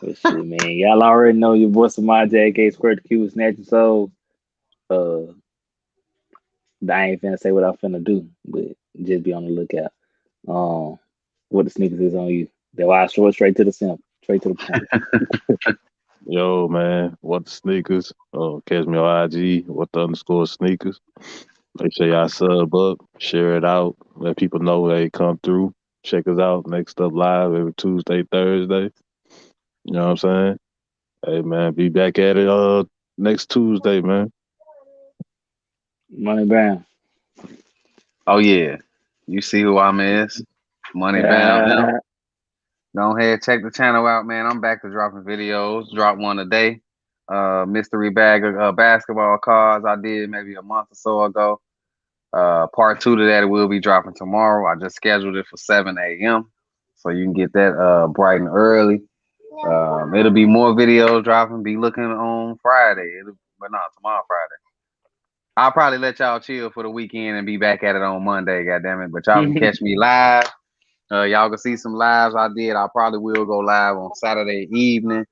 S1: But shit, man. Y'all already know your boy Samaj aka Square the Q with Snatching Souls. I ain't finna say what I'm finna do, but just be on the lookout. What the sneakers is on you. That's why I short straight to the simp, straight to the point.
S2: Yo, man, what the sneakers? Catch me on IG, what the underscore sneakers. Make sure y'all sub up, share it out, let people know they come through. Check us out. Next up live every Tuesday, Thursday. You know what I'm saying? Hey man, be back at it next Tuesday, man.
S1: Money bound.
S3: Oh yeah, you see who I'm is? Money bound. Go ahead, check the channel out, man. I'm back to dropping videos. Drop one a day. Mystery bag of basketball cards I did maybe a month or so ago. Part 2 to that will be dropping tomorrow. I just scheduled it for 7 a.m. so you can get that bright and early. It'll be more videos dropping. Be looking on Friday. But not tomorrow, Friday. I'll probably let y'all chill for the weekend and be back at it on Monday. Goddamn it! But y'all can catch me live. Y'all can see some lives I did. I probably will go live on Saturday evening.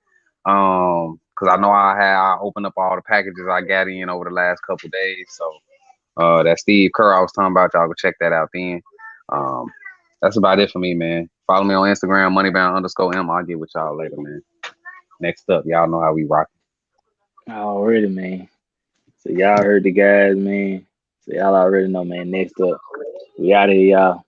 S3: Cause I know I opened up all the packages I got in over the last couple days. So that Steve Kerr I was talking about, y'all can check that out then. Um, that's about it for me, man. Follow me on Instagram, moneybound_M. I'll get with y'all later, man. Next up, y'all know how we rock.
S1: Already, man. So y'all heard the guys, man. So y'all already know, man. Next up, we out of here, y'all.